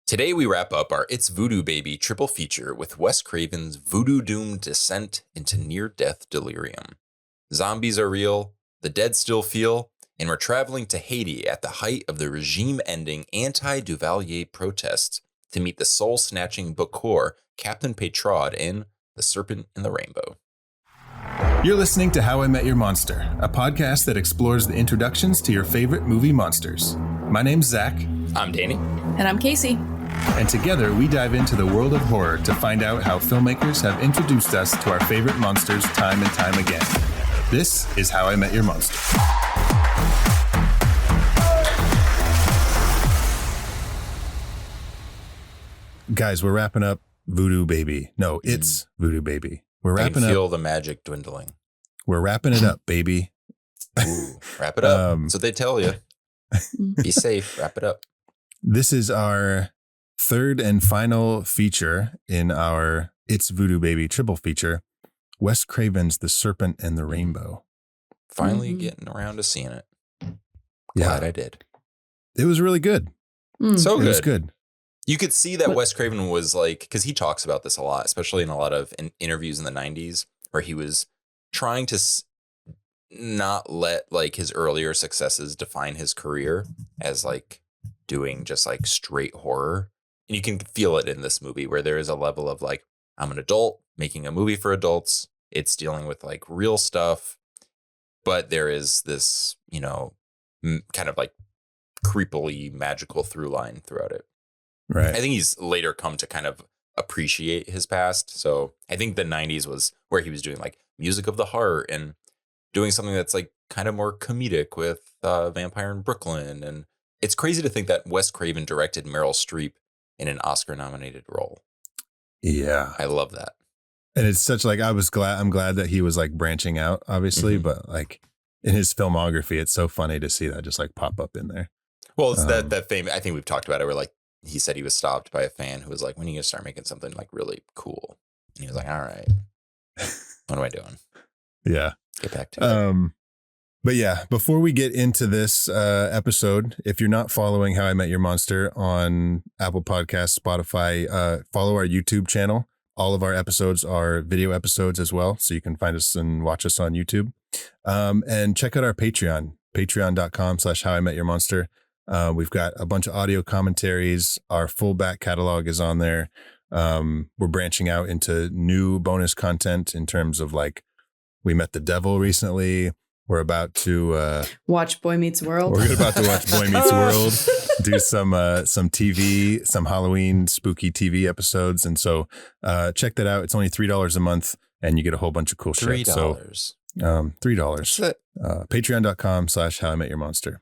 Today we wrap up our It's Voodoo Baby triple feature with Wes Craven's voodoo-doomed descent into near-death delirium. Zombies are real, the dead still feel, and we're traveling to Haiti at the height of the regime-ending anti-Duvalier protests to meet the soul-snatching bokor Captain Peytraud in The Serpent and the Rainbow. You're listening to How I Met Your Monster, a podcast that explores the introductions to your favorite movie monsters. My name's Zach. I'm Danny. And I'm Casey. And together we dive into the world of horror to find out how filmmakers have introduced us to our favorite monsters time and time again. This is How I Met Your Monster. Guys, we're wrapping up Voodoo Baby. No, it's Voodoo Baby. We're wrapping I can feel up. the magic dwindling. We're wrapping it up, baby. Ooh, wrap it up. That's what they tell you. Be safe. Wrap it up. This is our third and final feature in our It's Voodoo Baby triple feature. Wes Craven's The Serpent and the Rainbow. Finally getting around to seeing it. Glad I did. It was really good. So good. It was good. You could see that Wes Craven was like, because he talks about this a lot, especially in a lot of interviews in the 90s, where he was trying to not let like his earlier successes define his career as like doing just like straight horror. And you can feel it in this movie where there is a level of like, I'm an adult making a movie for adults. It's dealing with like real stuff, but there is this, you know, kind of like creepily magical through line throughout it. Right. I think he's later come to kind of appreciate his past. So I think the 90s was where he was doing like Music of the Heart and doing something that's like kind of more comedic with Vampire in Brooklyn. And it's crazy to think that Wes Craven directed Meryl Streep in an Oscar nominated role. Yeah. I love that. And it's such like, I'm glad that he was like branching out, obviously, but like in his filmography, it's so funny to see that just like pop up in there. Well, it's that fame. I think we've talked about it where like he said he was stopped by a fan who was like, when are you going to start making something like really cool? And he was like, all right, what am I doing? Yeah. Get back to it. But yeah, before we get into this episode, if you're not following How I Met Your Monster on Apple Podcasts, Spotify, follow our YouTube channel. All of our episodes are video episodes as well. So you can find us and watch us on YouTube. And check out our Patreon, patreon.com/How I Met Your Monster. We've got a bunch of audio commentaries. Our full back catalog is on there. We're branching out into new bonus content in terms of like, we met the devil recently. We're about to watch Boy Meets World. We're about to watch Boy Meets World, do some TV, some Halloween spooky TV episodes. And so check that out. It's only $3 a month and you get a whole bunch of cool shit. $3. So $3. Patreon.com/How I Met Your Monster.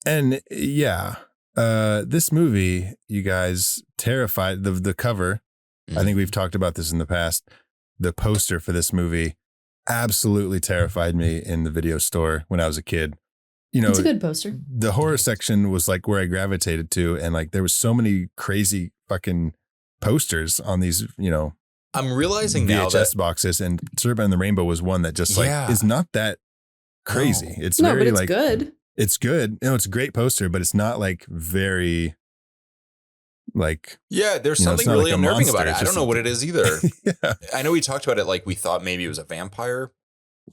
And yeah, this movie, you guys, terrified the cover. I think we've talked about this in the past. The poster for this movie absolutely terrified me in the video store when I was a kid. You know, it's a good poster. The horror section was like where I gravitated to. And like, there was so many crazy fucking posters on these, you know, I'm realizing VHS now that boxes, and Serpent and the Rainbow was one that just like is not that crazy. No. It's no, very but it's like good. It's good. You know, it's a great poster, but it's not like very like, there's you know, something it's not really like a unnerving monster. about it. It's I don't just know what it is either. yeah. I know we talked about it like we thought maybe it was a vampire,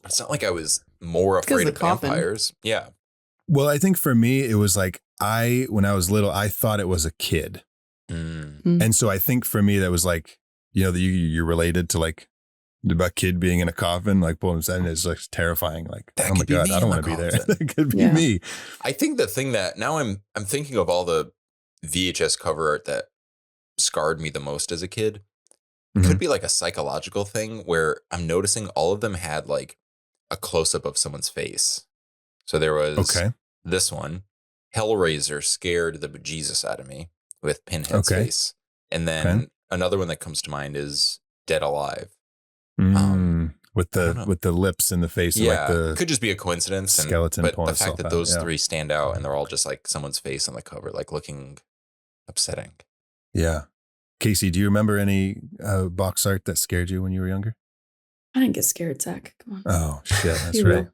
but it's not like I was more It's 'cause afraid of of the coffin. vampires. Yeah. Well, I think for me, it was like when I was little, I thought it was a kid. And so I think for me, that was like, you know, you're related to like about kid being in a coffin, like pulling his head, is like terrifying. Like, That oh my could be God, me I don't in want to the be there. coffin. That could be Yeah. me. I think the thing that now I'm thinking of all the VHS cover art that scarred me the most as a kid. It could be like a psychological thing where I'm noticing all of them had like a close up of someone's face. So there was this one, Hellraiser scared the bejesus out of me with Pinhead's face. And then another one that comes to mind is Dead Alive. With the lips in the face. Yeah, like the could just be a coincidence. Skeleton but pulling the fact that itself those out, three stand out and they're all just like someone's face on the cover, like looking upsetting. Yeah. Casey, do you remember any box art that scared you when you were younger? I didn't get scared, Zach. Come on. Oh, shit. That's Be right. real.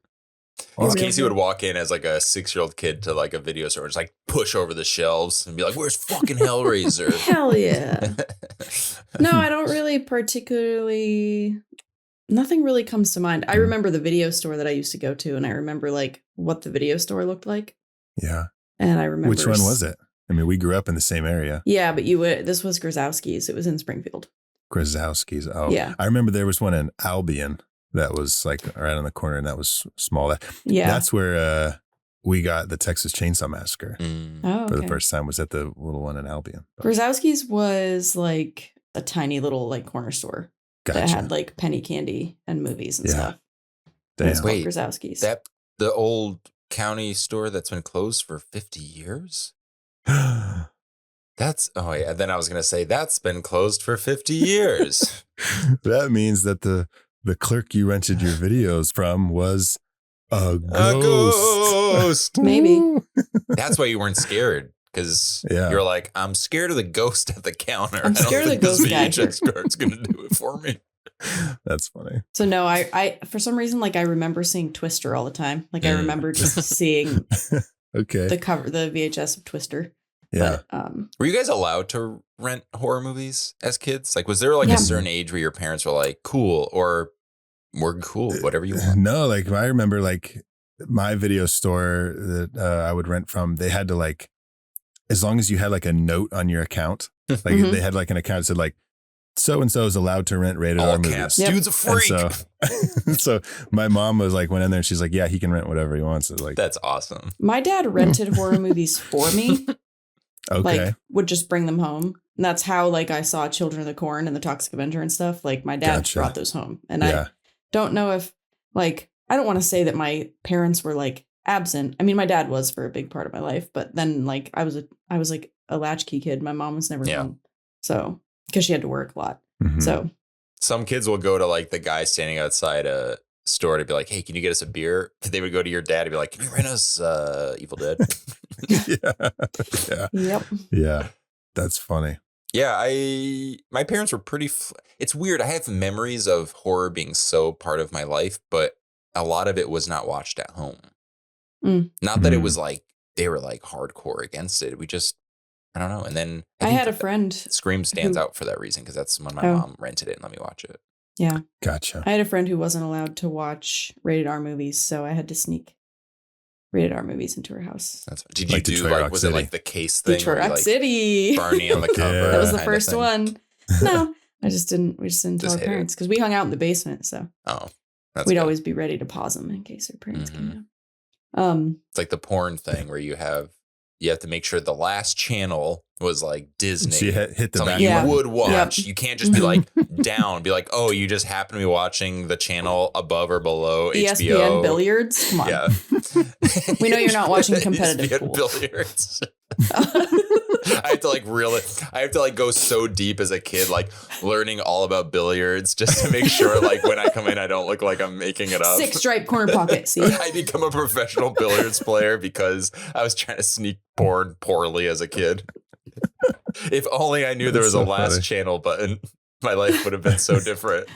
Because Real Casey good. would walk in as like a 6-year-old kid to like a video store, just like push over the shelves and be like, "Where's fucking Hellraiser?" Hell yeah. No, I don't really particularly. Nothing really comes to mind. I remember the video store that I used to go to, and I remember like what the video store looked like. Yeah. And I remember Which one was it? I mean, we grew up in the same area. Yeah, but you would. This was Grzowski's. It was in Springfield. Grzowski's. Oh, Yeah. I remember there was one in Albion that was like right on the corner, and that was small. Yeah. That's where we got the Texas Chainsaw Massacre Oh, for the okay. first time. Was at the little one in Albion. But Grzowski's was like a tiny little like corner store that gotcha. had like penny candy and movies and Yeah. stuff. Damn. It's called Wait, Grzowski's. That the old county store that's been closed for 50 years? That's then I was gonna say that's been closed for 50 years. That means that the clerk you rented your videos from was a ghost. A ghost. Maybe. That's why you weren't scared. Because Yeah. you're like, I'm scared of the ghost at the counter. I'm scared of the this ghost guy VHS card's gonna do it for me. That's funny. So no, I for some reason like I remember seeing Twister all the time. Like I remember just seeing Okay. the VHS of Twister. Yeah. But, Were you guys allowed to rent horror movies as kids? Like, was there like Yeah. a certain age where your parents were like, cool, or we're cool, whatever you want? No, like I remember like my video store that I would rent from, they had to like, as long as you had like a note on your account, like Mhm. they had like an account that said like, so-and-so is allowed to rent rated All R caps. movies. Yep. Dude's a freak. And so my mom was like, went in there and she's like, yeah, he can rent whatever he wants. So like, That's awesome. my dad rented horror movies for me. okay. Like would just bring them home. And that's how like I saw Children of the Corn and the Toxic Avenger and stuff. Like my dad Gotcha. brought those home. And Yeah. I don't know if like I don't want to say that my parents were like absent. I mean my dad was for a big part of my life, but then like I was like a latchkey kid. My mom was never Yeah. home. So because she had to work a lot. Mhm. So Some kids will go to like the guy standing outside a store to be like, hey, can you get us a beer? They would go to your dad and be like, can you rent us Evil Dead? yeah. Yeah. yep. Yeah. That's funny. Yeah, my parents were pretty. It's weird. I have memories of horror being so part of my life, but a lot of it was not watched at home. Not that it was like they were like hardcore against it. We just, I don't know. And then I think had a friend. Scream stands who- out for that reason because that's when my Oh. mom rented it and let me watch it. Yeah. Gotcha. I had a friend who wasn't allowed to watch rated R movies, so I had to sneak rated R movies into her house. Did you Like do Detroit like Rock was City. it like the case thing? Detroit where you, Rock like, City. Barney on the cover. Yeah. That was the kind of first thing? one. No, we just didn't tell Just our hit it. parents because we hung out in the basement, so Oh, that's we'd good. always be ready to pause them in case our parents came Mhm. down. It's like the porn thing where you have to make sure the last channel was like Disney. So you hit the Something back. you Yeah. would watch. Yep. You can't just be Mhm. like down, be like, oh, you just happen to be watching the channel above or below ESPN HBO. billiards. Come on. Yeah. We know you're not watching competitive ESPN pool. billiards. I have to like I have to like go so deep as a kid, like learning all about billiards just to make sure like when I come in, I don't look like I'm making it up. 6 stripe corner pocket. See, I become a professional billiards player because I was trying to sneak porn poorly as a kid. If only I knew there was That's a so last funny. channel button, my life would have been so different.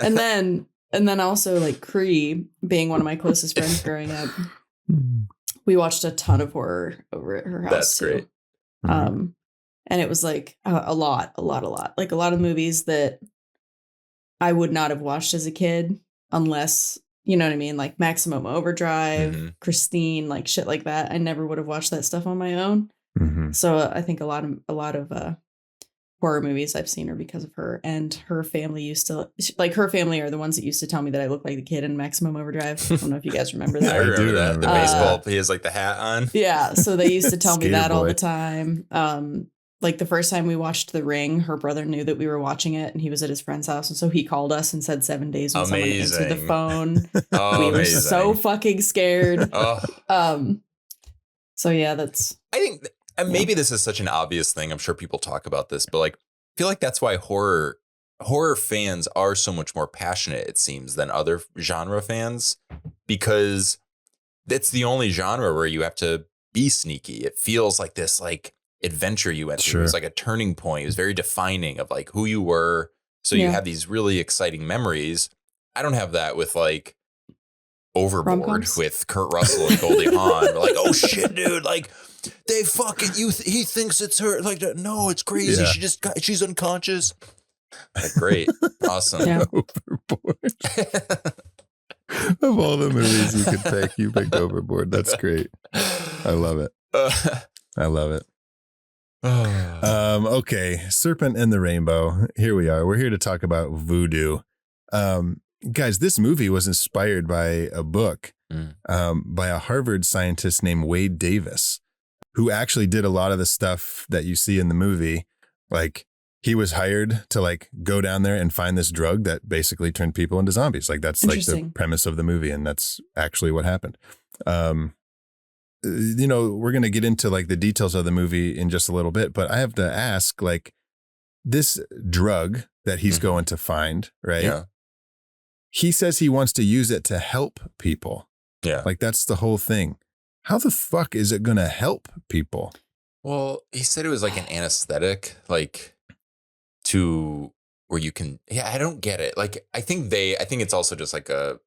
and then also like Cree being one of my closest friends growing up, we watched a ton of horror over at her house. That's too. great. And it was like a lot, like a lot of movies that I would not have watched as a kid unless, you know what I mean? Like Maximum Overdrive, Mhm. Christine, like shit like that. I never would have watched that stuff on my own. Mhm. So I think a lot of horror movies I've seen are because of her, and her family used to like her family are the ones that used to tell me that I look like the kid in Maximum Overdrive. I don't know if you guys remember I that. remember do that. remember The that. baseball, he has like the hat on. Yeah, so they used to tell me Skater that all boy. the time. Like the first time we watched The Ring, her brother knew that we were watching it, and he was at his friend's house, and so he called us and said 7 days when someone answered the Amazing. phone. Oh, We were amazing. so fucking scared. Oh, So yeah, that's I think and maybe this is such an obvious thing. I'm sure people talk about this, but like I feel like that's why horror fans are so much more passionate, it seems, than other genre fans, because it's the only genre where you have to be sneaky. It feels like this like adventure you went through. Sure. It was like a turning point. It was very defining of like who you were. So you Yeah. have these really exciting memories. I don't have that with like Overboard Rom-coms? with Kurt Russell and Goldie Hawn. We're like, oh shit, dude, like they fucking he thinks it's her. Like, no, it's crazy. Yeah. She's unconscious. Like, great, awesome. Yeah. Overboard. Of all the movies you could pick, you picked Overboard. That's great. I love it. I love it. Okay, Serpent and the Rainbow. Here we are. We're here to talk about voodoo. Guys, this movie was inspired by a book by a Harvard scientist named Wade Davis, who actually did a lot of the stuff that you see in the movie. Like, he was hired to like go down there and find this drug that basically turned people into zombies. Like, that's like the premise of the movie, and that's actually what happened. You know, we're going to get into like the details of the movie in just a little bit, but I have to ask, like, this drug that he's going to find, right? Yeah. He says he wants to use it to help people. Yeah. Like, that's the whole thing. How the fuck is it going to help people? Well, he said it was like an anesthetic, like to where you can, I don't get it. Like, I think it's also just like a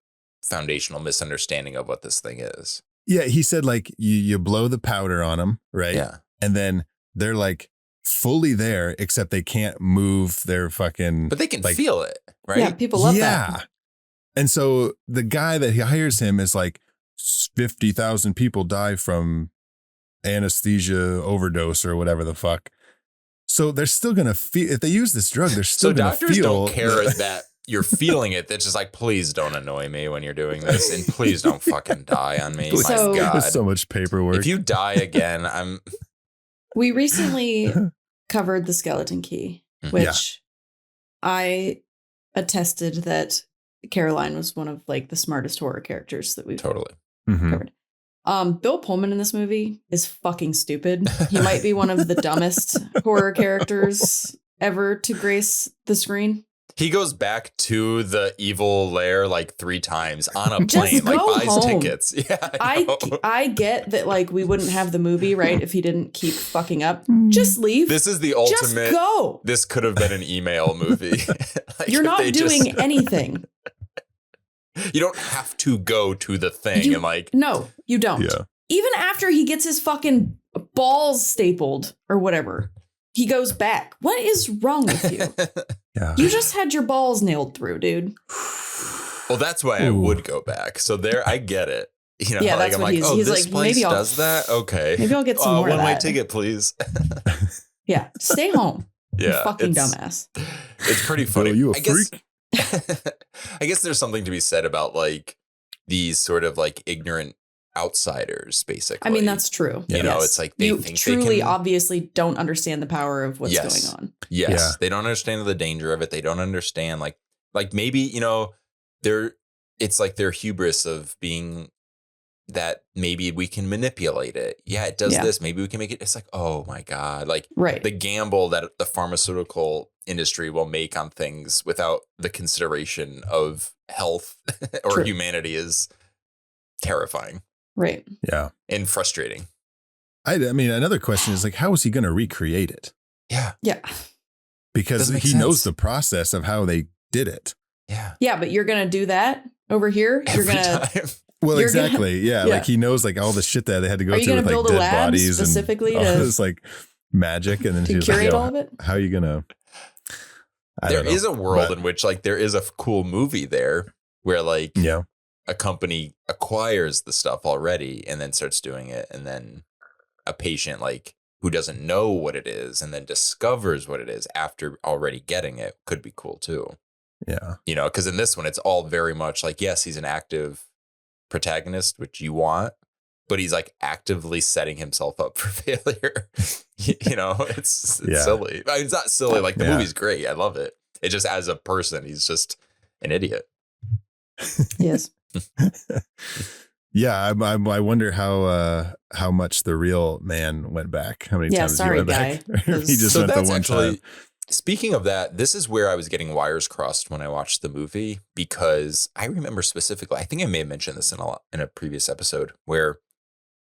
foundational misunderstanding of what this thing is. Yeah. He said like you blow the powder on them, right? Yeah. And then they're like fully there, except they can't move their fucking. But they can like, feel it, right? Yeah, people love that. And so the guy that he hires him is like 50,000 people die from anesthesia overdose or whatever the fuck. So they're still going to feel, if they use this drug, they're still going to feel. So doctors don't care that you're feeling it. They're just like, please don't annoy me when you're doing this. And please don't fucking die on me. So, my God. There's so much paperwork. If you die again, We recently covered The Skeleton Key, which I attested that Caroline was one of like the smartest horror characters that we've totally covered. Bill Pullman in this movie is fucking stupid. He might be one of the dumbest horror characters ever to grace the screen. He goes back to the evil lair like 3 times on a plane, Just like go buys home. tickets. Yeah, I get that like we wouldn't have the movie, right, if he didn't keep fucking up. Just leave. This is the ultimate. Just go. This could have been an email movie. Like, You're not doing anything. You don't have to go to the thing and like. No, you don't. Yeah. Even after he gets his fucking balls stapled or whatever, he goes back. What is wrong with you? Yeah. You just had your balls nailed through, dude. Well, that's why I would go back. So there, I get it. You know, Yeah, like that's I'm what like, he's- oh, he's this like, place maybe I'll- does that. Okay, Maybe I'll get some more of one-way that. ticket, please. Yeah, stay home. You Yeah, fucking it's- dumbass. It's pretty funny. Bro, you a I guess, freak? I guess there's something to be said about like these sort of like ignorant outsiders, basically. I mean, that's true. You know, Yes. it's like they you think truly, they can, obviously, don't understand the power of what's Yes. going on. Yes, Yeah. they don't understand the danger of it. They don't understand like maybe, you know, it's like their hubris of being that maybe we can manipulate it. Yeah, it does this. Maybe we can make it. It's like, oh my God, like Right. the gamble that the pharmaceutical industry will make on things without the consideration of health or True. humanity is terrifying Right. Yeah. and frustrating. I mean, another question is like, how is he going to recreate it? Yeah. Yeah. Because Doesn't make he knows sense. the process of how they did it. Yeah. Yeah, but you're going to do that over here? You're Every going to... time. Well, You're gonna- exactly. Yeah. Yeah. Like he knows like all the shit that they had to go Are you through gonna with like build a dead lab bodies specifically and all to- this like magic. And then to he was like, curate yo, all of it? how are you going to? There is a world in which like there is a cool movie there where like Yeah. a company acquires the stuff already and then starts doing it, and then a patient like who doesn't know what it is and then discovers what it is after already getting it could be cool too. Yeah. You know, because in this one it's all very much like, yes, he's an active protagonist, which you want, but he's like actively setting himself up for failure. You know, it's Yeah. silly. I mean, it's not silly. Like the Yeah. movie's great. I love it. It just as a person, he's just an idiot. Yes. Yeah. I wonder how much the real man went back. How many Yeah, times sorry, he went back? guy. He just So went the that's one actually, time. speaking of that, this is where I was getting wires crossed when I watched the movie, because I remember specifically, I think I may have mentioned this in a previous episode, where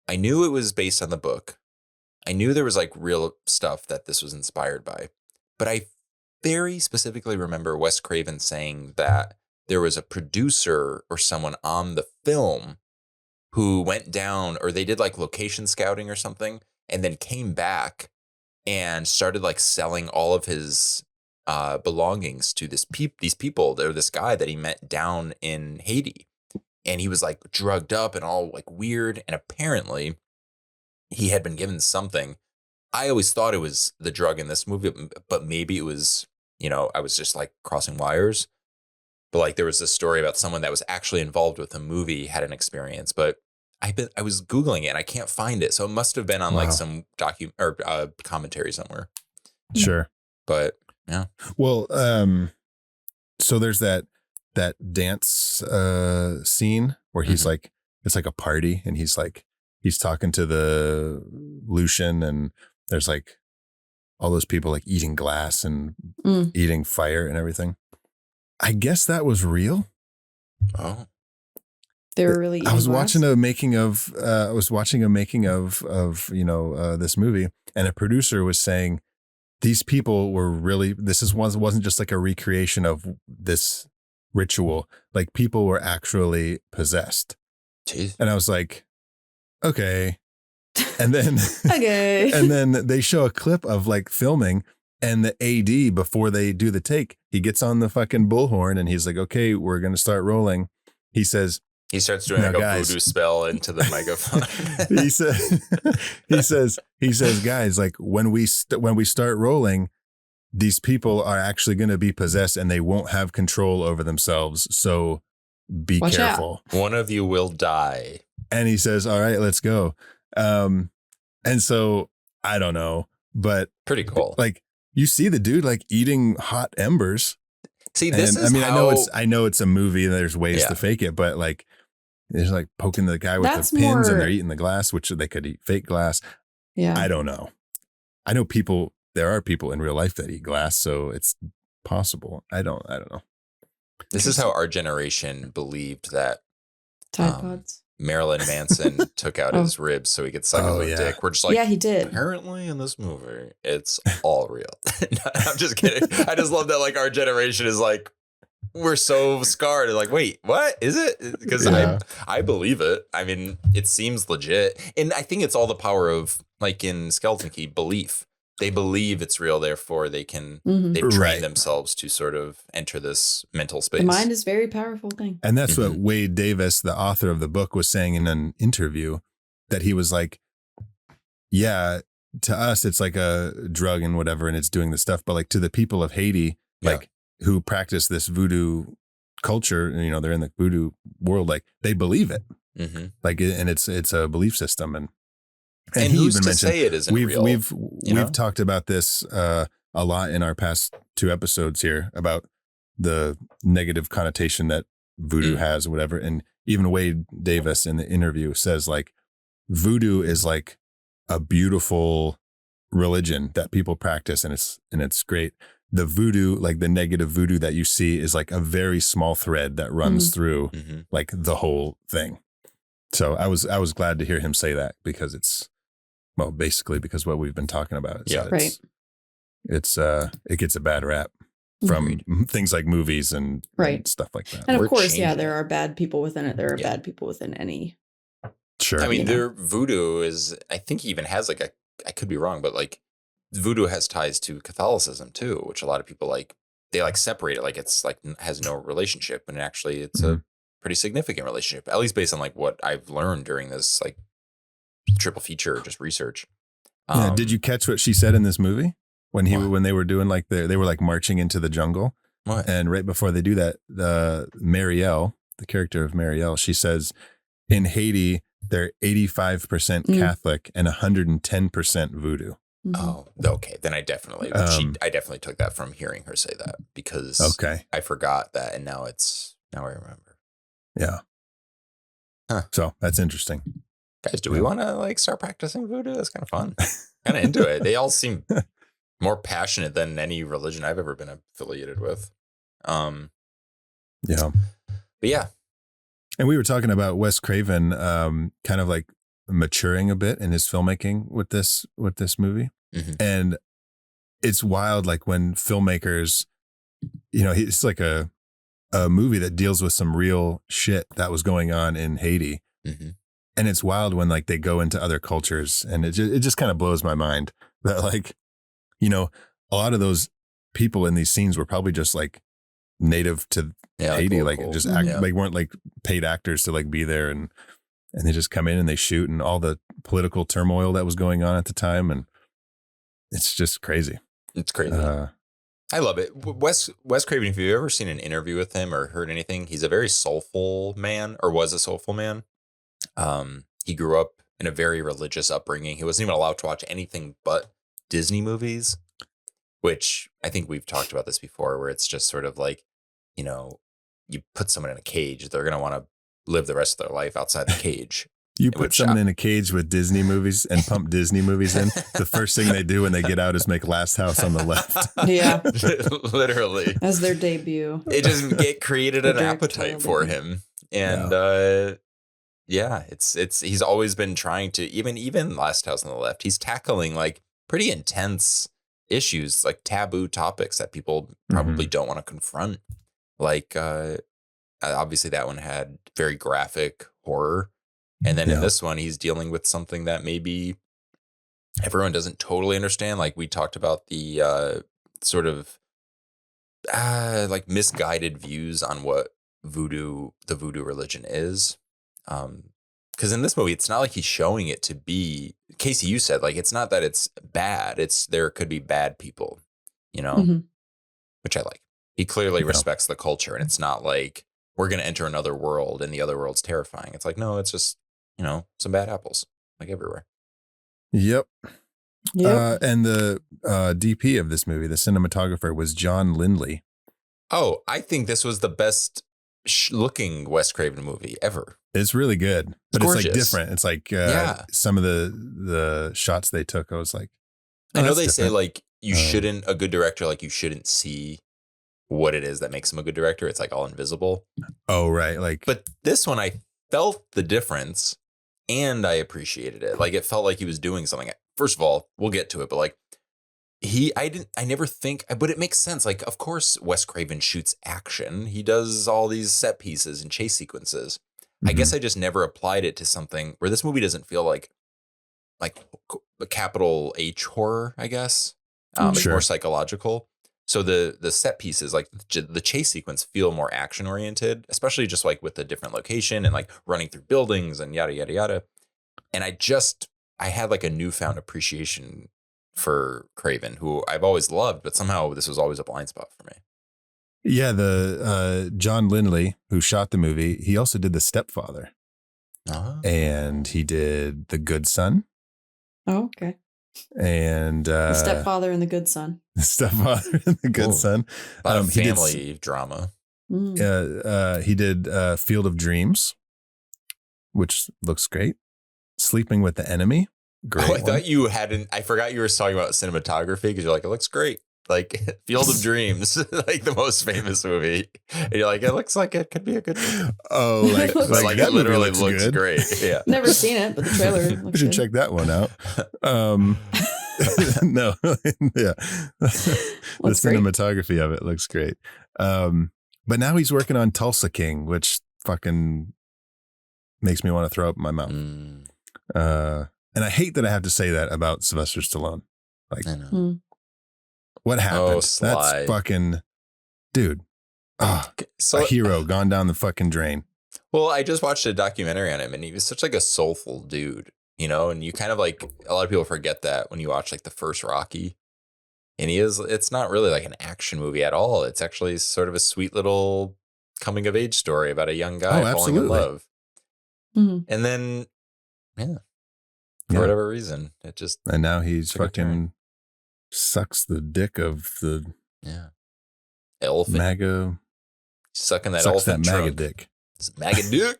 I knew it was based on the book. I knew there was like real stuff that this was inspired by, but I very specifically remember Wes Craven saying that there was a producer or someone on the film who went down, or they did like location scouting or something, and then came back and started like selling all of his belongings to these people. There, this guy that he met down in Haiti, and he was like drugged up and all like weird. And apparently, he had been given something. I always thought it was the drug in this movie, but maybe it was, I was just like crossing wires. But like there was this story about someone that was actually involved with the movie had an experience, but I was Googling it and I can't find it. So it must have been on like some commentary somewhere. Sure. But yeah. Well, so there's that dance scene where he's like, it's like a party and he's talking to the Lucian and there's like all those people like eating glass and eating fire and everything. I guess that was real. Oh. They were really. I was watching a making of. This movie, and a producer was saying these people were really. Wasn't just like a recreation of this ritual. Like people were actually possessed. Jeez. And I was like, okay. And then okay. And then they show a clip of like filming. And the AD, before they do the take, he gets on the fucking bullhorn and he's like, okay, we're going to start rolling. He says, he starts doing like a voodoo spell into the microphone. he says, guys, like when we start rolling, these people are actually going to be possessed and they won't have control over themselves. So be Watch careful. out. One of you will die. And he says, all right, let's go. And so I don't know, but pretty cool. Like, you see the dude like eating hot embers. See, this and, is I know it's a movie and there's ways to fake it, but like there's like poking the guy with That's the pins more... and they're eating the glass, which they could eat fake glass. Yeah. I don't know. I know there are people in real life that eat glass, so it's possible. I don't know. This is how our generation believed that Tide Pods. Marilyn Manson took out his ribs so he could suck his own dick. We're just like, yeah, he did. Apparently in this movie, it's all real. No, I'm just kidding. I just love that like our generation is like, we're so scarred. Like, wait, what is it? Because I believe it. I mean, it seems legit. And I think it's all the power of, like in Skeleton Key, belief. They believe it's real, therefore they've trained themselves to sort of enter this mental space. The mind is a very powerful thing. And that's what Wade Davis, the author of the book, was saying in an interview, that he was like, yeah, to us, it's like a drug and whatever, and it's doing the stuff. But like to the people of Haiti, like who practice this voodoo culture, they're in the voodoo world, like they believe it. Like, and it's a belief system. And he who's even to mentioned, say it isn't real? We've talked about this a lot in our past 2 episodes here about the negative connotation that voodoo has or whatever. And even Wade Davis in the interview says like voodoo is like a beautiful religion that people practice and it's great. The voodoo, like the negative voodoo that you see is like a very small thread that runs through like the whole thing. So I was glad to hear him say that because it's, well, basically because what we've been talking about. It gets a bad rap from things like movies and stuff like that. And of course, there are bad people within it. There are bad people within any. Sure. I mean, their voodoo is, I think he even has like I could be wrong, but like voodoo has ties to Catholicism too, which a lot of people like, they like separate it. Like it's like has no relationship. And actually it's a pretty significant relationship, at least based on like what I've learned during this like triple feature, just research. Did you catch what she said in this movie when they were doing like they were like marching into the jungle? What? And right before they do that, Marielle, the character of Marielle, she says in Haiti they're 85% Catholic and 110% voodoo. Oh, okay. Then I definitely took that from hearing her say that because I forgot that, and now I remember. Yeah. Huh. So that's interesting. Guys, do we want to like start practicing voodoo? That's kind of fun. Kind of into it. They all seem more passionate than any religion I've ever been affiliated with. Yeah. But yeah. And we were talking about Wes Craven kind of like maturing a bit in his filmmaking with this movie. And it's wild, like when filmmakers, he's like a a movie that deals with some real shit that was going on in Haiti. Mm-hmm. And it's wild when like they go into other cultures, and it just kind of blows my mind that like, you know, a lot of those people in these scenes were probably just like native to Haiti, like just like weren't like paid actors to like be there, and they just come in and they shoot, and all the political turmoil that was going on at the time, and it's just crazy. It's crazy. I love it. Wes Craven, if you've ever seen an interview with him or heard anything, he's a very soulful man, or was a soulful man. He grew up in a very religious upbringing. He wasn't even allowed to watch anything but Disney movies, which I think we've talked about this before, where it's just sort of like, you know, you put someone in a cage, they're going to want to live the rest of their life outside the cage. You put someone in a cage with Disney movies and pump Disney movies in, the first thing they do when they get out is make Last House on the Left. Yeah. Literally. As their debut. It just created an appetite for him. And he's always been trying to, even Last House on the Left, he's tackling like pretty intense issues, like taboo topics that people probably don't want to confront. Like obviously that one had very graphic horror. And then in this one, he's dealing with something that maybe everyone doesn't totally understand. Like we talked about the sort of like misguided views on what the voodoo religion is. Because in this movie, it's not like he's showing it to be, Casey, you said, like, it's not that it's bad. It's there could be bad people, you know, which I like. He clearly respects the culture, and it's not like we're going to enter another world and the other world's terrifying. It's like, no, it's just, you know, some bad apples like everywhere. Yep. And the DP of this movie, the cinematographer, was John Lindley. Oh, I think this was the best looking Wes Craven movie ever. It's really good, but it's like different. It's like some of the shots they took, I was like, I know they say like you shouldn't, a good director, like you shouldn't see what it is that makes him a good director. It's like all invisible. Oh, right. Like, but this one, I felt the difference and I appreciated it. Like it felt like he was doing something. First of all, we'll get to it, but like I never think, but it makes sense. Like, of course, Wes Craven shoots action. He does all these set pieces and chase sequences. I guess I just never applied it to something where this movie doesn't feel like a capital H horror, I guess. It's more psychological. So the set pieces, like the chase sequence, feel more action oriented, especially just like with the different location and like running through buildings and yada, yada, yada. And I had like a newfound appreciation for Craven, who I've always loved, but somehow this was always a blind spot for me. Yeah, the John Lindley, who shot the movie, he also did The Stepfather. And he did The Good Son. Oh, okay. And The Stepfather and The Good Son. The Stepfather and The Good Son. Family drama. He did Field of Dreams, which looks great. Sleeping with the Enemy. Great. Oh, I thought you hadn't. I forgot you were talking about cinematography because you're like, it looks great. Like Field of Dreams, like the most famous movie. And you're like, it looks like it could be a good movie. Oh, like it literally looks good. Great. Yeah. Never seen it, but the trailer looks we should good. Check that one out. No, yeah. The cinematography of it looks great. But now he's working on Tulsa King, which fucking makes me want to throw up in my mouth. And I hate that I have to say that about Sylvester Stallone. Like, I know. What happened? That's fucking, dude. A hero gone down the fucking drain. Well, I just watched a documentary on him, and he was such like a soulful dude, you know. And you kind of like, a lot of people forget that when you watch like the first Rocky, and it's not really like an action movie at all. It's actually sort of a sweet little coming of age story about a young guy falling in love. And then, for whatever reason, it just, and now he's fucking sucks the dick of the elephant. MAGA. Sucking that sucks elephant that MAGA trunk. dick. It's MAGA dick.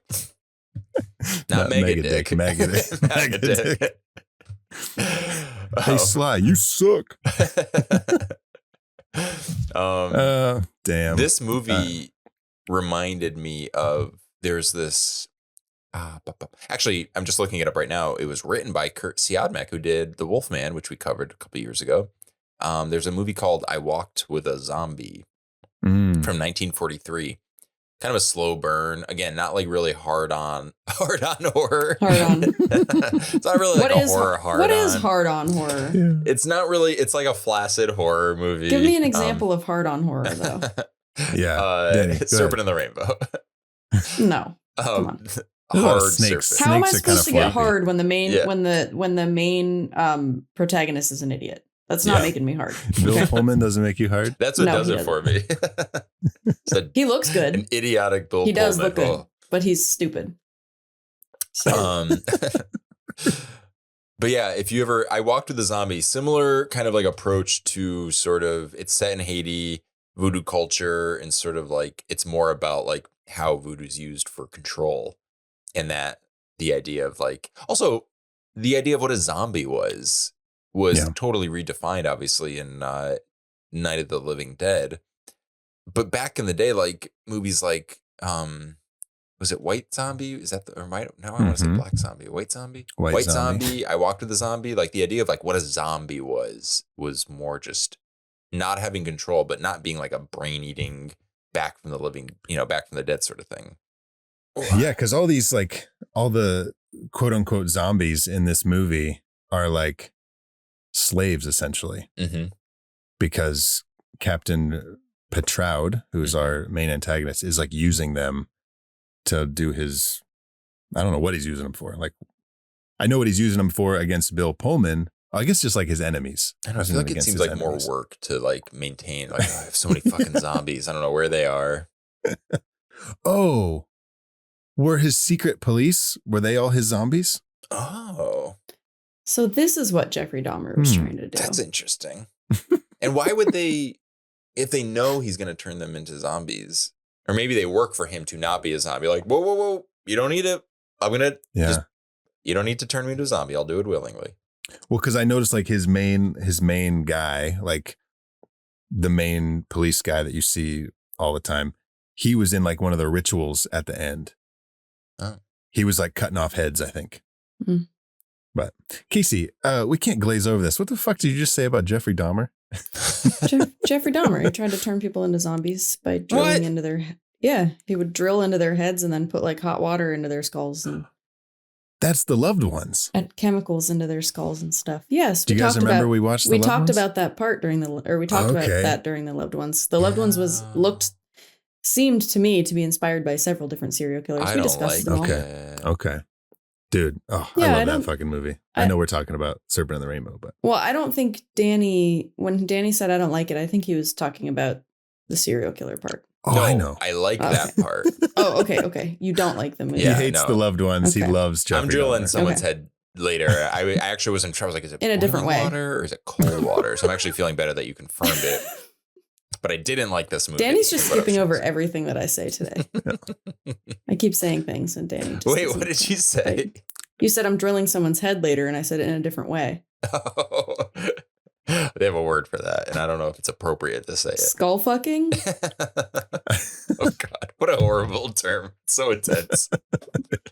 Not mega dick. MAGA dick. MAGA dick. Hey Sly, you suck. Damn. This movie reminded me of, there's this actually, I'm just looking it up right now. It was written by Kurt Siodmak, who did The Wolfman, which we covered a couple years ago. There's a movie called I Walked with a Zombie from 1943. kind of a slow burn. Again, not like really hard on horror. Hard on. It's not really like a horror hard on. What is hard on horror? Yeah. It's not really. It's like a flaccid horror movie. Give me an example of hard on horror, though. Yeah. Danny, go Serpent and the Rainbow. No. Come on. Hard snakes. serpent. How am I Snakes are kinda supposed to get fluffy. hard when the main Yeah. when the main protagonist is an idiot? That's not Yeah. making me hard. Bill Okay. Pullman doesn't make you hard. That's what No, does he it for me. It's He looks an good. idiotic Bill He does Pullman. look good, but he's stupid. So But yeah, if you ever, I Walked with the Zombie, similar kind of like approach to sort of, it's set in Haiti, voodoo culture, and sort of like, it's more about like how voodoo's used for control, and that the idea of like, also the idea of what a zombie was Yeah. totally redefined, obviously, in Night of the Living Dead. But back in the day, like movies like, was it White Zombie? Is that I want to say Mhm. Black Zombie. White Zombie? White Zombie. I Walked with the Zombie. Like the idea of like what a zombie was more just not having control, but not being like a brain eating back from the living, back from the dead sort of thing. Yeah, because all the quote unquote zombies in this movie are like slaves essentially, Mm-hmm. because Captain Peytraud, who's our main antagonist, is like using them to do his, I don't know what he's using them for. Like, I know what he's using them for against Bill Pullman. I guess just like his enemies. I don't know. I Using feel them like it against seems his like more enemies. work to like maintain. Like, I have so many fucking zombies. I don't know where they are. Oh, were his secret police, were they all his zombies? Oh, So this is what Jeffrey Dahmer was Hmm. trying to do. that's interesting. And why would they, if they know he's going to turn them into zombies, or maybe they work for him to not be a zombie? Like, whoa, you don't need it. I'm gonna Yeah. you don't need to turn me into a zombie. I'll do it willingly. Well, because I noticed like his main guy, like the main police guy that you see all the time, he was in like one of the rituals at the end. Oh. He was like cutting off heads, I think. Mm. But Casey, we can't glaze over this. What the fuck did you just say about Jeffrey Dahmer? Jeffrey Dahmer, he tried to turn people into zombies by What? drilling into their he would drill into their heads and then put like hot water into their skulls and That's The Loved Ones. add chemicals into their skulls and stuff. Yes, Do you guys remember we watched The we Loved talked Ones? about that part during we talked about Okay. that during The Loved Ones. The Loved Ones seemed to me to be inspired by several different serial killers. I We don't discussed like. them all. that. Okay. Dude, oh, Yeah, I I love that don't- fucking movie. I I- know we're talking about Serpent and the Rainbow, but Well, I don't think when Danny said I don't like it, I think he was talking about the serial killer part. oh, No, I know. I like Okay. that part. Oh, okay. You don't like the movie. He Yeah, hates no. The Loved Ones. He Okay. loves Jeffrey I'm drilling Dahmer. someone's Okay. head later. I actually was in trouble. I was like, is it In a different boiling way. water or is it cold water? So I'm actually feeling better that you confirmed it. But I didn't like this movie. Danny's just is what I was skipping trying over to say. everything that I say today. I keep saying things and Danny just Wait, doesn't- what did you say? You said I'm drilling someone's head later, and I said it in a different way. Oh, they have a word for that, and I don't know if it's appropriate to say it. Skull fucking? Oh God, what a horrible term! It's so intense.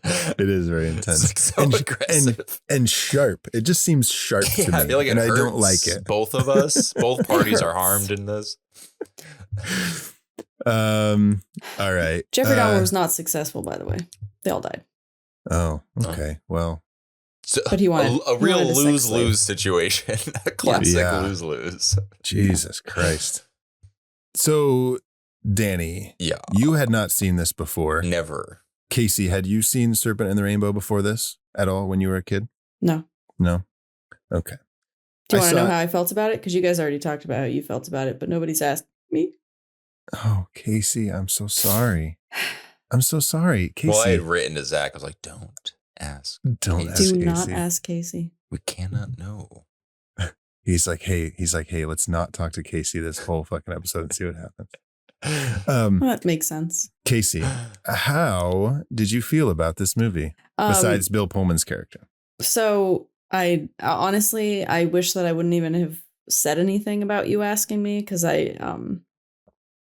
It is very intense. It's like so And- aggressive. And sharp. It just seems sharp to Yeah, me. I feel like it and hurts I don't like it. Both of us, both parties are hurts. harmed in this. All right. Jeffrey Dahmer was not successful, by the way. They all died. Oh, okay. Well, So, But he wanted- a he real wanted a sex lose-lose situation. A classic Yeah. lose-lose. Jesus Christ. So, Danny, Yeah, you had not seen this before. never. Casey, had you seen Serpent and the Rainbow before this at all when you were a kid? No. No? Okay. Do you I want to know saw- how I felt about it? Because you guys already talked about how you felt about it, but nobody's asked me. Oh, Casey, I'm so sorry. I'm so sorry. Casey, Well, I had written to Zach. I was like, "Don't ask. don't Ask ask Do Casey. not ask Casey. We cannot know." He's like, hey, let's not talk to Casey this whole fucking episode and see what happens. Well, that makes sense. Casey, how did you feel about this movie besides Bill Pullman's character? So I honestly, I wish that I wouldn't even have said anything about you asking me because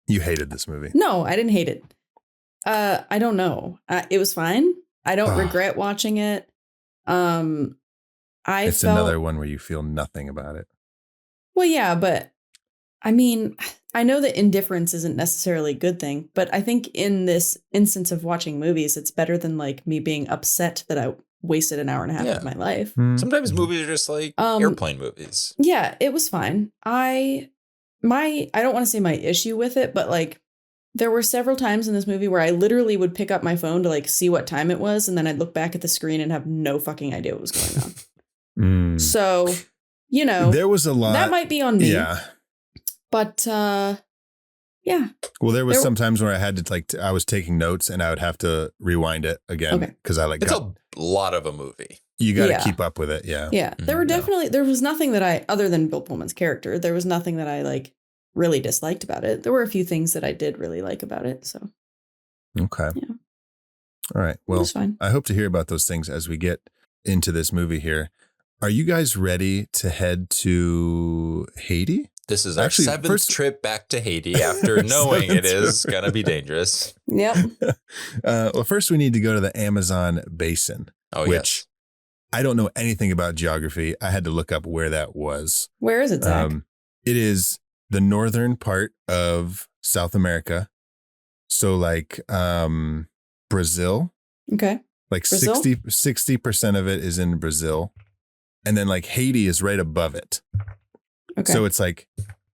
You hated this movie. no, I didn't hate it. I don't know. It was fine. I don't Ah. regret watching it. I It's felt another one where you feel nothing about it. well, yeah, but I mean, I know that indifference isn't necessarily a good thing, but I think in this instance of watching movies, it's better than like me being upset that I wasted an hour and a half of my life. Sometimes movies are just like airplane movies. Yeah, it was fine. I don't want to say my issue with it, but like there were several times in this movie where I literally would pick up my phone to like see what time it was, and then I'd look back at the screen and have no fucking idea what was going on. So, you know, there was a lot that might be on me. Yeah. But yeah. Well, there was some times where I had to I was taking notes and I would have to rewind it again because I it's a lot of a movie. You got to keep up with it. Yeah. Yeah. There were there was nothing that other than Bill Pullman's character, there was nothing that I like really disliked about it. There were a few things that I did really like about it. So. Okay. Yeah. All right. Well, I hope to hear about those things as we get into this movie here. Are you guys ready to head to Haiti? This is our seventh trip back to Haiti after knowing it is going to be dangerous. Yep. Well, first we need to go to the Amazon basin, which I don't know anything about geography. I had to look up where that was. Where is it, Zach? It is the northern part of South America. So like Brazil. Okay. Like Brazil? 60% of it is in Brazil. And then like Haiti is right above it. Okay. So it's like,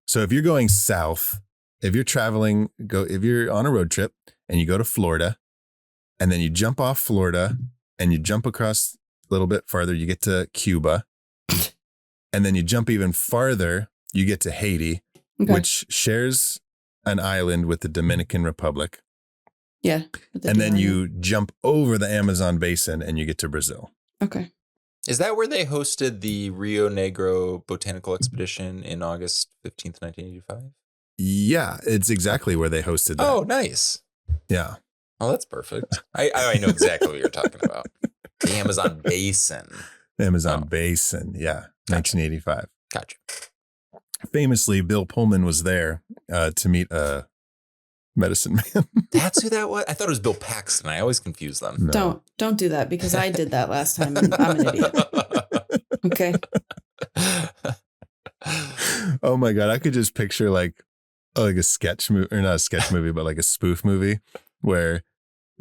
so if you're going south, if you're traveling, if you're on a road trip and you go to Florida and then you jump off Florida and you jump across a little bit farther, you get to Cuba. And then you jump even farther, you get to Haiti, which shares an island with the Dominican Republic. Yeah. And then you jump over the Amazon basin and you get to Brazil. Okay. Is that where they hosted the Rio Negro Botanical Expedition in August 15th, 1985? Yeah, it's exactly where they hosted that. Oh, nice. Yeah. Oh, that's perfect. I know exactly what you're talking about. The Amazon basin. The Amazon basin. Yeah. Gotcha. 1985. Gotcha. Famously, Bill Pullman was there to meet a medicine man. That's who that was? I thought it was Bill Paxton. I always confuse them. No. Don't do that because I did that last time and I'm an idiot. Okay. Oh my God. I could just picture like a sketch movie, or not a sketch movie, but like a spoof movie where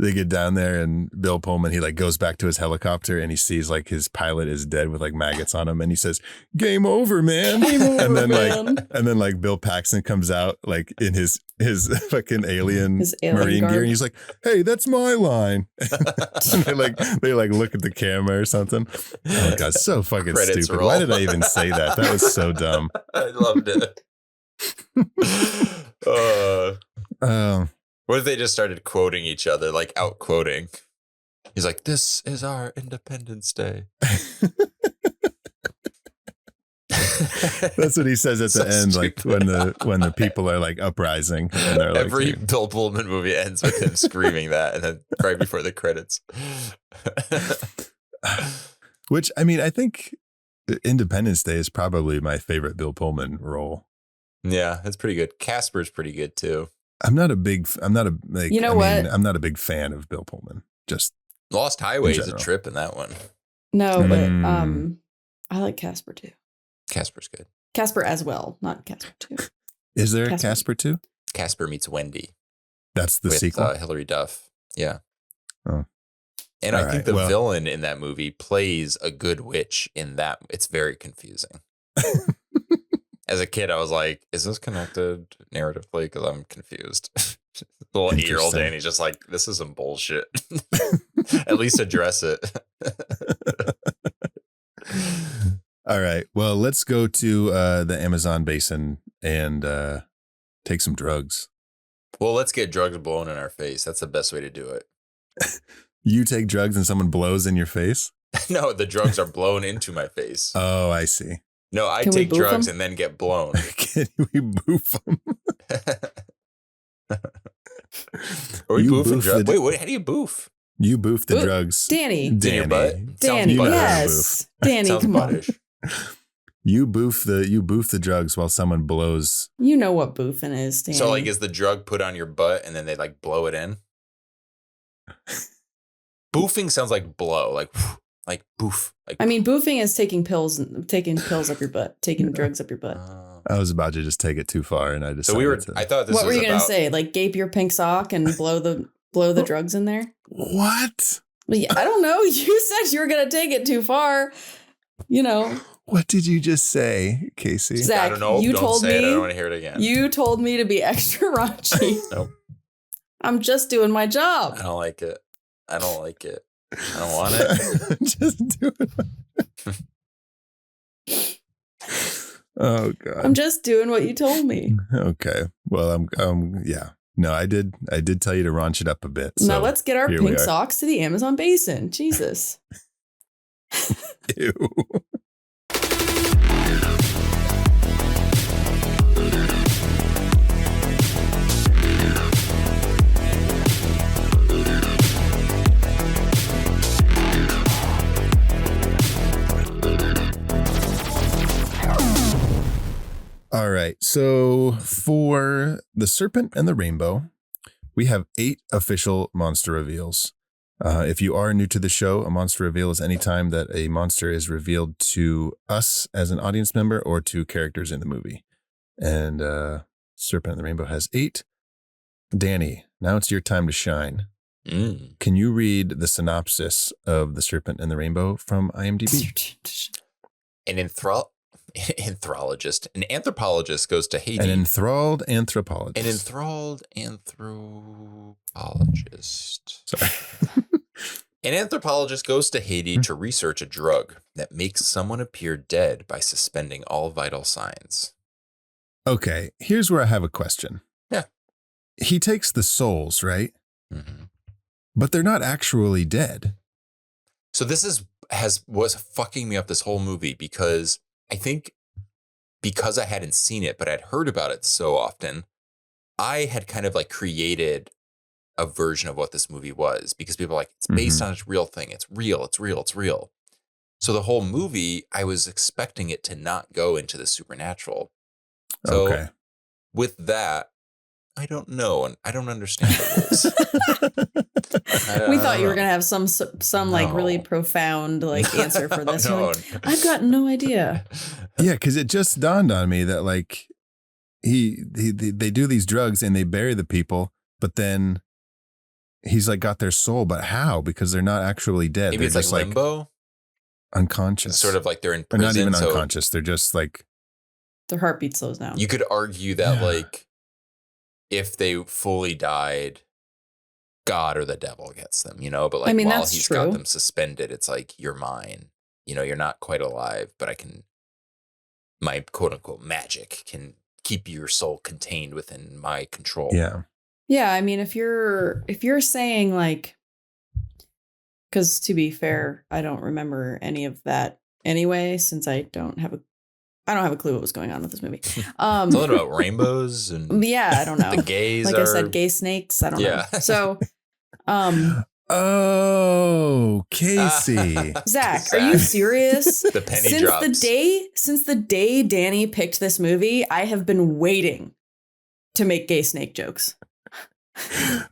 they get down there and Bill Pullman, he like goes back to his helicopter and he sees like his pilot is dead with like maggots on him. And he says, "Game over, man." Game over, and then man. like Bill Paxton comes out like in his fucking alien marine garb. gear. And he's like, "Hey, that's my line." And they look at the camera or something. Oh God, so fucking Credits stupid. roll. Why did I even say that? That was so dumb. I loved it. What if they just started quoting each other, like out quoting? He's like, "This is our Independence Day." That's what he says at the end, like when the people are like uprising. And they're Every Bill Pullman movie ends with him screaming that, and then right before the credits. Which, I mean, I think Independence Day is probably my favorite Bill Pullman role. Yeah, that's pretty good. Casper's pretty good too. I'm not a big fan of Bill Pullman. Just Lost Highway is a trip in that one. No, but I like Casper too. Casper's good. Casper as well, not Casper 2. Is there a Casper 2? Casper Meets Wendy. That's the with, sequel? Hilary Duff. Yeah. Oh. And I think the villain in that movie plays a good witch in that. It's very confusing. As a kid, I was like, is this connected narratively? Because I'm confused. Little 8-year-old Danny's just like, this is some bullshit. At least address it. All right. Well, let's go to the Amazon basin and take some drugs. Well, let's get drugs blown in our face. That's the best way to do it. You take drugs and someone blows in your face? No, the drugs are blown into my face. Oh, I see. No, I take drugs and then get blown. Can we boof them? Are we boofing drugs? Wait, how do you boof? You boof the drugs. Danny. Danny. Danny, yes. Danny, come on. You boof the drugs while someone blows. You know what boofing is, Danny. So like, is the drug put on your butt and then they like blow it in? Boofing sounds like blow, like boof. Like, I mean, boofing is taking pills up your butt, taking drugs up your butt. I was about to just take it too far, and I decided. So I thought this what was were you about. gonna say? Like gape your pink sock and blow the drugs in there? What? Well, yeah, I don't know. You said you were gonna take it too far. You know. What did you just say, Casey? Zach, I don't know. You don't told say me. it. I don't want to hear it again. You told me to be extra raunchy. Nope. I'm just doing my job. I don't like it. I don't like it. I don't want it. Just do it. Oh God. I'm just doing what you told me. Okay. Well, yeah. No, I did tell you to raunch it up a bit. So Now let's get our here we pink are. socks to the Amazon basin. Jesus. Ew. All right. So for The Serpent and the Rainbow, we have 8 official monster reveals. If you are new to the show, a monster reveal is any time that a monster is revealed to us as an audience member or to characters in the movie. And Serpent and the Rainbow has 8. Danny, now it's your time to shine. Can you read the synopsis of The Serpent and the Rainbow from IMDb? An anthropologist goes to Haiti. An enthralled anthropologist. An enthralled anthropologist. Sorry. An anthropologist goes to Haiti to research a drug that makes someone appear dead by suspending all vital signs. Okay, here's where I have a question. Yeah. He takes the souls, right? Mm-hmm. But they're not actually dead. So this was fucking me up this whole movie because I think because I hadn't seen it, but I'd heard about it so often, I had kind of like created a version of what this movie was because people are like, it's based on a real thing. It's real. It's real. It's real. So the whole movie, I was expecting it to not go into the supernatural. So with that, I don't know. And I don't understand the rules. We thought you were going to have some like really profound like answer for this. No. Like, I've got no idea. Yeah, because it just dawned on me that like they do these drugs and they bury the people, but then he's like got their soul, but how? Because they're not actually dead. Maybe they're it's like limbo. Unconscious. It's sort of like they're in Or prison. not even unconscious. They're just like Their heartbeat slows down. You could argue that like if they fully died, God or the devil gets them, you know? But like while that's he's true. got them suspended, it's like, you're mine. You know, you're not quite alive, but my quote unquote magic can keep your soul contained within my control. Yeah. Yeah, I mean, if you're saying like, because to be fair, I don't remember any of that anyway, since I don't have a clue what was going on with this movie. It's all about rainbows and yeah, I don't know. the gays like are... I said, gay snakes. I don't know. So, oh, Casey. Zach, are you serious? The penny drops. Since the day Danny picked this movie, I have been waiting to make gay snake jokes.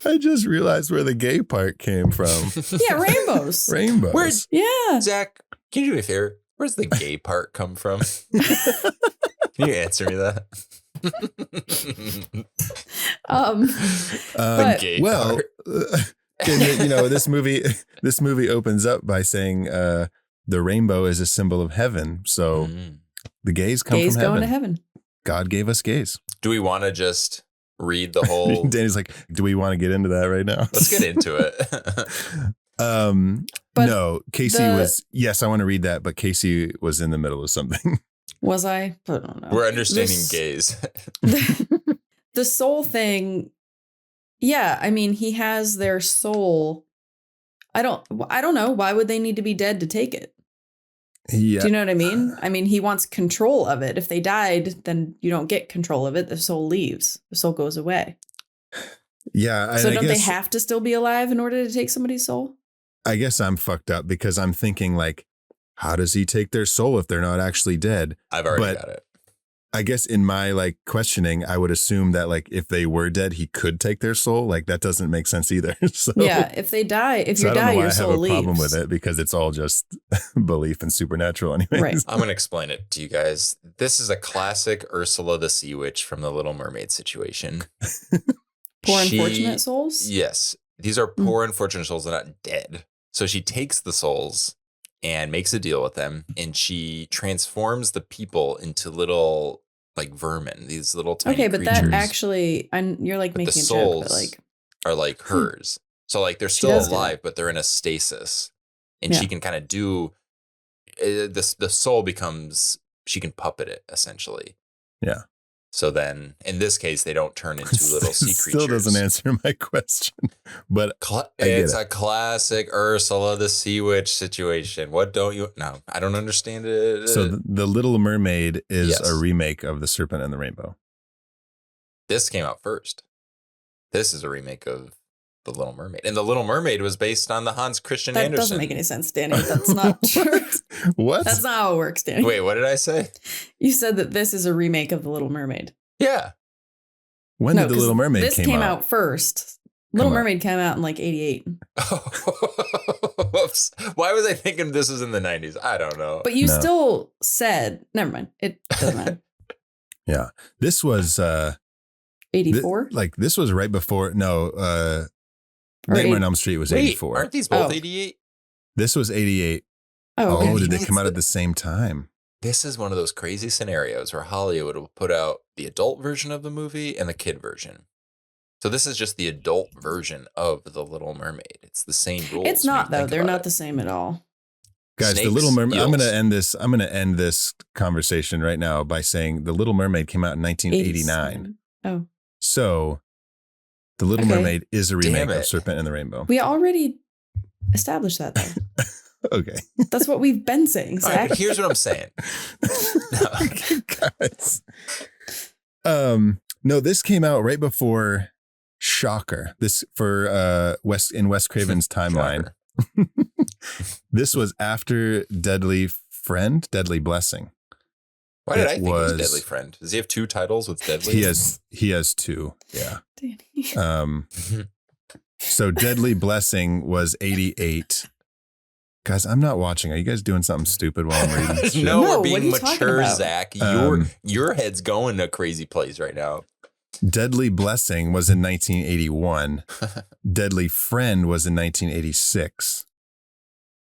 I just realized where the gay part came from. Yeah, rainbows. Rainbows. Yeah. Zach, can you do me a favor? Where's the gay part come from? Can you answer me that? But, gay well, part. you know, this movie opens up by saying the rainbow is a symbol of heaven. So the gays come gays from heaven. going to heaven. God gave us gays. Do we want to just read the whole... Danny's like, do we want to get into that right now? Let's get into it. But no, Casey was, yes, I want to read that, but Casey was in the middle of something. Was I? I don't know. We're understanding gays. The soul thing. Yeah, I mean, he has their soul. I don't know. Why would they need to be dead to take it? Yeah. Do you know what I mean? I mean, he wants control of it. If they died, then you don't get control of it. The soul leaves. The soul goes away. Yeah. So don't they have to still be alive in order to take somebody's soul? I guess I'm fucked up because I'm thinking like, how does he take their soul if they're not actually dead? I've already got it. I guess in my like questioning, I would assume that like if they were dead, he could take their soul. Like that doesn't make sense either. So Yeah, if they die, if so you I don't die, know why your I have soul a leaves. problem with it because it's all just belief and supernatural anyways. Right. I'm going to explain it to you guys. This is a classic Ursula the Sea Witch from the Little Mermaid situation. Poor unfortunate souls? Yes. These are poor unfortunate souls. They're not dead. So she takes the souls and makes a deal with them. And she transforms the people into little like vermin, these little tiny Okay, but creatures. that actually, you're like But making the a souls joke, but like, are like hers. So like they're She still does do alive, but they're in a stasis. And Yeah. she can kind of do the soul becomes, she can puppet it essentially. Yeah. So then in this case, they don't turn into little sea creatures. Still doesn't answer my question, but It's a classic Ursula the Sea Witch situation. What don't you? No, I don't understand it. so the Little Mermaid is Yes. a remake of The Serpent and the Rainbow. This came out first. This is a remake of The Little Mermaid. And The Little Mermaid was based on the Hans Christian that Andersen. doesn't make any sense, Danny. That's not true. What? That's not how it works, Danny. Wait, what did I say? You said that this is a remake of The Little Mermaid. Yeah. When did The 'cause Little Mermaid this came out first. Little Come on. Mermaid came out in like 88. Whoops. Why was I thinking this was in the 90s? I don't know. But you No. still said, never mind. It doesn't matter. Yeah. This was 84? this was right before Or Nightmare on 80 Elm Street was Wait, 84. aren't these both Oh. 88? This was 88. Oh, okay. Oh, did they It's come out the- at the same time? This is one of those crazy scenarios where Hollywood will put out the adult version of the movie and the kid version. So this is just the adult version of The Little Mermaid. It's the same rules. It's when you not, though. think They're about not it. the same at all. Guys, Snakes, The Little Mermaid. I'm eels. going to end this conversation right now by saying The Little Mermaid came out in 1989. 87. Oh, So The Little Okay. Mermaid is a remake Damn of it. Serpent and the Rainbow. we already established that, though. Okay. That's what we've been saying, All right, Zach. but here's what I'm saying. Guys. No, this came out right before Shocker. This for Wes Craven's timeline. Shocker. This was after Deadly Blessing. Why did It I think it was was- Deadly Friend? Does he have two titles with Deadly? He has two. Yeah. Danny. So Deadly Blessing was 88. Guys, I'm not watching. Are you guys doing something stupid while I'm reading? shit? No, No, we're what being are you talking mature, about? Zach. Um, Your head's going a crazy place right now. Deadly Blessing was in 1981. Deadly Friend was in 1986.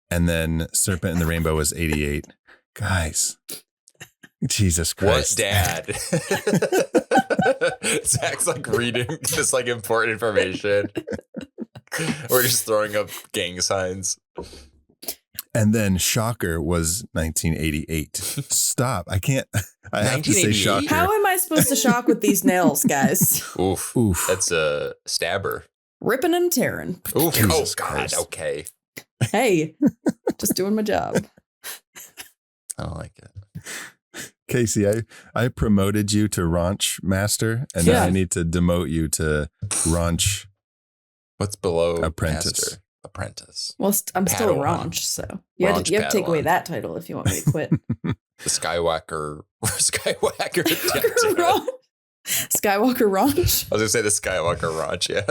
And then Serpent and the Rainbow was 88. Guys, Jesus What, Christ. Dad? Zach's like reading this like important information. We're just throwing up gang signs. And then Shocker was 1988. Stop. I can't. I have to say 1988? Shocker. How am I supposed to shock with these nails, guys? Oof. Oof. That's a stabber. Ripping and tearing. Oof. Jesus Oh, God. Christ. Okay. Hey, just doing my job. I don't like it. Casey, I promoted you to Raunch Master, and now Yeah. I need to demote you to Raunch. What's below Apprentice. Master? Apprentice. Well, I'm still a Padawan. raunch, so you have Raunch to take away Padawan. that title if you want me to quit. The Skywalker. Skywalker. Raunch. Skywalker raunch. I was gonna say the Skywalker Ranch, yeah.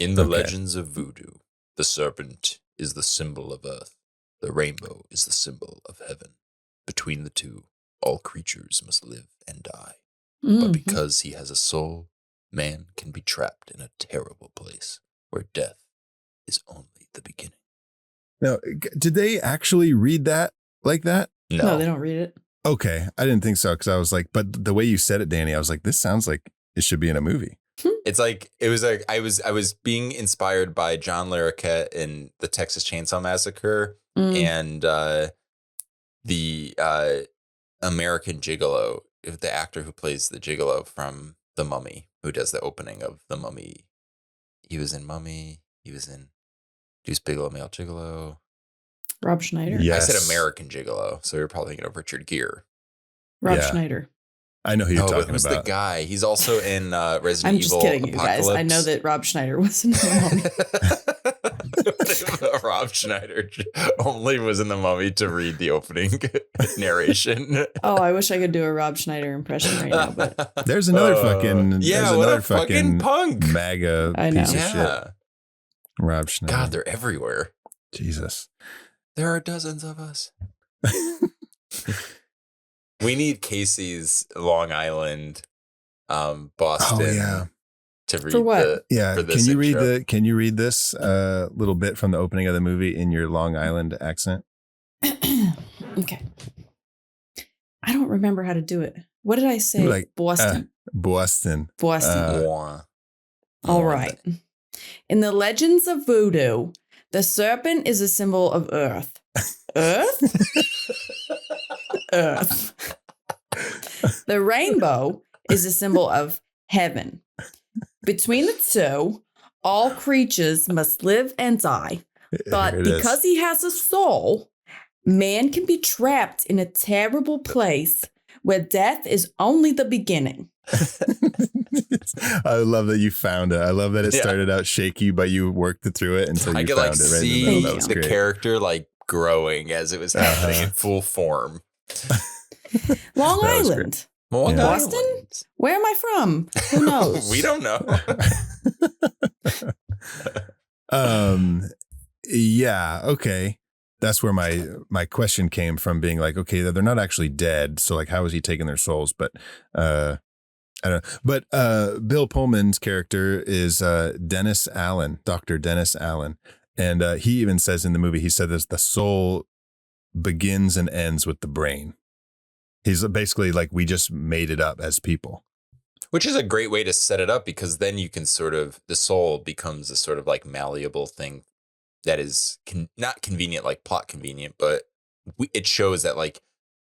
In the Okay. legends of voodoo, the serpent is the symbol of earth. The rainbow is the symbol of heaven. Between the two, all creatures must live and die. But Mhm. because he has a soul, man can be trapped in a terrible place where death is only the beginning. Now, did they actually read that like that? No, they don't read it. Okay, I didn't think so because I was like, but the way you said it, Danny, I was like, this sounds like it should be in a movie. It's like it was like I was being inspired by John Larroquette in the Texas Chainsaw Massacre Mm. and the American Gigolo, the actor who plays the Gigolo from The Mummy, who does the opening of The Mummy. He was in Mummy. He was in Deuce Bigalow, Male Gigolo. Rob Schneider. Yeah. I Yes. said American Gigolo, so you're probably thinking of Richard Gere. Rob Yeah. Schneider. I know who you're Oh, but talking who's about. the guy? He's also in Resident I'm Evil just kidding, you guys. I know Apocalypse. that Rob Schneider was in the Mummy. Rob Schneider only was in The Mummy to read the opening narration. Oh, I wish I could do a Rob Schneider impression right now, but There's another fucking what a fucking punk. MAGA I know. piece of shit. Rob Schneider. God, they're everywhere. Jesus. There are dozens of us. We need Casey's Long Island, Boston. To read for what? for this can you read intro. Can you read this little bit from the opening of the movie in your Long Island accent? Okay. I don't remember how to do it. What did I say? Like, Boston. Boston. Boston. Mwah. All right. In the legends of voodoo, the serpent is a symbol of earth. Earth? Earth. The rainbow is a symbol of heaven. Between the two, all creatures must live and die. But because he has a soul, man can be trapped in a terrible place where death is only the beginning. I love that you found it. I love that it started out shaky, but you worked it through it until you found it right in the middle. That was the great. character like growing as it was happening in full form. Long Island. Boston? Where am I from? Who knows? We don't know. Yeah, okay. That's where my question came from, being like, okay, they're not actually dead, so like how is he taking their souls? But I don't know. But Bill Pullman's character is Dennis Allen, Dr. Dennis Allen. And he even says in the movie, he said this, the soul begins and ends with the brain. He's basically like, we just made it up as people. Which is a great way to set it up, because then you can sort of, the soul becomes a sort of like malleable thing that is not convenient, like plot convenient, but it shows that like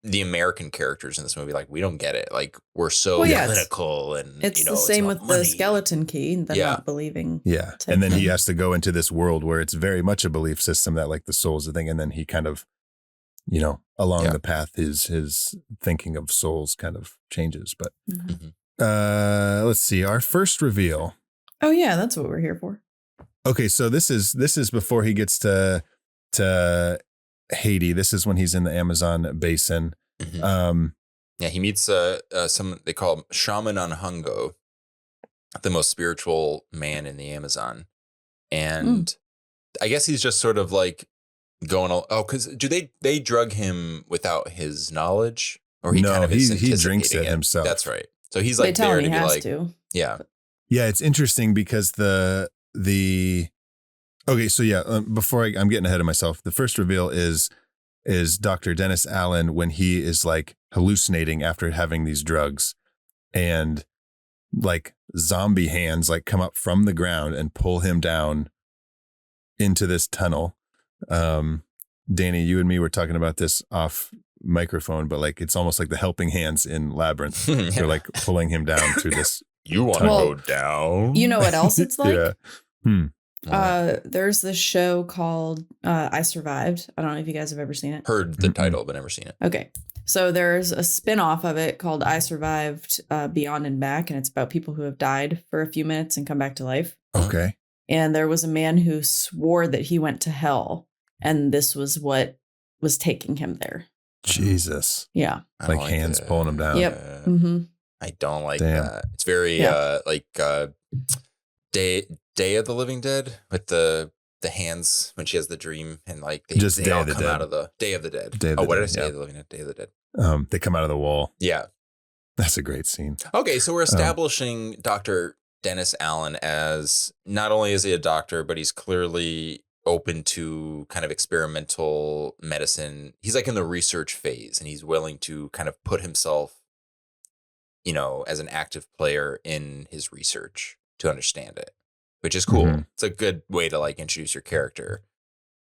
the American characters in this movie, like we don't get it. Like we're so clinical and it's the same with money. The skeleton key, them not believing. Yeah. And then he has to go into this world where it's very much a belief system that like the soul's a thing. And then he kind of, along the path, his thinking of souls kind of changes. But let's see, our first reveal. Oh yeah, that's what we're here for. Okay, so this is before he gets to Haiti. This is when he's in the Amazon basin. He meets some, they call him Shaman Anhango, the most spiritual man in the Amazon. And I guess he's just sort of like going, because do they drug him without his knowledge? Or he kind of is he drinks it himself. That's right. So he's like they tell there him to he be has like, to. Yeah, it's interesting because before I'm getting ahead of myself, the first reveal is Dr. Dennis Allen when he is like hallucinating after having these drugs, and like zombie hands like come up from the ground and pull him down into this tunnel. Danny, you and me were talking about this off microphone, but like it's almost like the helping hands in Labyrinth. They're like pulling him down through this. You want to go down? You know what else it's like? Yeah. There's this show called I Survived. I don't know if you guys have ever seen it. Heard the title, but never seen it. Okay. So there's a spin-off of it called I Survived Beyond and Back, and it's about people who have died for a few minutes and come back to life. Okay. And there was a man who swore that he went to hell, and this was what was taking him there. Jesus. Yeah. Like hands pulling him down. Yep. I don't like that. It's very like Day of the Living Dead with the hands when she has the dream, and like they all come out of the Day of the Dead. What did I say? Day of the Living Dead. Day of the Dead. They come out of the wall. Yeah. That's a great scene. Okay, so we're establishing Dr. Dennis Allen as not only is he a doctor, but he's clearly open to kind of experimental medicine. He's like in the research phase, and he's willing to kind of put himself, as an active player in his research to understand it, which is cool. It's a good way to like introduce your character.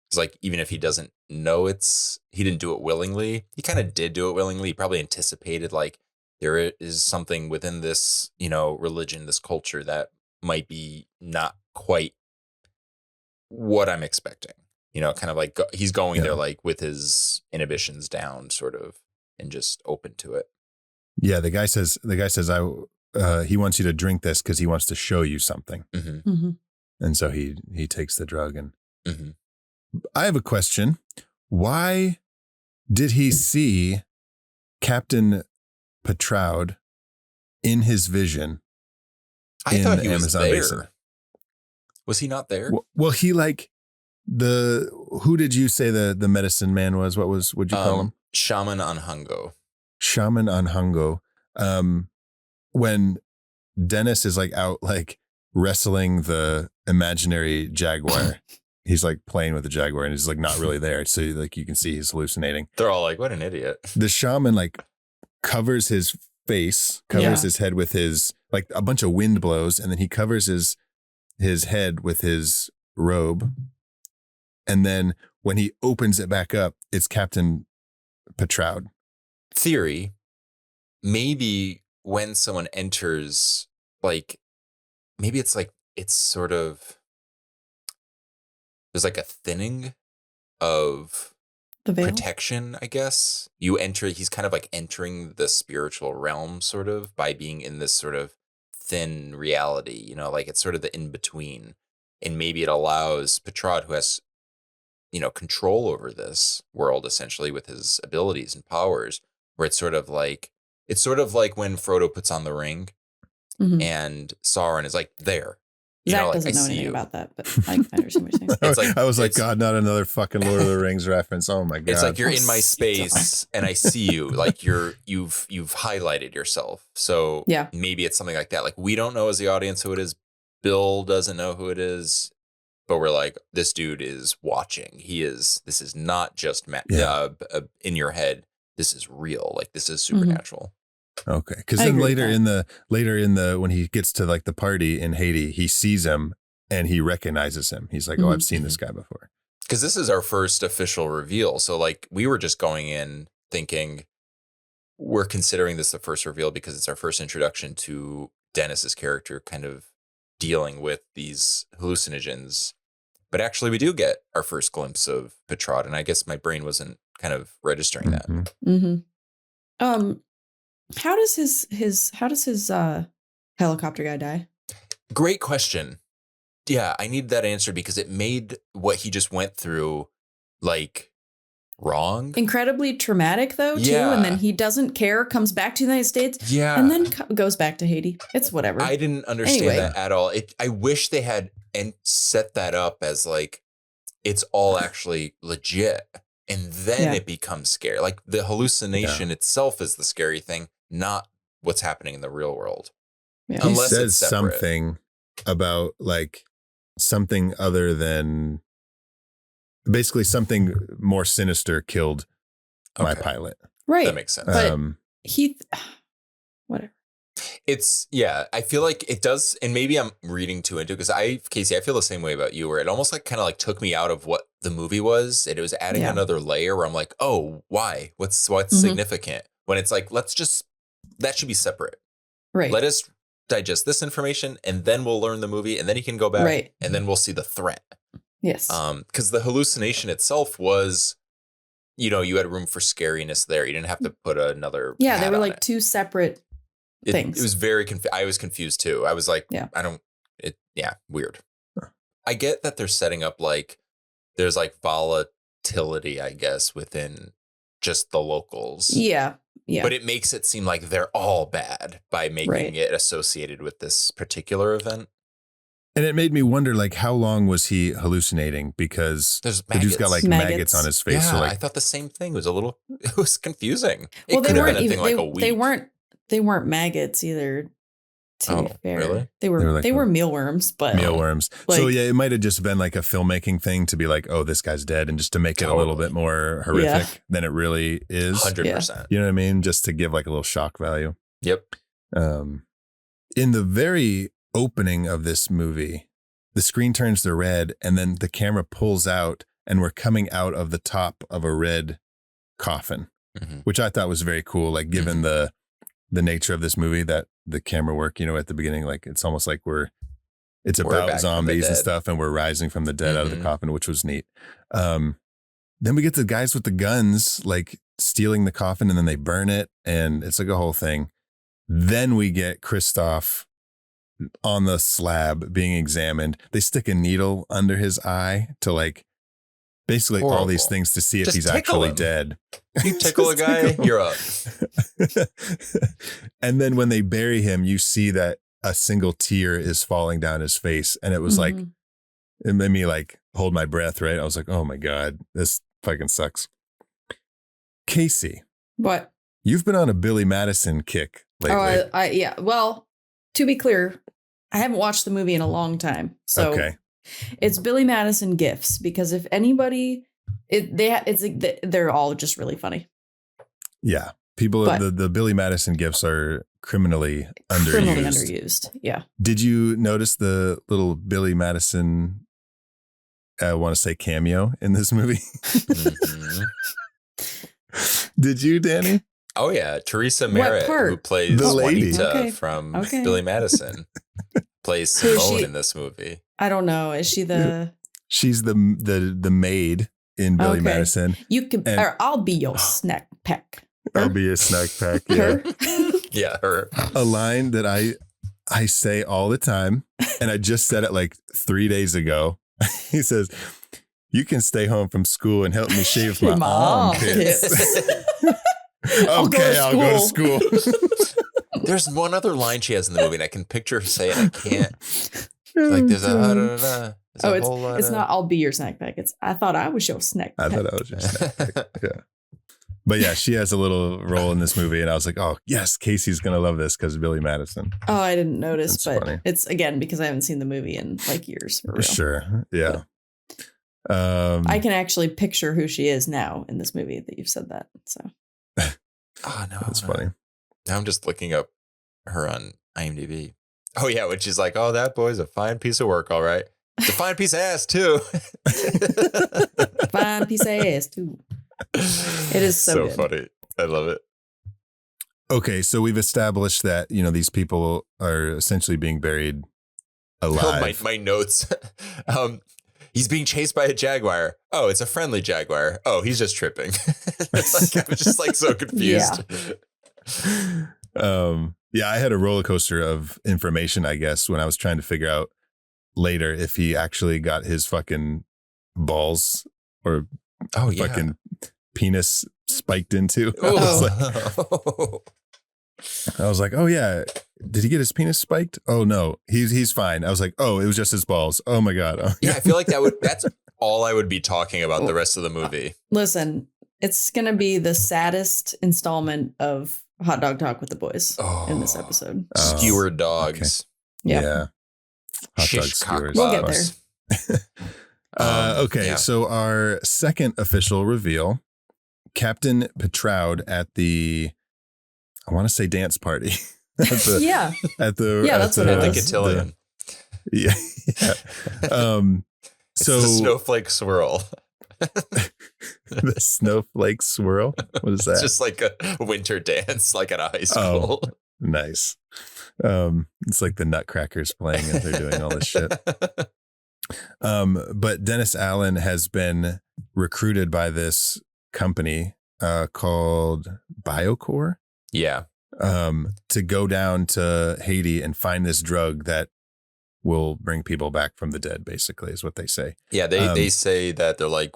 It's like, even if he doesn't know he didn't do it willingly, he kind of did do it willingly. He probably anticipated like there is something within this, religion, this culture that might be not quite what I'm expecting, kind of like he's going there like with his inhibitions down sort of and just open to it. Yeah. The guy says, he wants you to drink this because he wants to show you something. And so he takes the drug and I have a question. Why did he see Captain Peytraud in his vision? I thought he was Amazon there. Basin? Was he not there? Well, he like who did you say the medicine man was? What'd you call him? Shaman Anhango. Shaman Anhango. When Dennis is like out like wrestling the imaginary jaguar, he's like playing with the jaguar and he's like not really there. So like you can see he's hallucinating. They're all like, what an idiot. The shaman like covers his face, covers his head with his, like a bunch of wind blows, and then he covers his head with his robe. And then when he opens it back up, it's Captain Peytraud. Theory, maybe when someone enters, like, maybe it's like, it's sort of, there's like a thinning of The veil? protection, I guess. You enter, he's kind of like entering the spiritual realm, sort of, by being in this sort of thin reality, you know, like it's sort of the in-between. And maybe it allows Peytraud, who has, you know, control over this world, essentially, with his abilities and powers, where it's sort of like when Frodo puts on the ring and Sauron is like, there. Zach doesn't know anything about that, but I understand what you're saying. It's like, I was like, God, not another fucking Lord of the Rings reference. Oh my God. It's like you're in my space and I see you, like you've highlighted yourself. So maybe it's something like that. Like we don't know as the audience who it is. Bill doesn't know who it is, but we're like, this dude is watching. This is not just in your head. This is real. Like this is supernatural. Okay. Cause then later in the, when he gets to like the party in Haiti, he sees him and he recognizes him. He's like, oh, I've seen this guy before. Cause this is our first official reveal. So like we were just going in thinking we're considering this the first reveal because it's our first introduction to Dennis's character kind of dealing with these hallucinogens. But actually we do get our first glimpse of Peytraud, and I guess my brain wasn't kind of registering that. How does his helicopter guy die? Great question. Yeah, I need that answer because it made what he just went through like wrong. Incredibly traumatic though, too. And then he doesn't care, comes back to the United States. Yeah. And then goes back to Haiti. It's whatever. I didn't understand that at all. I wish they had set that up as like, it's all actually legit. And then it becomes scary. Like the hallucination itself is the scary thing, not what's happening in the real world. Yeah. He says something about like something other than basically something more sinister killed my pilot. Right. That makes sense. But whatever. It's, I feel like it does. And maybe I'm reading too into it because Casey, I feel the same way about you, where it almost like kind of like took me out of what the movie was. And it was adding another layer where I'm like, oh, why? What's significant? When it's like, that should be separate. Right. Let us digest this information and then we'll learn the movie and then he can go back and then we'll see the threat. Yes. Because the hallucination itself was, you know, you had room for scariness there. You didn't have to put another. Yeah, they were like two separate things. It was very I was confused too. I was like, weird. I get that they're setting up like there's like volatility, I guess, within just the locals. Yeah. Yeah. But it makes it seem like they're all bad by making it associated with this particular event. And it made me wonder, like, how long was he hallucinating? Because the dude's got like maggots on his face. Yeah, so, like, I thought the same thing. It was confusing. Well, they weren't even like a week. They weren't maggots either. To be fair, really? They were mealworms, but mealworms. Like, so yeah, it might have just been like a filmmaking thing to be like, oh, this guy's dead, and just to make it a little bit more horrific than it really is. 100%. You know what I mean? Just to give like a little shock value. Yep. In the very opening of this movie, the screen turns to red, and then the camera pulls out, and we're coming out of the top of a red coffin, which I thought was very cool. Like given the nature of this movie, that the camera work, you know, at the beginning, like it's almost like it's about zombies and stuff, and we're rising from the dead out of the coffin, which was neat. Then we get the guys with the guns, like stealing the coffin, and then they burn it, and it's like a whole thing. Then we get Christoph on the slab being examined. They stick a needle under his eye to like basically all these Horrible. things to see if Just he's tickle actually him. dead. You tickle a Just guy, tickle him. you're up. And then when they bury him, you see that a single tear is falling down his face. And it was like, Mhm. it made me like hold my breath, right? I was like, oh my God, this fucking sucks. Casey, What? you've been on a Billy Madison kick lately. Oh, yeah. Well, to be clear, I haven't watched the movie in a long time. So Okay. it's Billy Madison gifs, because if anybody, they're all just really funny. Yeah. People, But- the Billy Madison gifts are criminally underused. Criminally underused. Yeah. Did you notice the little Billy Madison, I want to say cameo in this movie? Mhm. Did you, Danny? Oh yeah, Teresa What Merritt, part? who plays The lady. Juanita Okay. from Okay. Billy Madison, plays Who is Simone she? in this movie. I don't know. Is she the? She's the maid in Billy Okay. Madison. You can, And- or I'll be your snack pack. I'll be a snack pack. Yeah. Her? Yeah, her. A line that I say all the time, and I just said it like 3 days ago. He says, "You can stay home from school and help me shave my My armpits." I'll go to Okay, I'll go to school. There's one other line she has in the movie, and I can picture her saying, I can't. Like there's a da-da-da-da. There's Oh, a whole lot it's of- not. I'll be your snack pack. It's. I thought I was your snack I pack. thought I was just snack pack. Yeah. But yeah, she has a little role in this movie, and I was like, "Oh yes, Casey's gonna love this because of Billy Madison." Oh, I didn't notice, That's but funny. it's again because I haven't seen the movie in like years. For real. Sure, yeah. I can actually picture who she is now in this movie that you've said that. So Oh no, That's funny. Now I'm just looking up her on IMDb. Oh yeah, when she's like, "Oh, that boy's a fine piece of work, all right. It's a fine piece of ass too." fine piece of ass too. It is so good. funny. I love it. Okay, so we've established that these people are essentially being buried alive. My notes. He's being chased by a jaguar. Oh, it's a friendly jaguar. Oh, he's just tripping. It's like, I was just like so confused. Yeah, I had a roller coaster of information, I guess, when I was trying to figure out later if he actually got his fucking balls or Oh yeah. fucking penis spiked into. Oh. I was like, oh yeah, did he get his penis spiked? Oh no, he's fine. I was like, oh, it was just his balls. Oh my God. Oh, Yeah, I feel like that's all I would be talking about the rest of the movie. Listen, it's gonna be the saddest installment of Hot Dog Talk with the Boys in this episode. Oh, Skewered dogs. Yeah. Hot dog Shish skewers. We'll get cockbobs. Okay, Yeah. so our second official reveal, Captain Peytraud at the, I want to say dance party. Yeah. Yeah, that's what At it the was. cotillion. Yeah. It's So the snowflake swirl. the snowflake swirl. What is that? It's just like a winter dance, like at a high school. Nice. It's like the Nutcrackers playing and they're doing all this shit. But Dennis Allen has been recruited by this company called Bokor Yeah. to go down to Haiti and find this drug that will bring people back from the dead, basically, is what they say. Yeah, they say that they're like,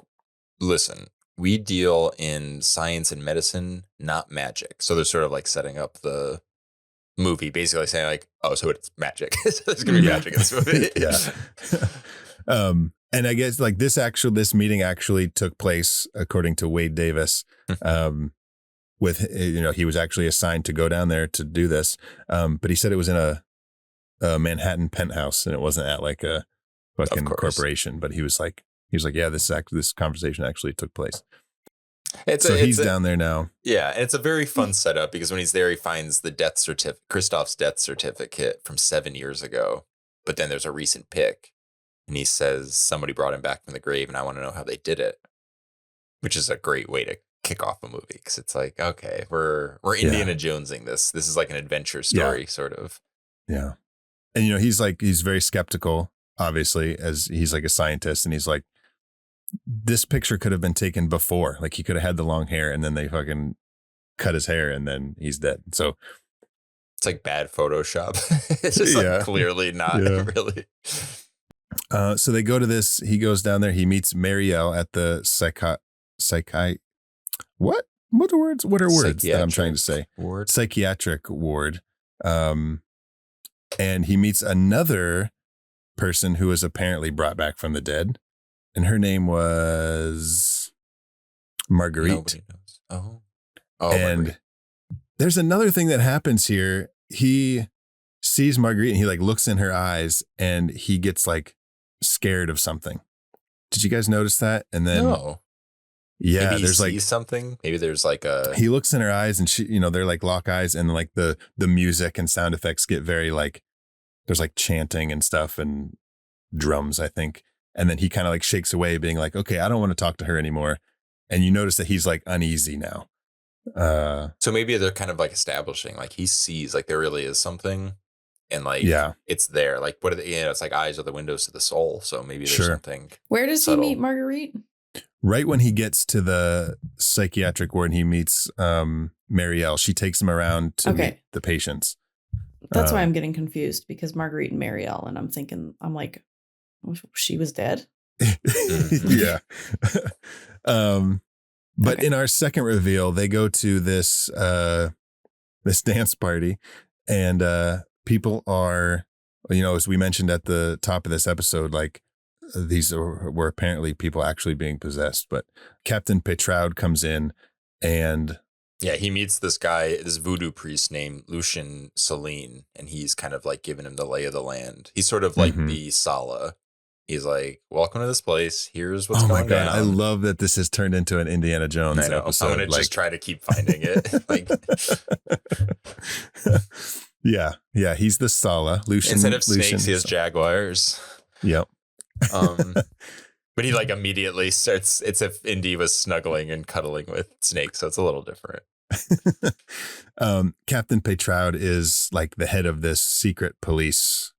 listen, we deal in science and medicine, not magic. So they're sort of like setting up the movie, basically saying like, oh, so it's magic. So there's gonna be magic in this movie. Yeah. And I guess like this meeting actually took place, according to Wade Davis, with, he was actually assigned to go down there to do this. But he said it was in a Manhattan penthouse and it wasn't at like a fucking corporation, but he was like, yeah, this conversation actually took place. He's down there now. Yeah, and it's a very fun setup because when he's there, he finds the Christoph's death certificate from 7 years ago. But then there's a recent pick, and he says somebody brought him back from the grave, and I want to know how they did it. Which is a great way to kick off a movie because it's like, okay, we're Indiana Jonesing this. This is like an adventure story, sort of. Yeah, and he's very skeptical, obviously, as he's like a scientist, and he's like, this picture could have been taken before. Like he could have had the long hair and then they fucking cut his hair and then he's dead. So it's like bad Photoshop. It's just like clearly not really. So they go to this. He goes down there. He meets Marielle at the what? What are words? What are words that I'm trying to say? Ward. Psychiatric ward. And he meets another person who was apparently brought back from the dead, and her name was Marguerite. Nobody knows. Oh, and Marguerite. There's another thing that happens here. He sees Marguerite and he like looks in her eyes and he gets like scared of something. Did you guys notice that? And then No. yeah, Maybe there's he like sees something. Maybe there's like a. he looks in her eyes and she, they're like lock eyes, and like the music and sound effects get very like, there's like chanting and stuff and drums, I think. And then he kind of like shakes away being like, okay, I don't want to talk to her anymore. And you notice that he's like uneasy now. So maybe they're kind of like establishing like he sees like there really is something, and like it's there. Like what are they? It's like eyes are the windows to the soul. So maybe there's something. Where does subtle. he meet Marguerite? Right when he gets to the psychiatric ward, he meets Marielle. She takes him around to meet the patients. That's why I'm getting confused, because Marguerite and Marielle, and I'm like, she was dead. Yeah. But in our second reveal, they go to this this dance party, and people are, as we mentioned at the top of this episode, like these were apparently people actually being possessed. But Captain Peytraud comes in, and he meets this guy, this voodoo priest named Lucien Celine, and he's kind of like giving him the lay of the land. He's sort of like the Sala. He's like, welcome to this place. Here's what's going down. I love that this has turned into an Indiana Jones episode. I'm going to just try to keep finding it. Yeah. He's the Sala. Lucien, instead of snakes, he has jaguars. Yep. But he like immediately starts, it's if Indy was snuggling and cuddling with snakes. So it's a little different. Captain Peytraud is like the head of this secret police.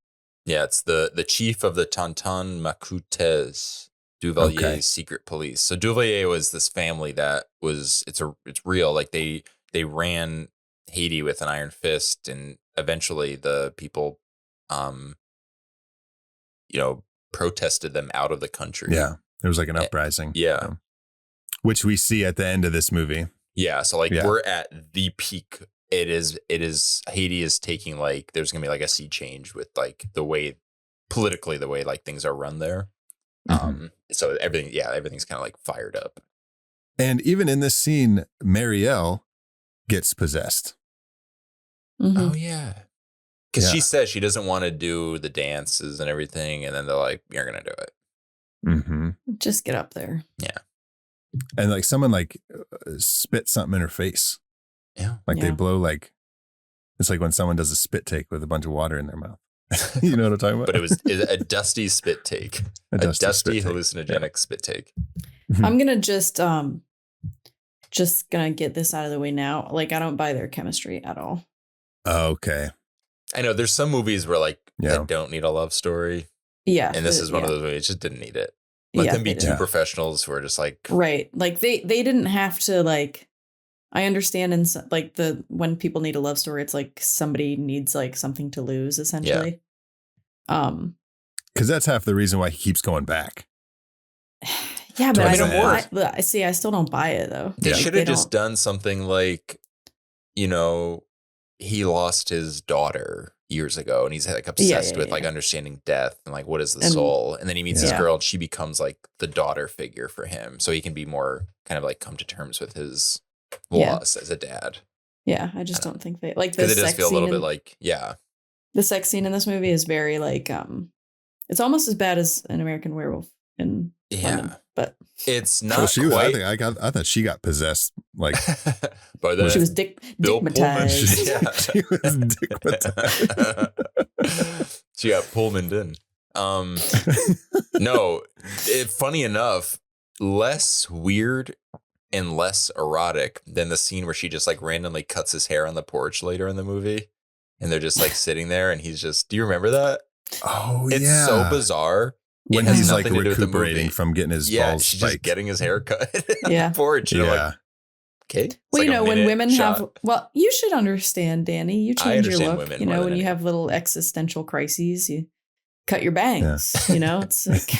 Yeah, it's the chief of the Tonton Macoutes Duvalier's secret police. So Duvalier was this family that was it's real. Like they ran Haiti with an iron fist, and eventually the people protested them out of the country. Yeah. There was like an uprising. Yeah. Which we see at the end of this movie. Yeah. So we're at the peak. It is Haiti is taking like, there's going to be like a sea change with like the way politically, the way like things are run there. So everything's kind of like fired up. And even in this scene, Marielle gets possessed. Oh yeah. Because she says she doesn't want to do the dances and everything. And then they're like, you're going to do it. Just get up there. Yeah. And like someone like spit something in her face. Yeah. They blow like, it's like when someone does a spit take with a bunch of water in their mouth. You know what I'm talking about? But it was a dusty spit take. A dusty hallucinogenic spit take. I'm going to just going to get this out of the way now. Like, I don't buy their chemistry at all. Okay. I know there's some movies where like that don't need a love story. Yeah. And this is one of those movies, just didn't need it. Let them be two professionals who are just like. Right. Like they didn't have to like, I understand in like when people need a love story, it's like somebody needs like something to lose essentially. Because that's half the reason why he keeps going back. Yeah, but I still don't buy it though. They should have just done something like, he lost his daughter years ago and he's like obsessed with like understanding death and like what is the soul, and then he meets this girl and she becomes like the daughter figure for him, so he can be more kind of like come to terms with his loss as a dad. Yeah, I just don't think they like the sex it does feel a little bit like the sex scene in this movie is very like it's almost as bad as An American Werewolf in London, but it's not. Well, I thought she got possessed like by the she was dickmatized. She was dickmatized. She got Pullmaned in. No, funny enough, less weird and less erotic than the scene where she just like randomly cuts his hair on the porch later in the movie, and they're just like sitting there, and he's just. Do you remember that? Oh, it's so bizarre. When he's like recuperating from getting his balls she's spiked. just getting his hair cut on the porch. Yeah. Like, okay. Well, like when women have, you should understand, Danny. You change your look. Women when you have little existential crises, cut your bangs. It's like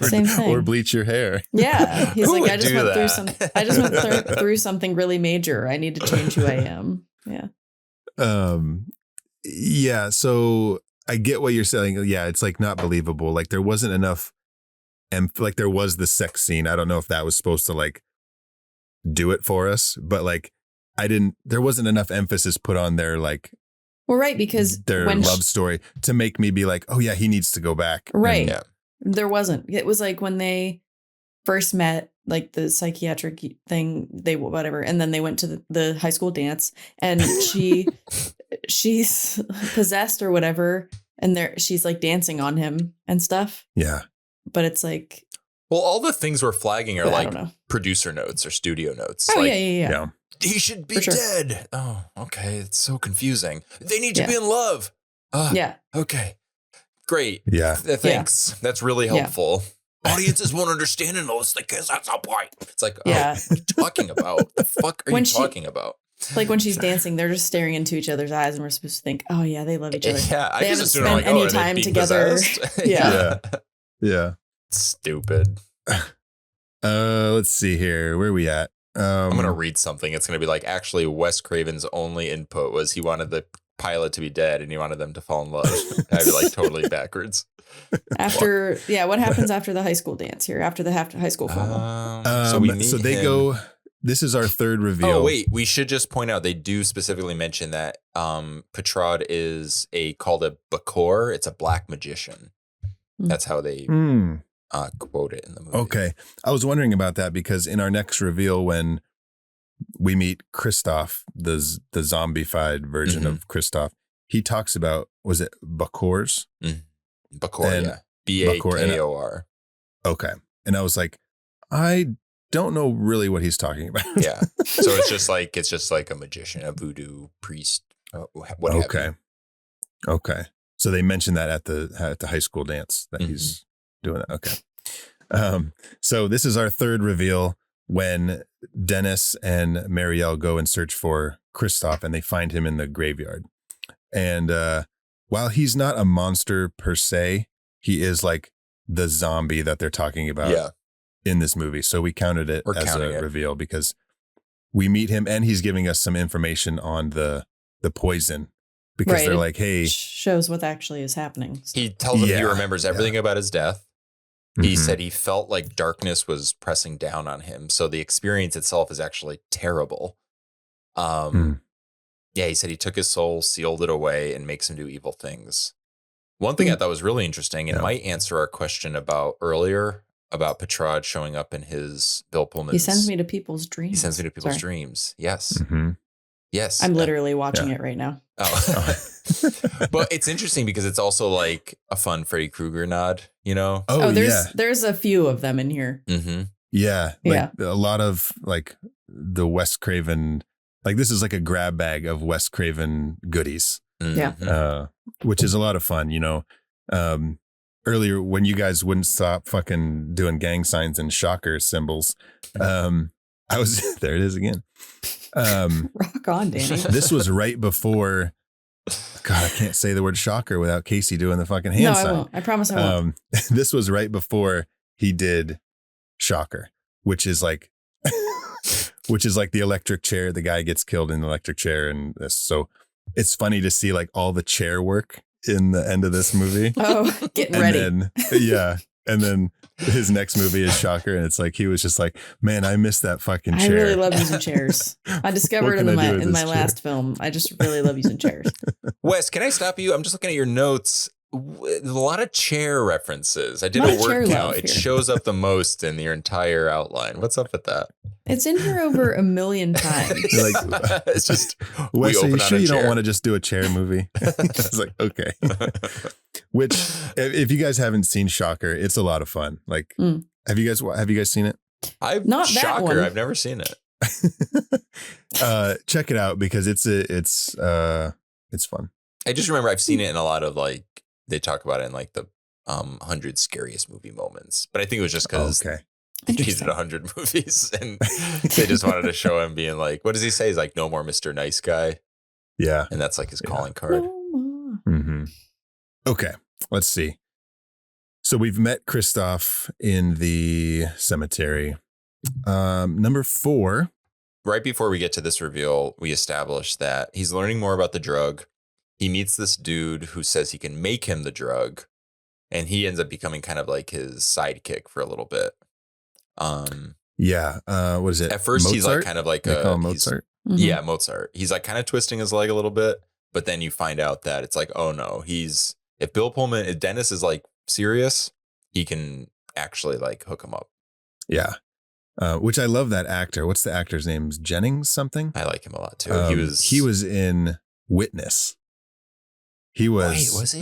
same thing. Or bleach your hair. Yeah, he's Who like, would I just do went through that? I just went through something really major. I need to change who I am. Yeah. Yeah. So I get what you're saying. Yeah, it's like not believable. Like there wasn't enough, and like there was the sex scene. I don't know if that was supposed to like do it for us, but like there wasn't enough emphasis put on their like. Well, right, because their love story to make me be like, oh yeah, he needs to go back. Right. Yeah. There wasn't. It was like when they first met, like the psychiatric thing, whatever, and then they went to the high school dance, and she's possessed or whatever, and she's like dancing on him and stuff. Yeah. But it's like, well, all the things we're flagging are like know. Producer notes or studio notes. Oh, like, yeah. He should be sure. dead. Oh, okay. It's so confusing. They need to Yeah. be in love. Yeah. Okay. Great. Yeah. Thanks. Yeah. That's really helpful. Yeah. Audiences won't understand in those because that's the point. It's like, what are you talking about? The fuck are you talking about? Like when she's dancing, they're just staring into each other's eyes, and we're supposed to think, oh yeah, they love each other. Yeah, I they just haven't assume spent like, any are they time being together. possessed? Yeah. Stupid. Let's see here. Where are we at? I'm going to read something. It's going to be like, actually, Wes Craven's only input was he wanted the pilot to be dead and he wanted them to fall in love. I'd be like totally backwards. After, what happens after the high school dance here? After the high school formal? So they go. This is our third reveal. Oh wait, we should just point out they do specifically mention that Peytraud is called a bokor. It's a black magician. That's how they quote it in the movie. Okay, I was wondering about that because in our next reveal, when we meet Christoph, the zombified version of Christoph, he talks about, was it bokors? Bokor, yeah. B-A-K-O-R. Okay, and I was like, I don't know really what he's talking about. Yeah, so it's just like a magician, a voodoo priest, what have you. Okay. So they mentioned that at the high school dance that he's doing that. Okay. So this is our third reveal when Dennis and Marielle go and search for Christoph, and they find him in the graveyard. And while he's not a monster per se, he is like the zombie that they're talking about in this movie. So we counted it as a reveal because we meet him and he's giving us some information on the poison. Because they're like, hey. Shows what actually is happening. He tells him he remembers everything about his death. He said he felt like darkness was pressing down on him. So the experience itself is actually terrible. Yeah, he said he took his soul, sealed it away, and makes him do evil things. One thing I thought was really interesting, and might answer our question about earlier, about Peytraud showing up in his Bill Pullman's. He sends me to people's dreams. He sends me to people's dreams. Yes. Yes. I'm literally watching it right now. Oh. But it's interesting because it's also like a fun Freddy Krueger nod, you know? Oh, there's a few of them in here. Yeah. Like a lot of like the Wes Craven, like this is like a grab bag of Wes Craven goodies. Which is a lot of fun, you know. Earlier when you guys wouldn't stop fucking doing gang signs and shocker symbols, I was there. It is again. Rock on, Danny. This was right before. God, I can't say the word shocker without Casey doing the fucking hand sign. I won't. I promise I won't. This was right before he did Shocker, which is like the electric chair. The guy gets killed in the electric chair, and this. So it's funny to see like all the chair work in the end of this movie. Oh, getting ready. And then his next movie is Shocker, and it's like he was just like, man, I miss that fucking chair. I really love using chairs. I discovered in my last film. I just really love using chairs. Wes, can I stop you? I'm just looking at your notes. There's a lot of chair references. I did a word count. It shows up the most in your entire outline. What's up with that? It's in here over 1 million times. Like, it's just, Wes, are you sure you don't want to just do a chair movie? I was like, okay. Which, if you guys haven't seen Shocker, it's a lot of fun. Like, have you guys seen it? Not Shocker. That one. I've never seen it. Check it out because it's fun. I just remember I've seen it in a lot of like, they talk about it in like the 100 scariest movie moments, but I think it was just because he did 100 movies and they just wanted to show him being like, what does he say? He's like, no more Mr. Nice Guy. Yeah. And that's like his calling card. No more. Okay, let's see. So we've met Christoph in the cemetery. Number 4. Right before we get to this reveal, we establish that he's learning more about the drug. He meets this dude who says he can make him the drug, and he ends up becoming kind of like his sidekick for a little bit. Yeah. What is it? At first, Mozart? he's like kind of like They call him Mozart. Yeah, Mozart. He's like kind of twisting his leg a little bit, but then you find out that it's like, oh no, if Dennis is like serious, he can actually like hook him up. Yeah. Which I love that actor. What's the actor's name? Jennings something? I like him a lot too. He was in Witness. He was. Wait, was he?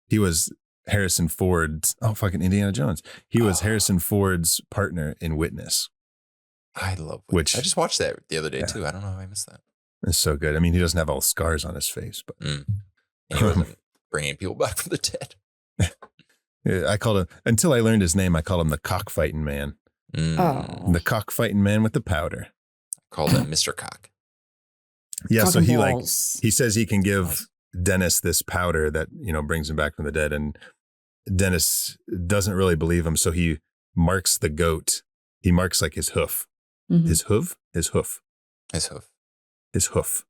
He was Harrison Ford's. Oh, fucking Indiana Jones. He was Harrison Ford's partner in Witness. I love Witness. I just watched that the other day too. I don't know how I missed that. It's so good. I mean, he doesn't have all the scars on his face, but and he wasn't bringing people back from the dead. Yeah, I called him, until I learned his name, I called him the cockfighting man. The cockfighting man with the powder. Called him Mr. Cock. Yeah, Cock so he says he can give Dennis this powder that, brings him back from the dead, and Dennis doesn't really believe him, so he marks the goat. He marks like his hoof. Mm-hmm. His hoof? His hoof. His hoof. His hoof.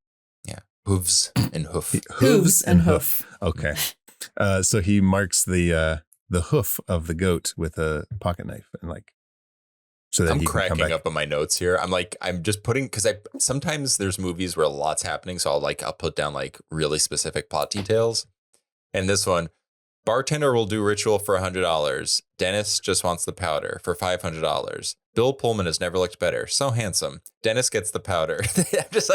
Yeah. Hooves and hoof. Hooves and hoof. Okay. So he marks the hoof of the goat with a pocket knife, and so that I'm he cracking can come back. up on my notes here. I'm just putting, because sometimes there's movies where a lot's happening, so I'll put down like really specific plot details. And this one, bartender will do ritual for $100. Dennis just wants the powder for $500. Bill Pullman has never looked better. So handsome. Dennis gets the powder. I just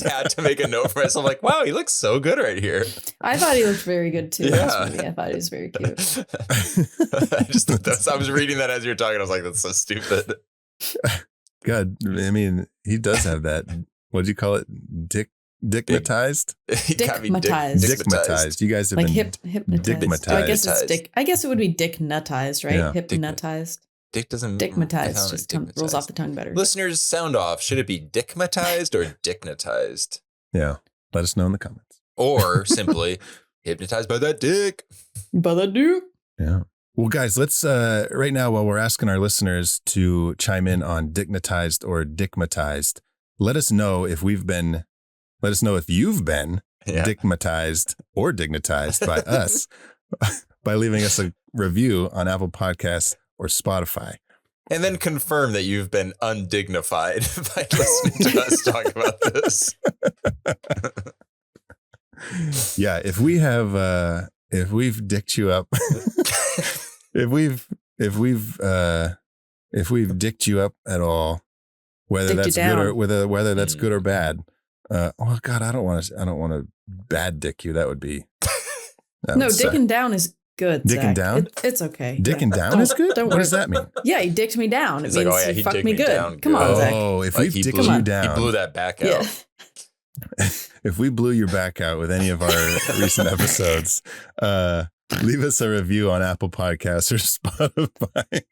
had to make a note for myself. Like, wow, he looks so good right here. I thought he looked very good too. Yeah. In this movie. I thought he was very cute. I was reading that as you were talking. I was like, that's so stupid. God, I mean, he does have that. What do you call it? Dickmatized? Dickmatized. You guys have been hypnotized. I guess it would be dicknutized, right? Yeah. Hypnotized. Dick doesn't. Dickmatized just rolls off the tongue better. Listeners, sound off. Should it be dickmatized or dicknutized? Yeah. Let us know in the comments. Or simply hypnotized by that dick. By that dick. Yeah. Well, guys, let's right now, while we're asking our listeners to chime in on dickmatized or dickmatized, let us know if you've been dickmatized or dignitized by us by leaving us a review on Apple Podcasts or Spotify. And then confirm that you've been undignified by listening to us talk about this. Yeah, if we've dicked you up, if we've dicked you up at all, whether that's good or whether that's good or bad. Oh God, I don't want to bad dick you. That would be no. Dicking down is good. Dicking down, it's okay. Dicking down is good. What does that mean? Yeah, he dicked me down. It means he fucked me good. Down, come on, Zach. Oh, if we've dicked you down, he blew that back out. Yeah. If we blew your back out with any of our recent episodes, leave us a review on Apple Podcasts or Spotify.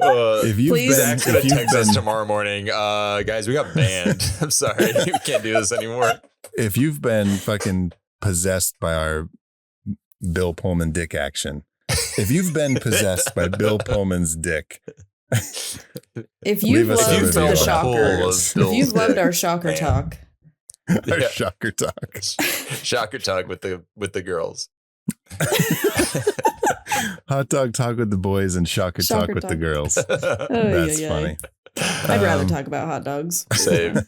If Zach's gonna text us tomorrow morning, guys, we got banned. I'm sorry, we can't do this anymore. If you've been fucking possessed by our Bill Pullman dick action, if you've been possessed by Bill Pullman's dick, if you've loved the shockers, if you've loved our shocker talk, shocker talk with the girls. Hot dog talk with the boys and shocker talk with the girls. That's funny. I'd rather talk about hot dogs. Same.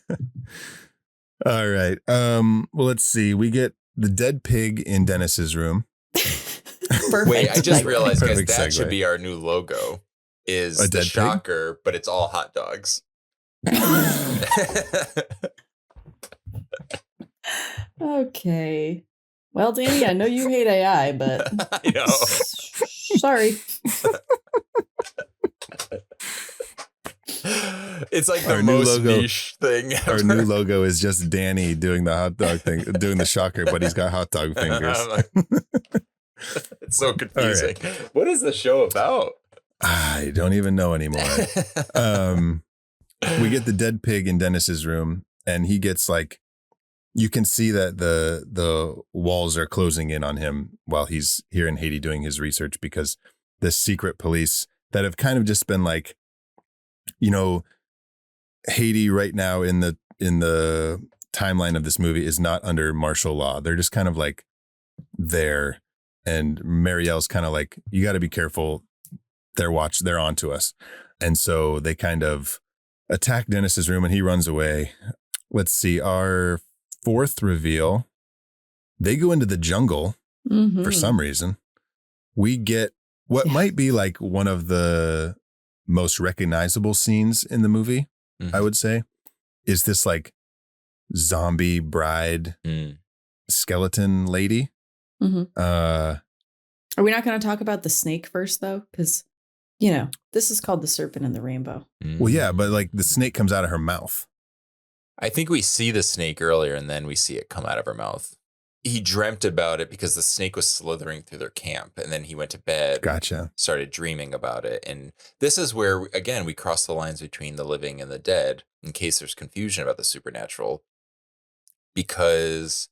All right. Well, let's see. We get the dead pig in Dennis's room. Perfect. Wait, I just realized, guys, Perfect that segue. should be our new logo. Is a the shocker, but it's all hot dogs. Okay. Well, Danny, I know you hate AI, but I know. Sorry. It's like the most niche thing ever. Our new logo is just Danny doing the hot dog thing, doing the shocker, but he's got hot dog fingers. It's so confusing. Right. What is the show about? I don't even know anymore. We get the dead pig in Dennis's room, and he gets like you can see that the walls are closing in on him while he's here in Haiti doing his research, because the secret police that have kind of just been like, Haiti right now in the timeline of this movie is not under martial law. They're just kind of like there, and Marielle's kind of like, you got to be careful. They're on to us. And so they kind of attack Dennis's room and he runs away. Let's see, our fourth reveal, they go into the jungle for some reason. We get what might be like one of the most recognizable scenes in the movie, I would say, is this like zombie bride skeleton lady. Are we not going to talk about the snake first, though? Because, this is called The Serpent and the Rainbow. Well, yeah, but like the snake comes out of her mouth. I think we see the snake earlier and then we see it come out of her mouth. He dreamt about it because the snake was slithering through their camp, and then he went to bed. Gotcha. Started dreaming about it. And this is where, again, we cross the lines between the living and the dead, in case there's confusion about the supernatural, because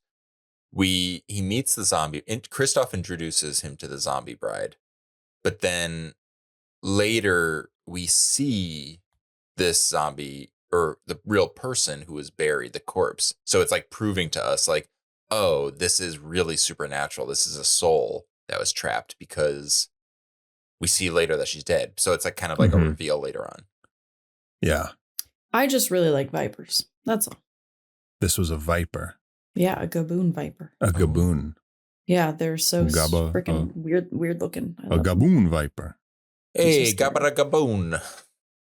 he meets the zombie, and Christoph introduces him to the zombie bride, but then later we see this zombie, or the real person who was buried, the corpse. So it's like proving to us like, oh, this is really supernatural. This is a soul that was trapped, because we see later that she's dead. So it's like kind of like a reveal later on. Yeah. I just really like vipers. That's all. This was a viper. Yeah, a gaboon viper. A gaboon. Yeah, they're so freaking weird looking. A gaboon viper. Hey, gabba gaboon.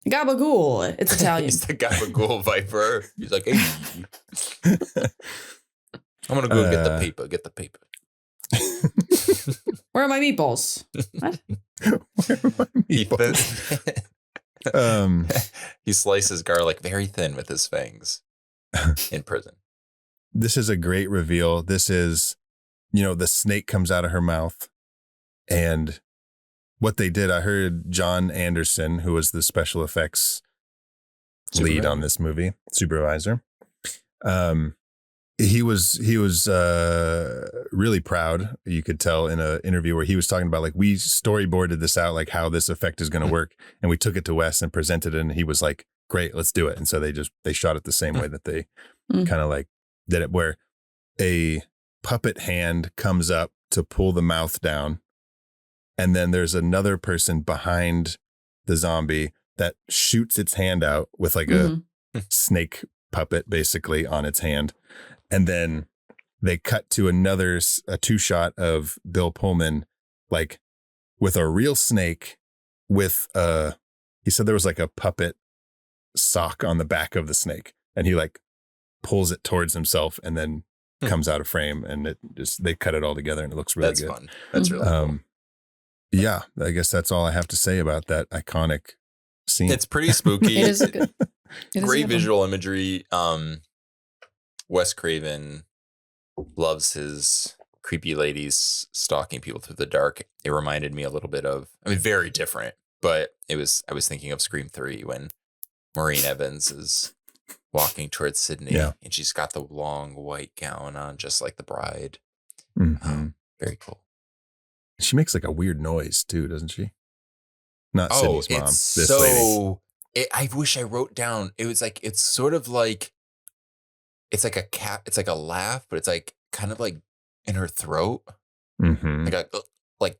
Gabagool. It's Italian. He's the gabagool viper. He's like, hey. I'm going to go get the paper. Where are my meatballs? What? Where are my meatballs? He slices garlic very thin with his fangs in prison. This is a great reveal. This is, the snake comes out of her mouth. And what they did, I heard John Anderson, who was the special effects lead on this movie, supervisor. He was really proud. You could tell in an interview where he was talking about, like, we storyboarded this out, like how this effect is going to work. And we took it to Wes and presented it. And he was like, great, let's do it. And so they shot it the same way that they kind of like did it, where a puppet hand comes up to pull the mouth down. And then there's another person behind the zombie that shoots its hand out with like a snake puppet basically on its hand. And then they cut to a 2-shot of Bill Pullman, like with a real snake with he said there was like a puppet sock on the back of the snake, and he like pulls it towards himself and then comes out of frame, and they cut it all together and it looks really good. That's fun. That's really cool. Yeah, I guess that's all I have to say about that iconic scene. It's pretty spooky. It is good. Great visual imagery. Wes Craven loves his creepy ladies stalking people through the dark. It reminded me a little bit of, very different, but I was thinking of Scream 3 when Maureen Evans is walking towards Sydney and she's got the long white gown on, just like the bride. Very cool. She makes like a weird noise too, doesn't she? Not Sydney's mom. This lady. I wish I wrote down. It was like, it's sort of like, it's like a cat. It's like a laugh, but it's like kind of like in her throat, like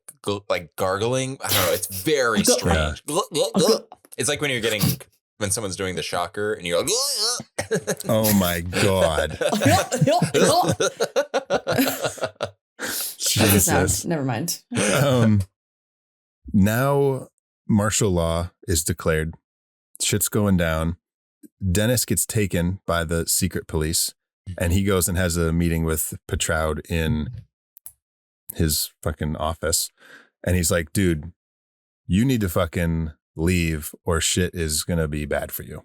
gargling. I don't know. It's very strange. It's like when someone's doing the shocker and you're like, oh my God. Jesus. Never mind. Now martial law is declared. Shit's going down. Dennis gets taken by the secret police, and he goes and has a meeting with Peytraud in his fucking office. And he's like, dude, you need to fucking leave or shit is going to be bad for you.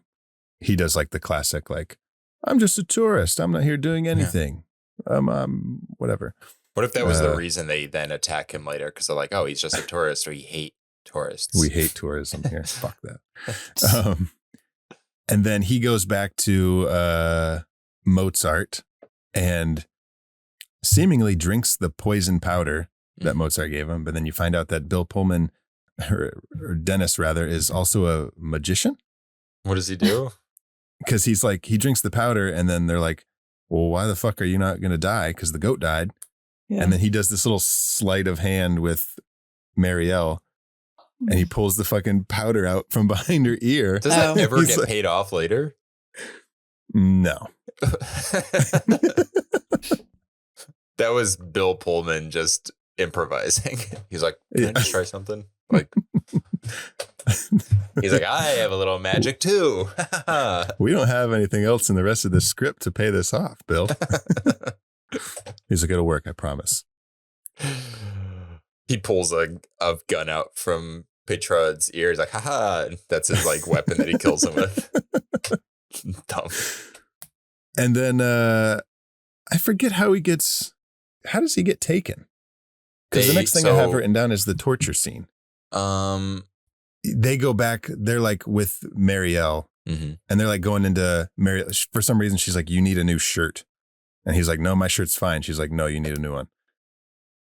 He does like the classic, like, I'm just a tourist. I'm not here doing anything. Whatever. What if that was the reason they then attack him later? Because they're like, oh, he's just a tourist, or he hate tourists. We hate tourism here. Fuck that. And then he goes back to Mozart and seemingly drinks the poison powder that Mozart gave him. But then you find out that Bill Pullman, or Dennis rather, is also a magician. What does he do? Because he's like, he drinks the powder and then they're like, well, why the fuck are you not going to die? Because the goat died. Yeah. And then he does this little sleight of hand with Marielle and he pulls the fucking powder out from behind her ear. Does that ever get paid off later? No. That was Bill Pullman just improvising. He's like, can I just try something? Like, he's like, I have a little magic too. We don't have anything else in the rest of the script to pay this off, Bill. He's like, it'll work, I promise. He pulls a gun out from Peytraud's ear. He's like, haha. That's his like weapon that he kills him with. Dumb. And then I forget how does he get taken? Because the next thing I have written down is the torture scene. They go back, they're like with Marielle, and they're like going into Marielle. For some reason, she's like, you need a new shirt. And he's like, no, my shirt's fine. She's like, no, you need a new one.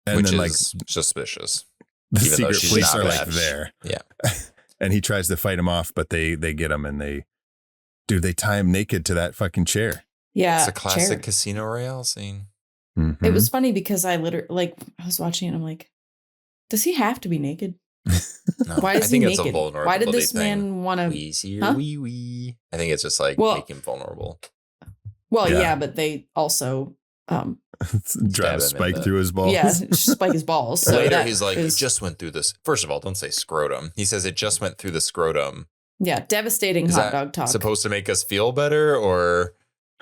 And which then is like suspicious. The secret police are like there. Yeah. And he tries to fight him off, but they get him and they tie him naked to that fucking chair. Yeah. It's a classic Casino Royale scene. Mm-hmm. It was funny because I was watching it and I'm like, does he have to be naked? No, Why is he naked? Why did this man want to? Wee. I think it's just like make him vulnerable. Well, yeah, but they also drive a spike through his balls. Yeah, spike his balls. So later he's like, it just went through this. First of all, don't say scrotum. He says it just went through the scrotum. Yeah, devastating hot dog talk. Supposed to make us feel better, or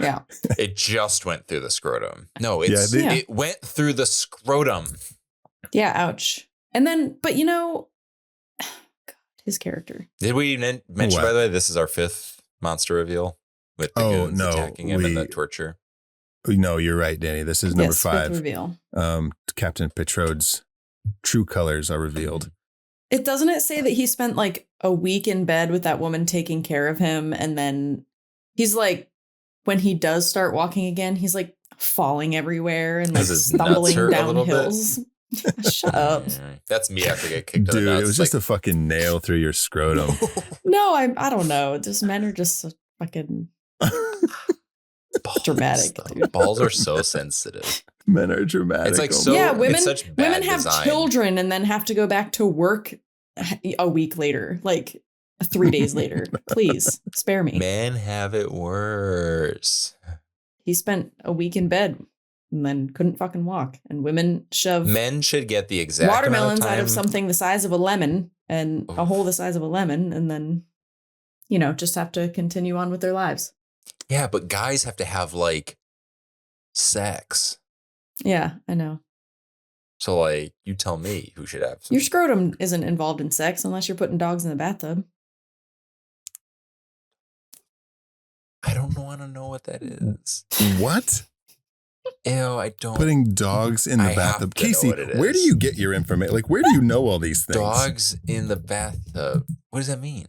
yeah, it just went through the scrotum. No, it went through the scrotum. Yeah, ouch. And then, but God, his character. Did we mention, by the way, this is our 5th monster reveal with the goons attacking him and the torture? No, you're right, Danny. This is number 5. Reveal. Captain Peytraud's true colors are revealed. Doesn't it say that he spent like a week in bed with that woman taking care of him, and then he's like, when he does start walking again, he's like falling everywhere and like stumbling down hills. Shut up. That's me after I get kicked out of the nuts. It was just a fucking nail through your scrotum. No, I don't know. Just men are just so fucking dramatic. Dude. Balls are so sensitive. Men are dramatic. It's like women have children and then have to go back to work a week later, like 3 days later. Please spare me. Men have it worse. He spent a week in bed and then couldn't fucking walk. And women shove men should get the exact watermelons out of something the size of a lemon and a hole the size of a lemon, and then just have to continue on with their lives. Yeah, but guys have to have like sex. Yeah, I know. So like, you tell me who should have. Your scrotum isn't involved in sex unless you're putting dogs in the bathtub. I don't want to know what that is. What? Ew, I don't. Putting dogs in the bathtub. Casey, where do you get your information? Like, where do you know all these things? Dogs in the bathtub. What does that mean?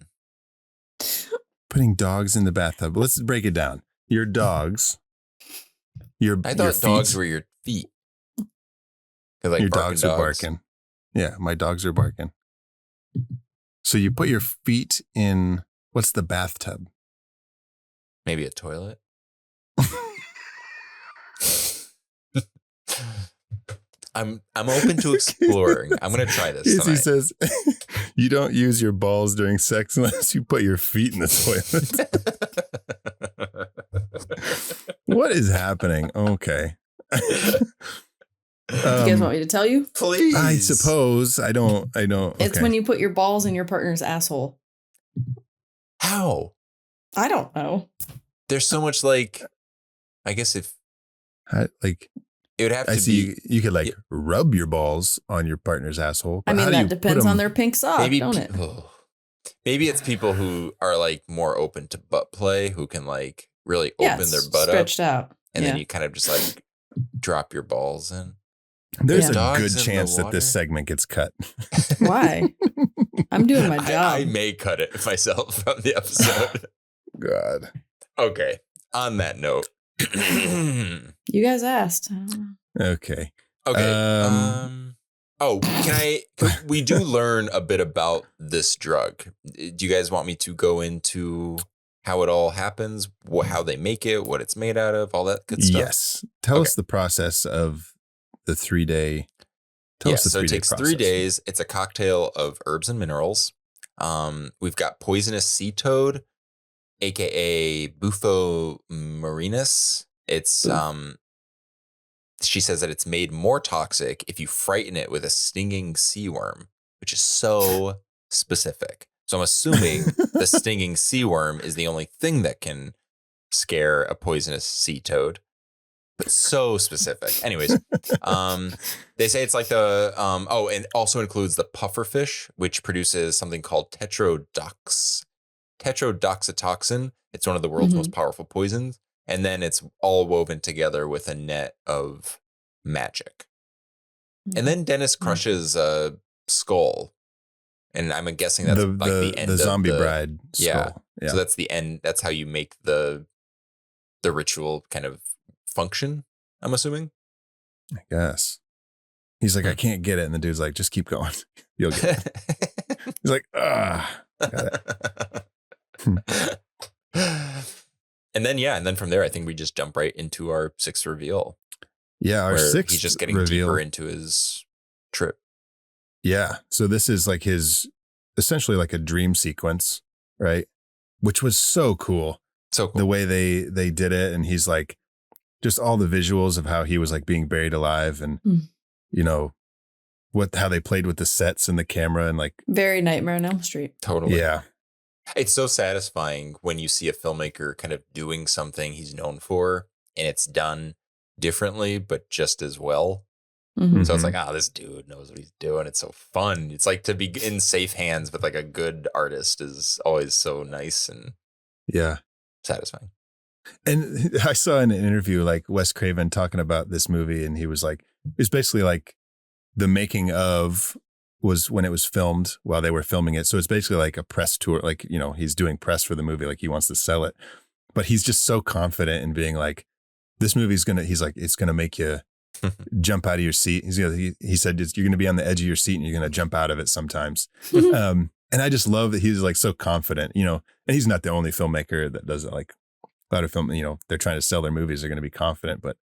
Putting dogs in the bathtub. Let's break it down. Your dogs. I thought dogs were your feet. Like your dogs are barking. Yeah, my dogs are barking. So you put your feet in, what's the bathtub? Maybe a toilet. I'm open to exploring. I'm going to try this tonight. He says, you don't use your balls during sex unless you put your feet in the toilet. What is happening? Okay. You guys want me to tell you? Please. I suppose. I don't. It's when you put your balls in your partner's asshole. How? I don't know. There's so much like, I guess it would have to be. You could like rub your balls on your partner's asshole. I mean, that depends on their pink sock, don't it? Maybe it's people who are like more open to butt play, who can like really open their butt stretched out. And then you kind of just like drop your balls in. There's a good chance that this segment gets cut. Why? I'm doing my job. I may cut it myself from the episode. God. Okay. On that note, You guys asked. Okay. Okay. We do learn a bit about this drug. Do you guys want me to go into how it all happens, how they make it, what it's made out of, all that good stuff? Yes. Tell us the process of the 3-day. So it takes 3 days. It's a cocktail of herbs and minerals. We've got poisonous sea toad, aka Bufo marinus. It's she says that it's made more toxic if you frighten it with a stinging sea worm, which is so specific. So I'm assuming the stinging sea worm is the only thing that can scare a poisonous sea toad. But so specific. Anyways, they say it's like the and also includes the pufferfish, which produces something called tetrodotoxin. It's one of the world's most powerful poisons, and then it's all woven together with a net of magic. And then Dennis crushes a skull, and I'm guessing that's the end of the zombie bride skull. Yeah. So that's the end. That's how you make the ritual kind of function, I'm assuming. I guess. He's like, I can't get it. And the dude's like, just keep going. You'll get it. He's like, got it. And then from there, I think we just jump right into our 6th reveal. Yeah, our 6th he's just getting deeper into his trip. Yeah. So this is like his, essentially like a dream sequence, right? Which was so cool. So cool. The way they did it, and he's like, just all the visuals of how he was like being buried alive, and you know how they played with the sets and the camera, and like very Nightmare on Elm Street. Totally. Yeah. It's so satisfying when you see a filmmaker kind of doing something he's known for, and it's done differently but just as well. So it's like, this dude knows what he's doing. It's so fun. It's like to be in safe hands with like a good artist is always so nice and satisfying. And I saw in an interview like Wes Craven talking about this movie, and he was like, it's basically like the making of was when it was filmed while they were filming it. So it's basically like a press tour, like, you know, he's doing press for the movie, like he wants to sell it, but he's just so confident in being like, this movie's he's like, it's going to make you jump out of your seat. He said, you're going to be on the edge of your seat and you're going to jump out of it sometimes. And I just love that he's like so confident, you know, and he's not the only filmmaker that does it. Like a lot of film, you know, they're trying to sell their movies, they're going to be confident, but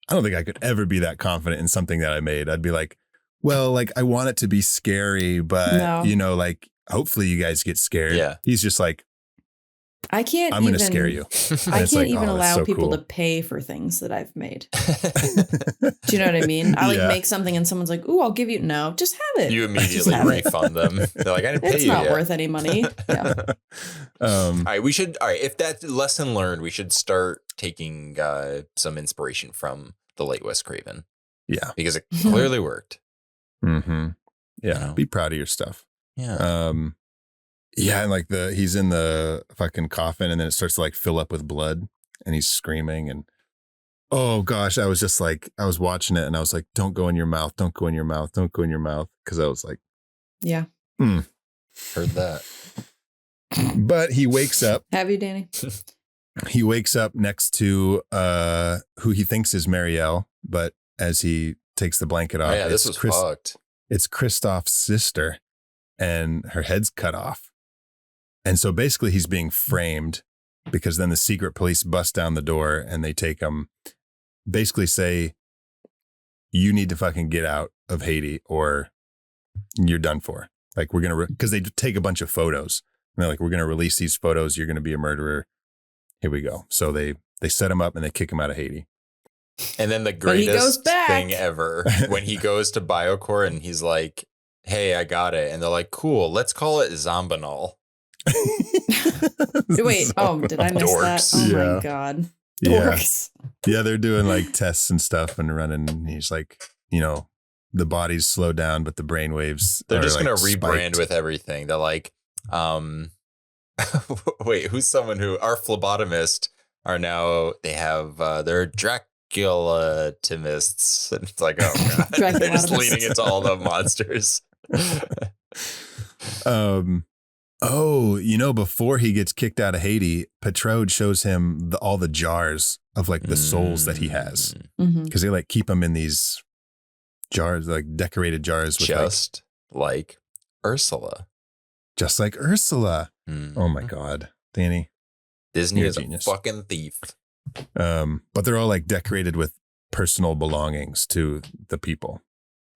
I don't think I could ever be that confident in something that I made. I'd be like, well, like I want it to be scary, but you know, like hopefully you guys get scared. Yeah. He's just like, I'm going to scare you. I can't even allow people to pay for things that I've made. Do you know what I mean? I like make something and someone's like, ooh, I'll give you. No, just have it. You immediately refund them. They're like, I didn't pay you. It's not worth any money. Yeah. All right. If that's lesson learned, we should start taking some inspiration from the late Wes Craven. Yeah. Because it clearly worked. Mm-hmm. Yeah. You know? Be proud of your stuff. Yeah. Yeah, and like he's in the fucking coffin, and then it starts to like fill up with blood, and he's screaming, and oh gosh, I was just like, I was watching it, and I was like, don't go in your mouth, don't go in your mouth, don't go in your mouth, because I was like, yeah, heard that. But he wakes up. Have you, Danny? He wakes up next to who he thinks is Marielle, but as he takes the blanket off, this was fucked. It's Christoph's sister, and her head's cut off. And so basically he's being framed because then the secret police bust down the door and they take him, basically say, you need to fucking get out of Haiti or you're done for. Like we're going to, because they take a bunch of photos and they're like, we're going to release these photos. You're going to be a murderer. Here we go. So they set him up and they kick him out of Haiti. And then the greatest thing ever, when he goes to Biocor and he's like, hey, I got it. And they're like, cool, let's call it Zombinol. Wait, did I miss that? Oh my God. Dorks. Yeah, they're doing like tests and stuff and running. And he's like, you know, the body's slowed down, but the brain waves. They're just going to rebrand with everything. They're like, wait, who's someone who, our phlebotomist are now, they have, they're Dracula-timists. And it's like, oh God. They're just leaning into all the monsters. Oh, before he gets kicked out of Haiti, Peytraud shows him all the jars of like the souls that he has, Mhm. because they like keep them in these jars, like decorated jars, with Just like Ursula. just like Ursula. Oh my Mhm. God, Danny. Disney You're a is genius. a fucking thief. But they're all like decorated with personal belongings to the people.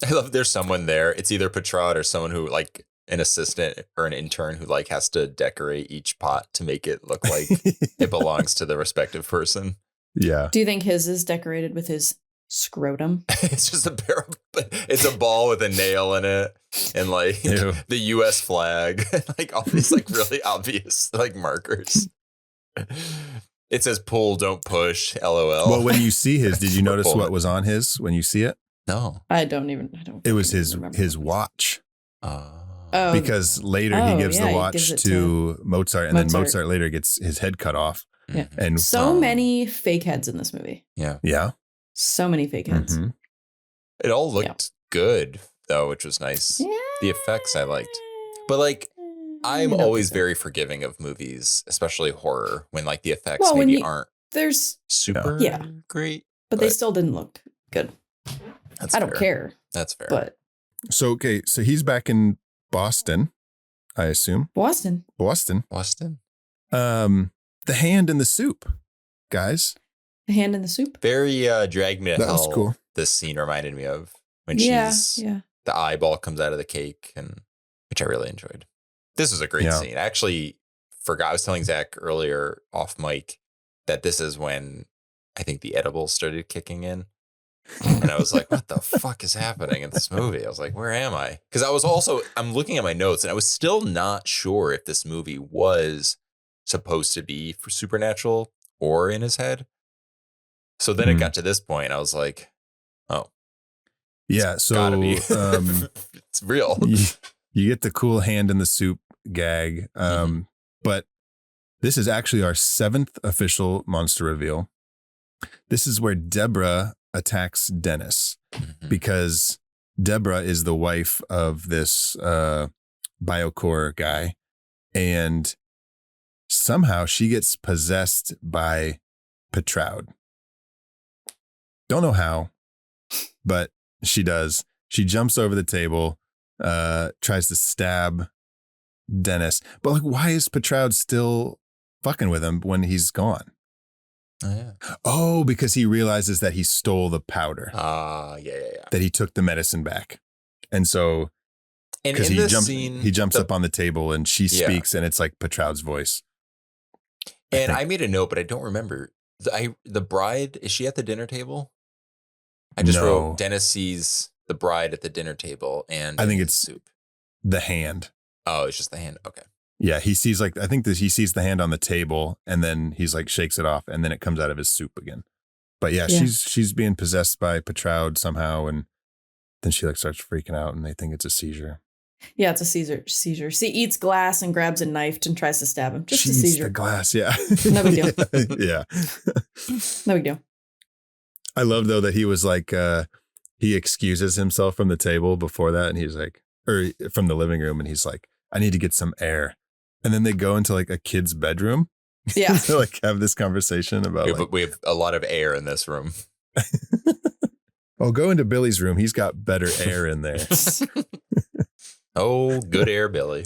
I love there's someone there. It's either Peytraud or someone who like an assistant or an intern who like has to decorate each pot to make it look like it belongs to the respective person. Yeah. Do you think his is decorated with his scrotum? It's just it's a ball with a nail in it and like Ew. the US flag, like all these like really obvious like markers. It says pull, don't push, LOL. Well, when you see his, did you We're notice pulling what it. was on his when you see it? No. I don't. It was fucking his remember his what it was. watch. Oh, Because later he gives the he watch gives it to Mozart, and then Mozart. Mozart later gets his head cut off. Yeah. And So many fake heads in this movie. yeah. So many fake heads. Mhm. It all looked good though, which was nice. Yeah. The effects I liked. But like I'm You don't always think so. very forgiving of movies, especially horror, when like the effects Well, when maybe you- aren't There's, super Yeah. great. but they still didn't look good. That's I don't fair. care, That's fair. but So he's back in Boston, I assume. Boston. Boston. Boston. The hand in the soup, guys. The hand in the soup. Very Drag Me to That was Hell. cool. This scene reminded me of when Yeah. the eyeball comes out of the cake, and which I really enjoyed. This was a great Yeah. scene. I actually forgot. I was telling Zach earlier off mic that this is when I think the edibles started kicking in. And I was like, what the fuck is happening in this movie? I was like, where am I? Because I'm looking at my notes and I was still not sure if this movie was supposed to be for supernatural or in his head. So then it got to this point. I was like, oh, Yeah. it's gotta So be. It's real. you get the cool hand in the soup gag. But this is actually our 7th official monster reveal. This is where Deborah attacks Dennis, because Deborah is the wife of this bokor guy, and somehow she gets possessed by Peytraud. Don't know how, but she does. She jumps over the table, tries to stab Dennis. But like, why is Peytraud still fucking with him when he's gone? Oh, yeah. Oh, because he realizes that he stole the powder. Yeah. That he took the medicine back. And so, And because in he this jumps, scene, he jumps up on the table and she Yeah. speaks, and it's like Peytraud's voice. and I made a note, but I don't remember. The bride, is she at the dinner table? I just No. wrote Dennis sees the bride at the dinner table, and I think in it's soup. The hand. Oh, it's just the hand. Okay. Yeah, he sees I think that he sees the hand on the table, and then he's like shakes it off, and then it comes out of his soup again. But yeah. she's being possessed by Peytraud somehow, and then she like starts freaking out, and they think it's a seizure. Yeah, it's a seizure. She eats glass and grabs a knife and tries to stab him. Just she a eats seizure. the glass, yeah. No big deal. Yeah. No big deal. I love though that he was like, he excuses himself from the table before that, and he's like, or from the living room, and he's like, I need to get some air. And then they go into like a kid's bedroom. Yeah. To like have this conversation about We have a lot of air in this room. Oh, go into Billy's room. He's got better air in there. Oh, good air, Billy.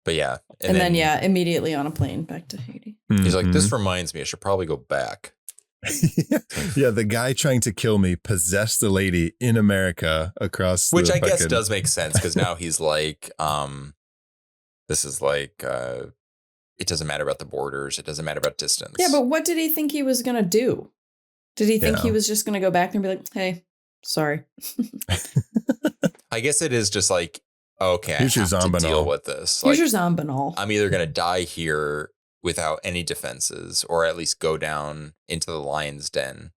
But yeah. And then immediately on a plane back to Haiti. He's like, Mhm. this reminds me, I should probably go back. Yeah, the guy trying to kill me possessed a lady in America across Which the I guess fucking- does make sense, because now he's like, this is like, it doesn't matter about the borders. It doesn't matter about distance. Yeah, but what did he think he was going to do? Did he think Yeah. he was just going to go back and be like, hey, sorry. I guess it is just like, okay, Here's I your have to Zombinol. deal with this. Here's Like, your Zombinol. I'm either going to die here without any defenses, or at least go down into the lion's den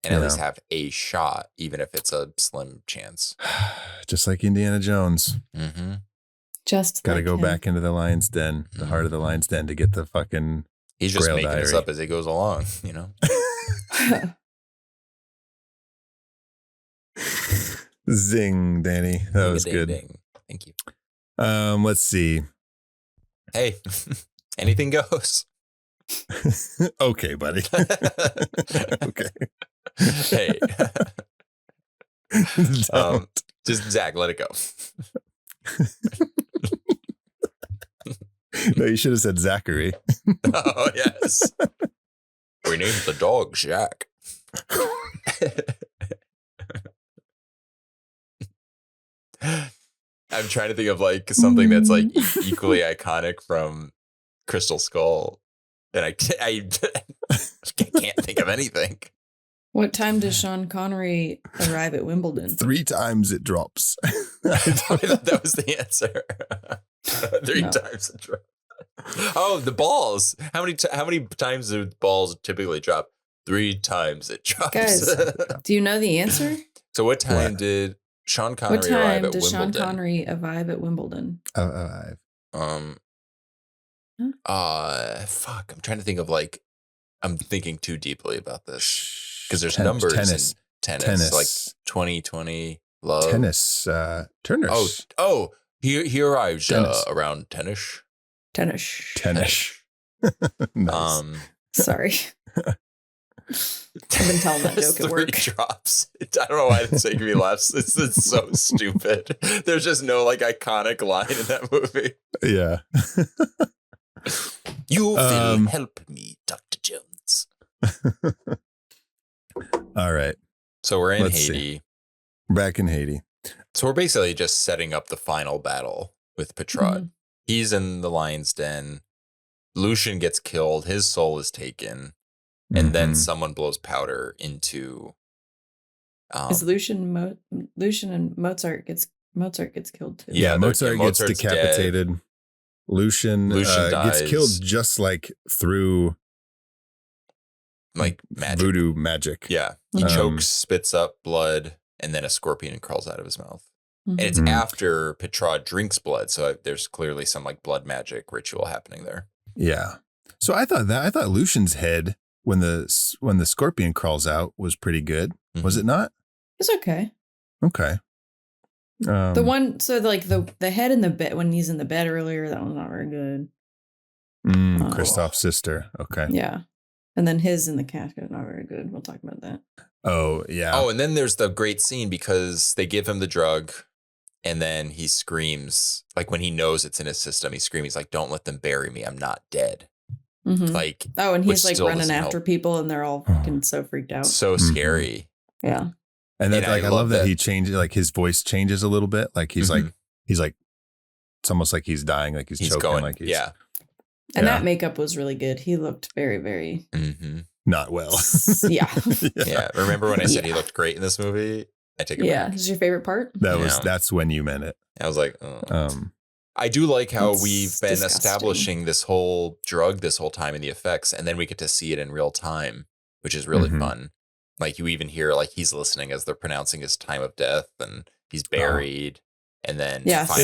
and at Yeah. least have a shot, even if it's a slim chance. Just like Indiana Jones. Mm-hmm. Just Got to like go him. back into the lion's den, the heart of the lion's den, to get the fucking He's just Grail making this diary. up as he goes along, you know? zing, Danny. That was Ding, good. ding. Thank you. Let's see. Hey, anything goes. Okay, buddy. Okay. Hey. Don't. Just Zach, let it go. No, you should have said Zachary. Oh, yes. We named the dog Jack. I'm trying to think of like something that's like equally iconic from Crystal Skull, and I can't think of anything. What time does Sean Connery arrive at Wimbledon? 3 times it drops. I thought that was the answer. 3 times it drops. Oh, the balls. How many times do balls typically drop? 3 times it drops. Guys, do you know the answer? So what time did Sean Connery arrive at Wimbledon? Sean Connery arrive at Wimbledon? Fuck. I'm trying to think of like, I'm thinking too deeply about this because there's numbers in tennis, like 2020 love. Tennis, turners. Oh, he arrives around tennis. Tennis. Nice. Sorry. I've been telling that joke at work. 3 drops. I don't know why it's making me laugh. It's so stupid. There's just no like iconic line in that movie. Yeah. You will help me, Dr. Jones. All right. So we're in Haiti. Back in Haiti. So we're basically just setting up the final battle with Peytraud. Mm-hmm. He's in the lion's den. Lucian gets killed. His soul is taken. And then someone blows powder into. Is Lucian and Mozart gets killed too? Yeah, Mozart gets decapitated. Dead. Lucian gets killed just like through like magic. Voodoo magic. Yeah, he chokes, spits up blood, and then a scorpion crawls out of his mouth. Mm-hmm. And it's after Peytraud drinks blood, so there's clearly some like blood magic ritual happening there. Yeah. So I thought Lucian's head, when the scorpion crawls out, was pretty good. Mm-hmm. Was it not? It's okay. Okay. The one, so like the head in the bed when he's in the bed earlier, that one's not very good. Christoph's sister. Okay. Yeah. And then his in the casket, not very good. We'll talk about that. Oh, yeah. Oh, and then there's the great scene because they give him the drug and then he screams, like when he knows it's in his system, he screams, he's like, don't let them bury me. I'm not dead. Mm-hmm. Like, and he's like running after people and they're all fucking so freaked out. So scary. Yeah. And then I love that he changes, like his voice changes a little bit. Like he's like, it's almost like he's dying, like he's choking. Going, like he's, yeah. And that makeup was really good. He looked very, very not well. Yeah. Remember when I said he looked great in this movie? I take it back. This is your favorite part? That's when you meant it. I was like, I do like how we've been establishing this whole drug this whole time in the effects, and then we get to see it in real time, which is really fun. Like you even hear like he's listening as they're pronouncing his time of death, and he's buried, and then finally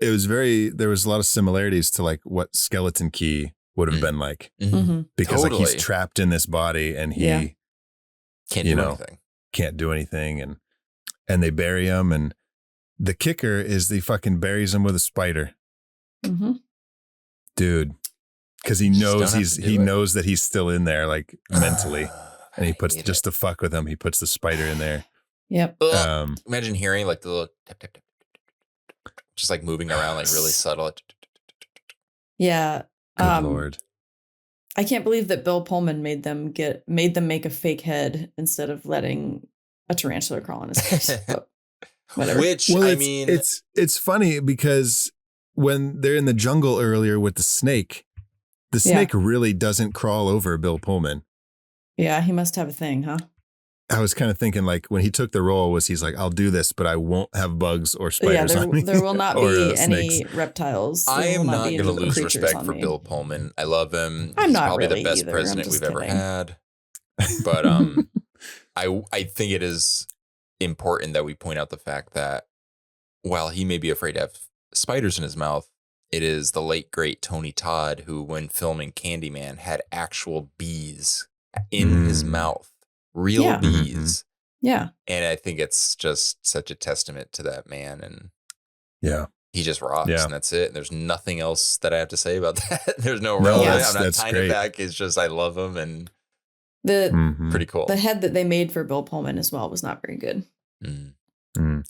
it was very. There was a lot of similarities to like what Skeleton Key would have been like, because like he's trapped in this body and he can't do anything. Can't do anything, and they bury him, and the kicker is they fucking buries him with a spider, dude, because he knows knows that he's still in there, like mentally. And he puts just to fuck with him. He puts the spider in there. Yep. Imagine hearing like the little tap, tap, tap, tap, just like moving around, like really subtle. Yeah. Good Lord. I can't believe that Bill Pullman made them make a fake head instead of letting a tarantula crawl on his face. Whatever. It's funny because when they're in the jungle earlier with the snake really doesn't crawl over Bill Pullman. Yeah, he must have a thing, huh? I was kind of thinking like when he took the role he's like, I'll do this, but I won't have bugs or spiders on me. There will not be any reptiles. I am not going to lose respect for Bill Pullman. I love him. He's probably the best president we've ever had. But I think it is important that we point out the fact that while he may be afraid to have spiders in his mouth, it is the late, great Tony Todd who, when filming Candyman, had actual bees in his mouth, real bees. Yeah. And I think it's just such a testament to that man. And Yeah. He just rocks, Yeah. and that's it. There's nothing else that I have to say about that. There's no No, relevance. that's- I'm not that's tying great. it back. It's just I love him, and The pretty cool. the head that they made for Bill Pullman as well was not very good. It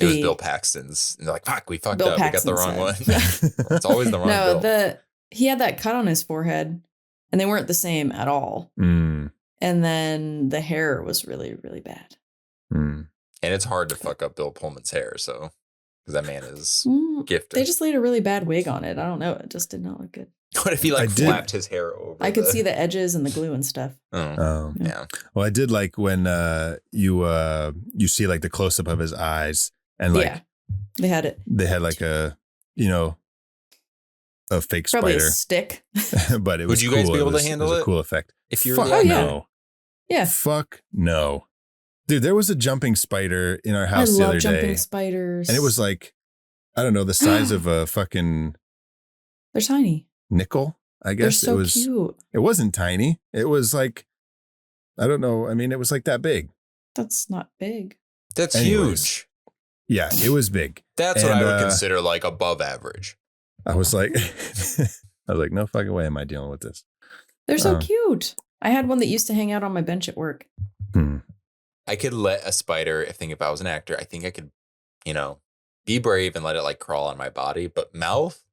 was Bill Paxton's. And they're like, fuck, we fucked Bill up. Paxton's We got the wrong one. head. It's always the wrong Bill. He had that cut on his forehead, and they weren't the same at all. Mm. And then the hair was really, really bad. Mm. And it's hard to fuck up Bill Pullman's hair, so because that man is gifted. They just laid a really bad wig on it. I don't know. It just did not look good. What if he flapped his hair over? I could see the edges and the glue and stuff. Oh. Yeah. Well, I did like when you see like the close up of his eyes, and like they had it. They had like a fake Probably spider a stick. but it was Would you cool. guys be able it was, to handle it? Was it? a cool effect. If you're Fuck the no. Yeah. Fuck no. Dude, there was a jumping spider in our I house the love other jumping day. spiders. And it was like, I don't know, the size of a fucking They're tiny. nickel, I guess. They're so cute. It wasn't tiny. It was like, I don't know. I mean, it was like that big. That's not big. That's Anyways. huge. Yeah, it was big. That's what I would consider like above average. I was like, no fucking way am I dealing with this. They're so cute. I had one that used to hang out on my bench at work. I could let a spider, if I was an actor, I think I could, be brave and let it like crawl on my body, but mouth?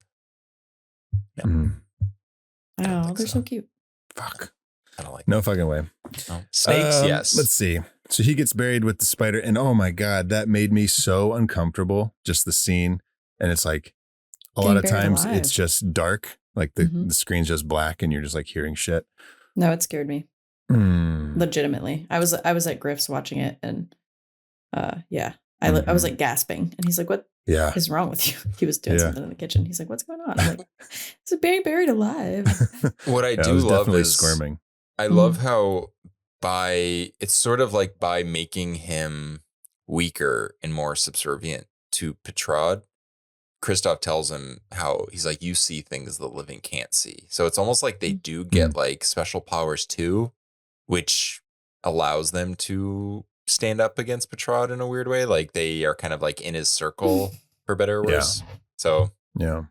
No. Oh, they're so cute. Fuck. I don't like No fucking way. No. Snakes, yes. Let's see. So he gets buried with the spider, and oh my God, that made me so uncomfortable, just the scene. And it's like, a lot of times it's just dark, like the screen's just black and you're just like hearing shit. No, it scared me. Legitimately. I was at Griff's watching it, and I was like gasping, and he's like, "What is wrong with you?" He was doing something in the kitchen. He's like, "What's going on?" I'm like, "It's a buried alive." What I do love is squirming. I love how it's sort of like by making him weaker and more subservient to Peytraud, Christoph tells him how he's like, you see things the living can't see. So it's almost like they do get like special powers too, which allows them to stand up against Peytraud in a weird way. Like they are kind of like in his circle for better or worse. So Peytraud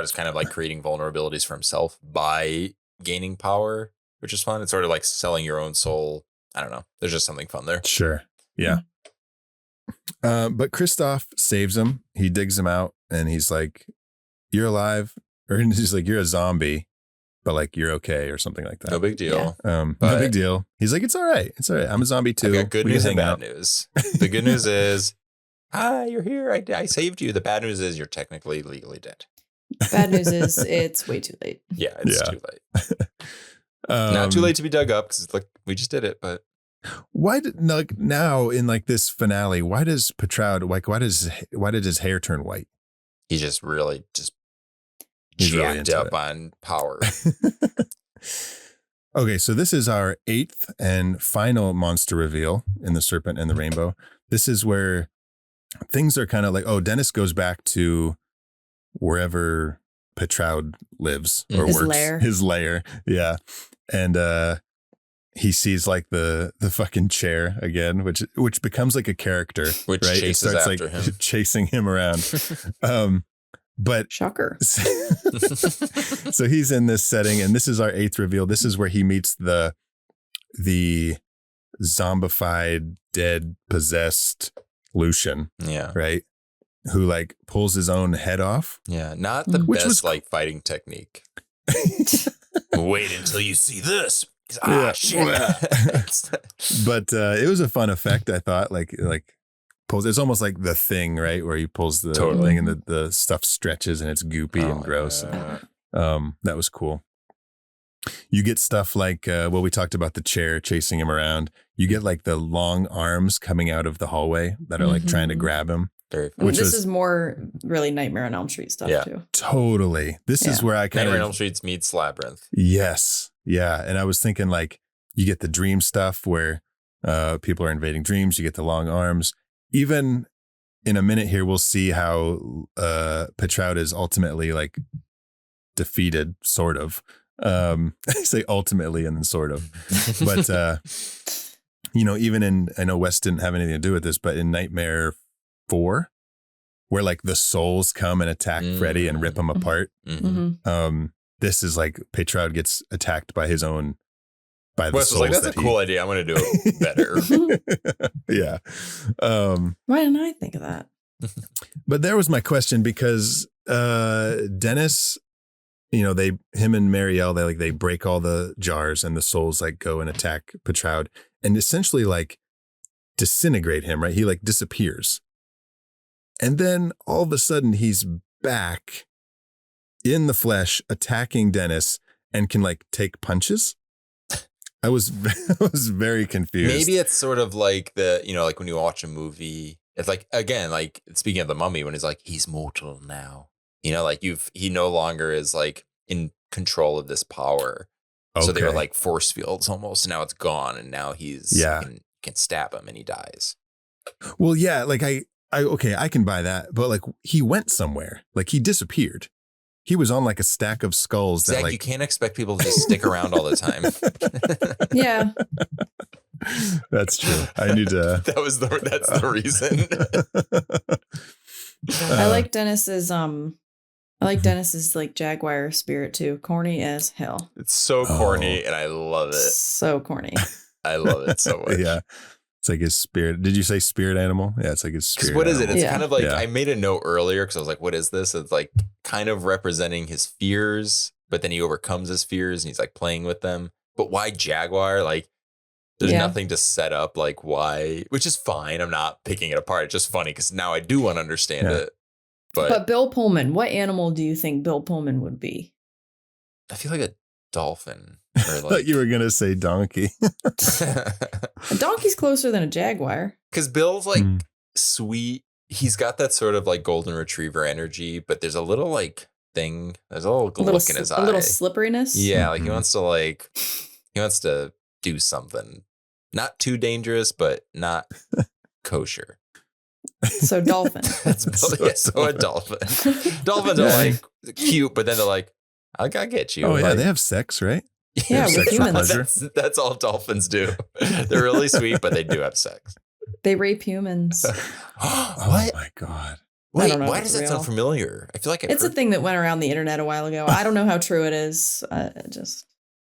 is kind of like creating vulnerabilities for himself by gaining power, which is fun. It's sort of like selling your own soul. I don't know. There's just something fun there. Sure. Yeah. But Christoph saves him. He digs him out and he's like, "You're alive." Or he's like, "You're a zombie, but like you're okay," or something like that. No big deal. No big deal. He's like, "It's all right. It's all right. I'm a zombie too." I got good news and bad news. The good news is, hi, you're here. I saved you. The bad news is you're technically legally dead. Bad news is it's way too late. Yeah, it's too late. Not too late to be dug up because like we just did it, but why did like now in like this finale? Why does Peytraud like? Why did his hair turn white? He's just really He's really jacked into up it. on power. Okay, so this is our 8th and final monster reveal in the Serpent and the Rainbow. This is where things are kind of like, Dennis goes back to wherever Peytraud lives or His works. lair. His lair. Yeah. And he sees like the fucking chair again, which becomes like a character. Which right? chases after him. Chasing him around. But shocker. So he's in this setting, and this is our 8th reveal. This is where he meets the zombified, dead, possessed Lucian. Yeah. Right. Who like pulls his own head off. Yeah. Not the Which best was like fighting technique. Wait until you see this. Shit. But it was a fun effect, I thought. Like pulls. It's almost like The Thing, right, where he pulls the thing and the stuff stretches and it's goopy and gross. Yeah. That was cool. You get stuff like we talked about the chair chasing him around. You get like the long arms coming out of the hallway that are like trying to grab him. Very fun. This is more really Nightmare on Elm Street stuff too. Totally. This is where I kind Nightmare on of Elm Street meets Labyrinth. Yes. Yeah. And I was thinking like you get the dream stuff where people are invading dreams. You get the long arms. Even in a minute here, we'll see how Peytraud is ultimately like defeated, sort of. I say ultimately and then sort of. But, even I know Wes didn't have anything to do with this, but in Nightmare 4, where like the souls come and attack Freddy and rip him apart. This is like Peytraud gets attacked by his own, by the Wes was souls. like, that's a cool idea. I'm going to do it better. Yeah. Why didn't I think of that? But there was my question, because Dennis, you know, him and Marielle, they break all the jars and the souls like go and attack Peytraud and essentially like disintegrate him, right? He like disappears. And then all of a sudden he's back in the flesh attacking Dennis and can like take punches. I was very confused. Maybe it's sort of like like when you watch a movie, it's like, again, like speaking of the Mummy, when he's like, he's mortal now, like he no longer is like in control of this power. Okay. So they were like force fields almost. Now it's gone. And now he's, can stab him and he dies. Well, yeah, like I can buy that. But like he went somewhere, like he disappeared. He was on like a stack of skulls. Zach, you can't expect people to just stick around all the time. Yeah. That's true. I need to. That's the reason. I like Dennis's like Jaguar spirit too. Corny as hell. It's so corny and I love it. So corny. I love it so much. Yeah. It's like his spirit. Did you say spirit animal? Yeah, it's like his spirit. What is it? animal. It's kind of like, I made a note earlier because I was like, what is this? It's like kind of representing his fears, but then he overcomes his fears and he's like playing with them. But why Jaguar? Like, there's nothing to set up like why, which is fine. I'm not picking it apart. It's just funny because now I do want to understand it. But Bill Pullman, what animal do you think Bill Pullman would be? I feel like a dolphin. Or I thought you were going to say donkey. A donkey's closer than a jaguar. Because Bill's like sweet. He's got that sort of like golden retriever energy, but there's a little like thing. There's a little look in his eye. A little slipperiness. Yeah, like he wants to do something. Not too dangerous, but not kosher. So dolphin. That's Bill. So a dolphin. Dolphins are like cute, but then they're like, I gotta get you. Oh yeah, like, they have sex, right? Yeah, with humans. That's all dolphins do. They're really sweet, but they do have sex. They rape humans. Oh my God. Wait, why does that sound familiar? I feel like it's a thing that went around the internet a while ago. I don't know how true it is.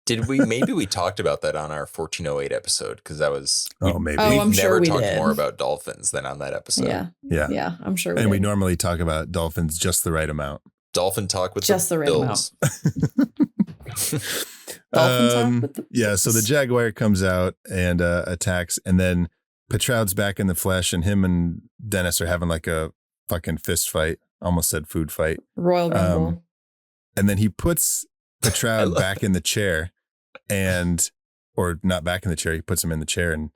Maybe we talked about that on our 1408 episode because that was maybe I'm sure we talked did. more about dolphins than on that episode. Yeah, I'm sure. We normally talk about dolphins just the right amount. Dolphin talk with just the right bills. amount. Yeah, so the jaguar comes out and attacks, and then Peytraud's back in the flesh, and him and Dennis are having like a fucking fist fight. Almost said food fight. Royal Rumble. And then he puts Peytraud back in the chair, or not back in the chair. He puts him in the chair and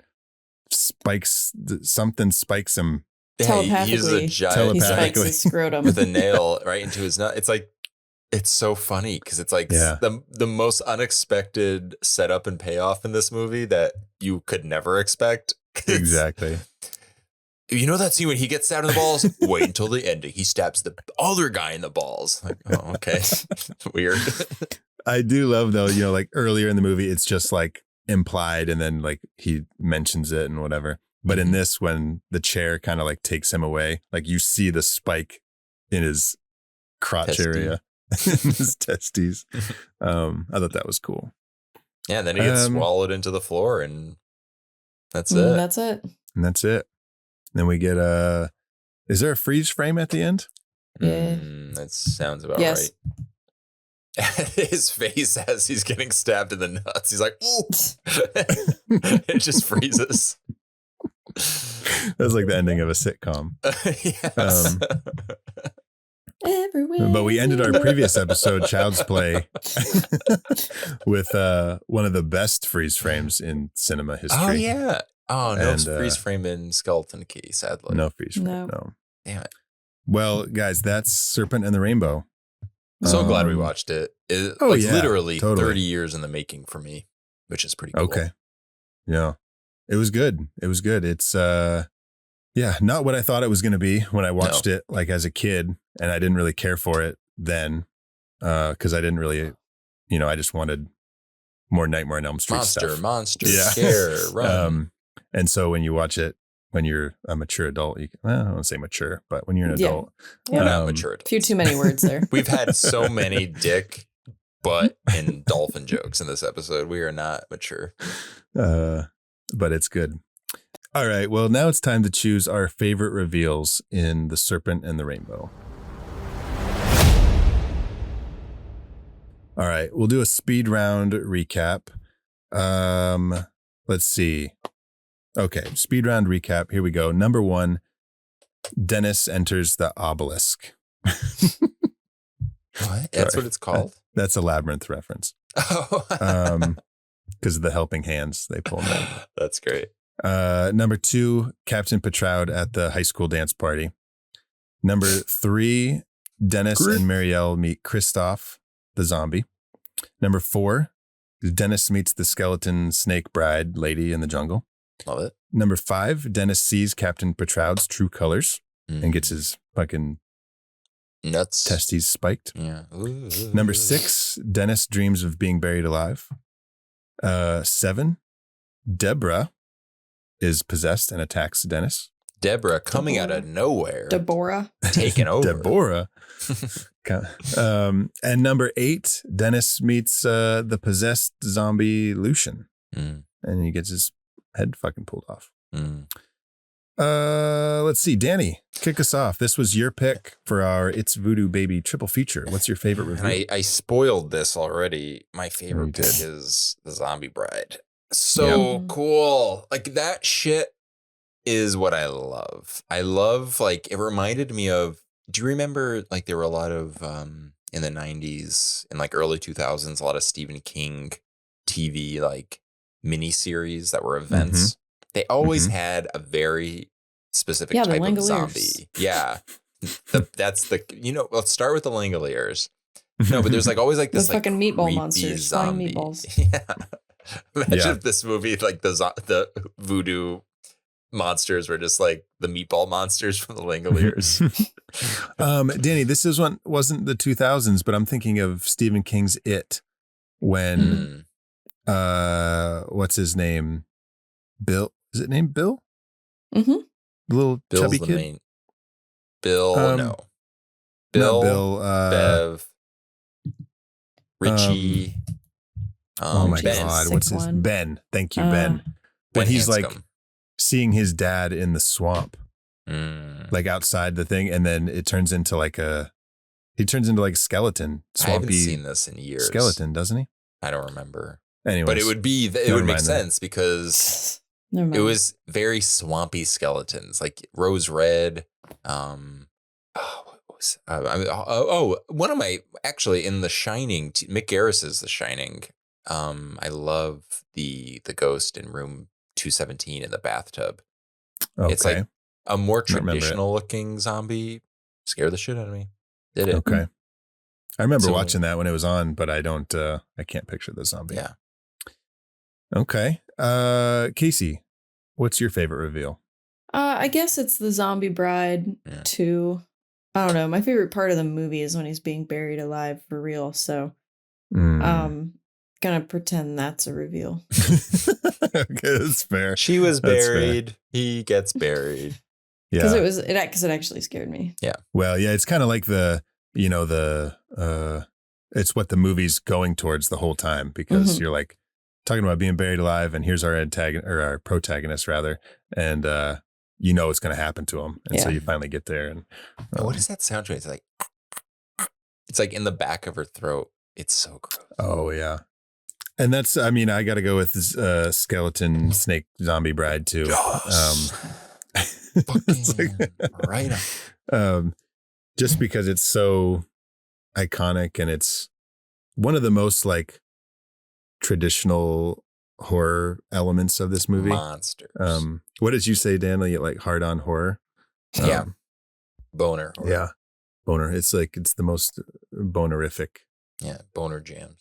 something spikes him. Telepathically. He uses a giant He spikes his scrotum with a nail right into his nut. It's like, it's so funny because it's like the most unexpected setup and payoff in this movie that you could never expect. Exactly. You know that scene when he gets stabbed in the balls? Wait until the ending. He stabs the other guy in the balls. Like, oh, okay. Weird. I do love though, like earlier in the movie, it's just like implied and then like he mentions it and whatever. But in this, when the chair kind of like takes him away, like you see the spike in his crotch area, his testes. I thought that was cool. Yeah, and then he gets swallowed into the floor and that's it. That's it. And that's it. Then we get is there a freeze frame at the end? Yeah. That sounds about right. His face as he's getting stabbed in the nuts. He's like, ooh. It just freezes. That's like the ending of a sitcom. Yes. Everywhere. But we ended our previous episode, Child's Play, with one of the best freeze frames in cinema history. Oh, yeah. Oh, no freeze frame in Skeleton Key, sadly. No freeze frame, no. Damn it. Well, guys, that's Serpent and the Rainbow. So glad we watched it. Literally 30 years in the making for me, which is pretty cool. Okay. Yeah. It was good. It's, not what I thought it was going to be when I watched it, like as a kid, and I didn't really care for it then, because I didn't really, I just wanted more Nightmare on Elm Street stuff. Monster, scare, run. And so when when you're a mature adult. I don't want to say mature, but when you're an Yeah. adult. We're not mature A few too many words there. We've had so many dick, butt, and dolphin jokes in this episode. We are not mature. But it's good. All right. Well, now it's time to choose our favorite reveals in The Serpent and the Rainbow. All right. We'll do a speed round recap. Let's see. Okay. Speed round recap. Here we go. Number 1, Dennis enters the obelisk. What? That's what it's called? That's a Labyrinth reference. Oh. Because of the helping hands they pull in. That's great. Number 2, Captain Peytraud at the high school dance party. Number 3, Dennis and Marielle meet Christoph, the zombie. Number 4, Dennis meets the skeleton snake bride lady in the jungle. Love it. Number 5, Dennis sees Captain Peytraud's true colors and gets his fucking nuts testes spiked. Yeah. Ooh. Number 6, Dennis dreams of being buried alive. 7, Deborah is possessed and attacks Dennis. Deborah coming out of nowhere. Deborah. Taking over. Deborah. And number 8, Dennis meets the possessed zombie Lucian. And he gets his head fucking pulled off. Let's see. Danny, kick us off. This was your pick for our It's Voodoo Baby triple feature. What's your favorite review? I spoiled this already. My favorite pick is The Zombie Bride. So cool. Like that shit is what I love. I love, like, it reminded me of, do you remember, like, there were a lot of, in the 90s and like early 2000s, a lot of Stephen King TV, like, miniseries that were events. They always had a very specific type of zombie. Yeah. That's the, let's start with the Langoliers. No, but there's like always like this the fucking like meatball monsters, flying zombie. meatballs. Yeah. Imagine if this movie, like the voodoo monsters were just like the meatball monsters from the Langoliers. Danny, this wasn't the 2000s, but I'm thinking of Stephen King's It when what's his name? Bill. Is it named Bill? The little Bill's chubby the kid. main. Bill, no. Not Bill. Bev. Richie. Oh my Ben. God. What's his one. Ben. Thank you, Ben. When he's like seeing his dad in the swamp, like outside the thing, and then it turns into like a skeleton, swampy. I haven't seen this in years. Skeleton, doesn't he? I don't remember. Anyways, but it would make sense because it was very swampy skeletons, like rose red. What was one of my, actually, in The Shining, Mick Garris's The Shining. I love the ghost in room 217 in the bathtub. Okay. It's like a more traditional looking zombie. Scared the shit out of me. Did it? Okay. I remember watching that when it was on, but I can't picture the zombie. Yeah. Okay. Casey, what's your favorite reveal? I guess it's the Zombie Bride 2. I don't know. My favorite part of the movie is when he's being buried alive for real. So, gonna pretend that's a reveal. Okay, that's fair. She was buried. He gets buried. Yeah. Because it actually scared me. Yeah. Well, yeah, it's kind of like it's what the movie's going towards the whole time, because you're like talking about being buried alive, and here's our our protagonist rather, and it's going to happen to him, and so you finally get there. And what is that soundtrack? It's like in the back of her throat. It's so gross. Oh yeah, and that's, I got to go with skeleton snake zombie bride too. Right on. Just because it's so iconic, and it's one of the most like traditional horror elements of this movie. Monsters. What did you say, Dan? Like hard on horror? Yeah. Boner. Horror. Yeah. Boner. It's the most bonerific. Yeah. Boner jams.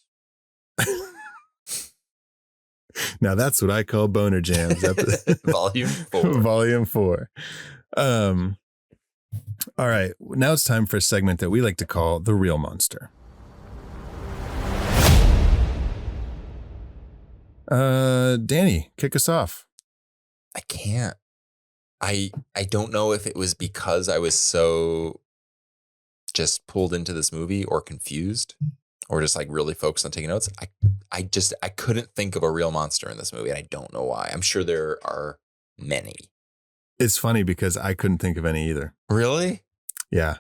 Now that's what I call boner jams. Volume 4. Volume 4. All right. Now it's time for a segment that we like to call The Real Monster. Danny, kick us off. I can't. I don't know if it was because I was so just pulled into this movie or confused or just like really focused on taking notes. I couldn't think of a real monster in this movie, and I don't know why. I'm sure there are many. It's funny because I couldn't think of any either. Really? Yeah.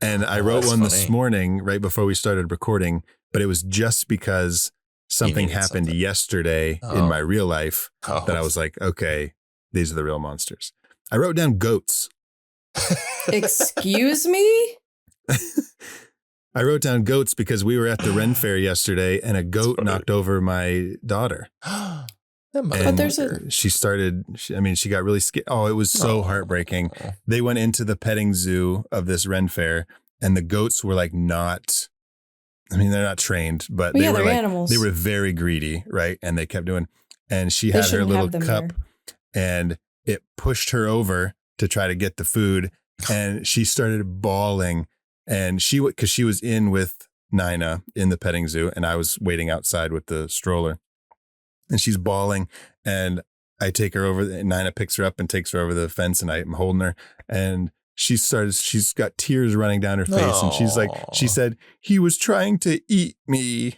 And I wrote one this morning right before we started recording, but it was just because something happened yesterday in my real life that I was like, okay, these are the real monsters. I wrote down goats. Excuse me? I wrote down goats because we were at the Ren Fair yesterday and a goat knocked over my daughter. She got really scared. Oh, it was so heartbreaking. They went into the petting zoo of this Ren Fair and the goats were like not, they're not trained, but they were like, animals. They were very greedy, right? And they kept doing, and she had her little cup and it pushed her over to try to get the food. And she started bawling. And because she was in with Nina in the petting zoo and I was waiting outside with the stroller. And she's bawling and I take her over and Nina picks her up and takes her over the fence and I'm holding her and she's got tears running down her face. And she's like, she said, he was trying to eat me.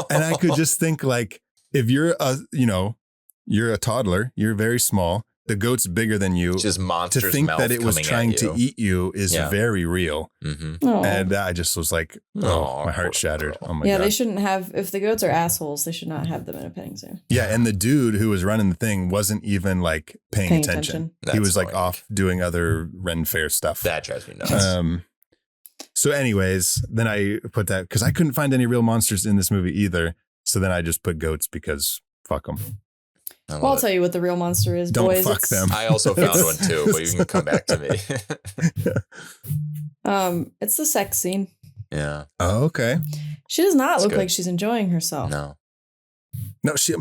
And I could just think like, if you're a toddler, you're very small. The goat's bigger than you. Just monsters. To think that it was trying to eat you is very real. Mm-hmm. And I just was like, my heart shattered. Oh my God. Yeah, they shouldn't have, if the goats are assholes, they should not have them in a petting zoo. Yeah, and the dude who was running the thing wasn't even like paying attention. He was like off doing other Ren Fair stuff. That drives me nuts. So anyways, then I put that, because I couldn't find any real monsters in this movie either. So then I just put goats because fuck them. Well, I'll tell you what the real monster is, Don't boys. Fuck them. I also found one too, but you can come back to me. It's the sex scene. Yeah. Oh, okay. She does not look like she's enjoying herself. No, she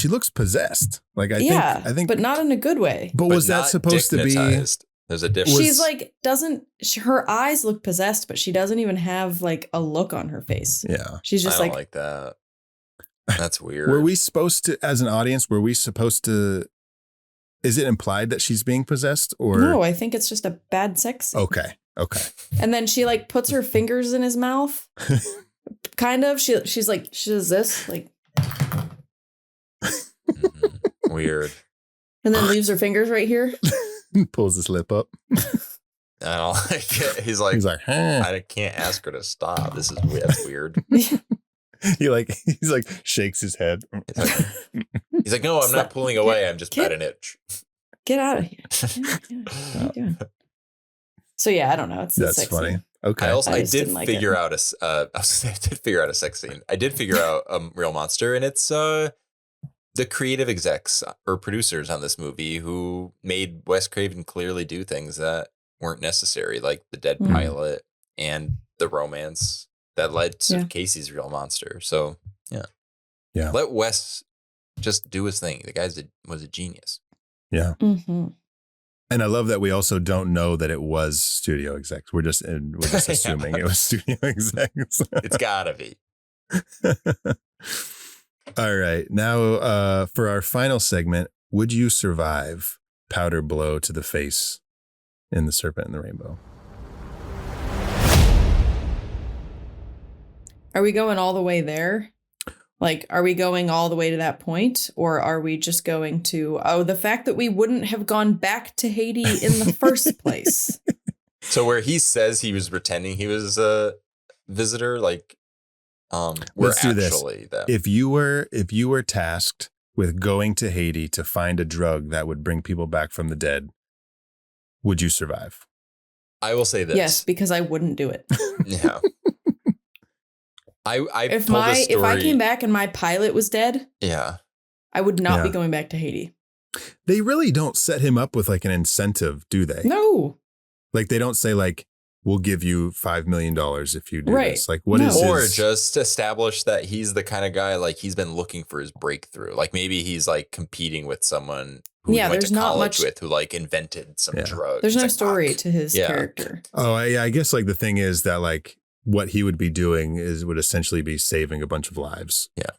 looks possessed. Like I think, but not in a good way. But was that supposed to be? There's a difference. She's like her eyes look possessed, but she doesn't even have like a look on her face. Yeah, she's just I don't like that. That's weird. Were we supposed to, as an audience, is it implied that she's being possessed or? No, I think it's just a bad sex scene. Okay. And then she like puts her fingers in his mouth. Kind of. She does this like. Weird. And then leaves her fingers right here. Pulls his lip up. I don't like it. He's like, I can't ask her to stop. That's weird. He's like shakes his head. He's like, no, I'm not pulling away. I'm just at an itch. Get out of here. What are you doing? So yeah, I don't know. That's funny. Okay. I did figure out a sex scene. I did figure out a real monster, and it's the creative execs or producers on this movie who made Wes Craven clearly do things that weren't necessary, like the dead pilot and the romance that led to Casey's real monster. So yeah. Let Wes just do his thing. The guy was a genius. Yeah. Mm-hmm. And I love that we also don't know that it was studio execs. We're just assuming it was studio execs. It's gotta be. All right. Now for our final segment, would you survive powder blow to the face in The Serpent and the Rainbow? Are we going all the way there? Like, are we going all the way to that point? Or are we just going to, the fact that we wouldn't have gone back to Haiti in the first place? So where he says he was pretending he was a visitor, like, let's do this. If you were tasked with going to Haiti to find a drug that would bring people back from the dead, would you survive? I will say this. Yes, because I wouldn't do it. Yeah. If I came back and my pilot was dead, I would not be going back to Haiti. They really don't set him up with like an incentive, do they? No. Like they don't say like, we'll give you $5 million if you do this. Like what is or just establish that he's the kind of guy, like he's been looking for his breakthrough. Like maybe he's like competing with someone who he went to college with who like invented some drugs. There's no story to his character. Oh, I guess like the thing is that like what he would be doing would essentially be saving a bunch of lives. Yeah.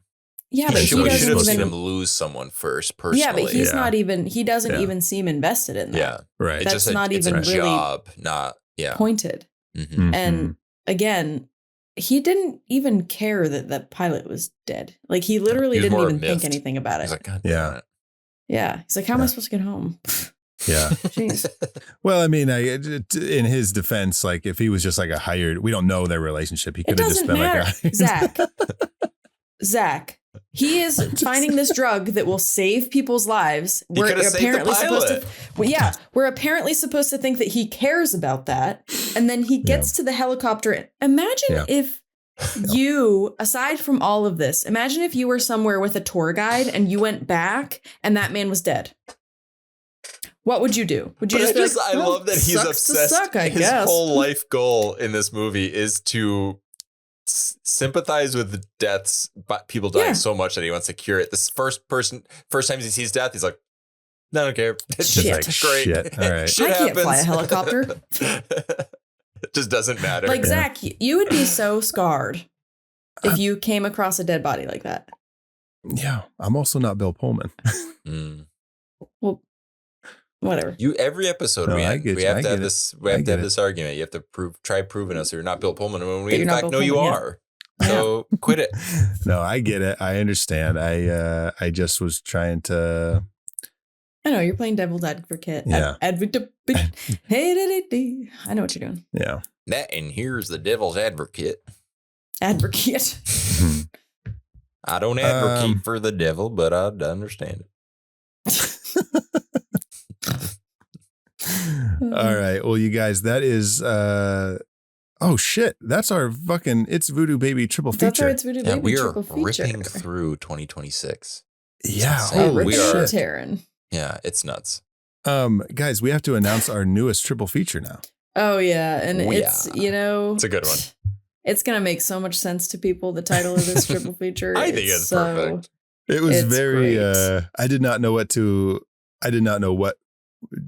Yeah, but we he should doesn't have seen even. him lose someone first, personally. Yeah, but he's Yeah. not even. He doesn't Yeah. even seem invested in that. Yeah, Right. it's That's just not it's even a really job, not pointed. Mhm. And again, he didn't even care that the pilot was dead. Like he literally He was didn't more even think miffed. anything about He's it. like, God Yeah. damn it. Yeah, he's like, how am I supposed to get home? Yeah. Jeez. Well, I mean, in his defense, like if he was just like a hired, we don't know their relationship. He It could have just doesn't been matter, like a Zach. He is finding this drug that will save people's lives. He could have saved the pilot. We're apparently supposed to think that he cares about that. And then he gets to the helicopter. Imagine if you, aside from all of this, imagine if you were somewhere with a tour guide and you went back and that man was dead. What would you do? Would you I love that he's obsessed. His whole life goal in this movie is to sympathize with the deaths, but people dying so much that he wants to cure it. This first time he sees death, he's like, "No, I don't care. It's Shit. just great. Shit. All right. Shit I can't happens. fly a helicopter." It just doesn't matter. Like, Zach, you would be so scarred if you came across a dead body like that. Yeah. I'm also not Bill Pullman. Well, whatever. Every episode No, we I have get to you. have I get this it. this argument. You have to try proving us you're not Bill Pullman when we That in you're not fact Bill know you Pullman, are. So quit it. No, I get it. I understand. I just was trying to. I know you're playing devil's advocate. Yeah. Advocate. Hey, I know what you're doing. Yeah. That and here's the devil's advocate. Advocate. I don't advocate for the devil, but I understand it. All right. Well, you guys, that is. Oh shit! That's our fucking It's Voodoo Baby triple feature. That's our It's Voodoo Baby we are triple feature. ripping through 2026. Yeah. Holy shit. Tearing. Yeah, it's nuts. Guys, we have to announce our newest triple feature now. Oh yeah, and Oh, it's it's a good one. It's gonna make so much sense to people. The title of this triple feature. I think it's perfect. It was It's very. great. I did not know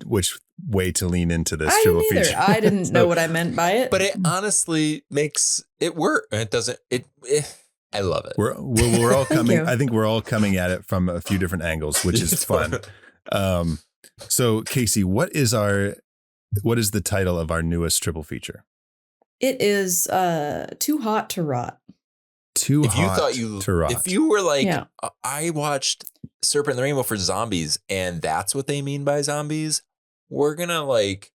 which way to lean into this I triple didn't either. feature. I didn't know what I meant by it. But it honestly makes it work. It doesn't. I love it. We're all Thank coming. you. I think we're all coming at it from a few different angles, which is fun. So Casey, what is the title of our newest triple feature? It is Too Hot to Rot. Too If you hot thought to rot. if you were like, Yeah. I watched Serpent and the Rainbow for zombies, and that's what they mean by zombies, we're gonna give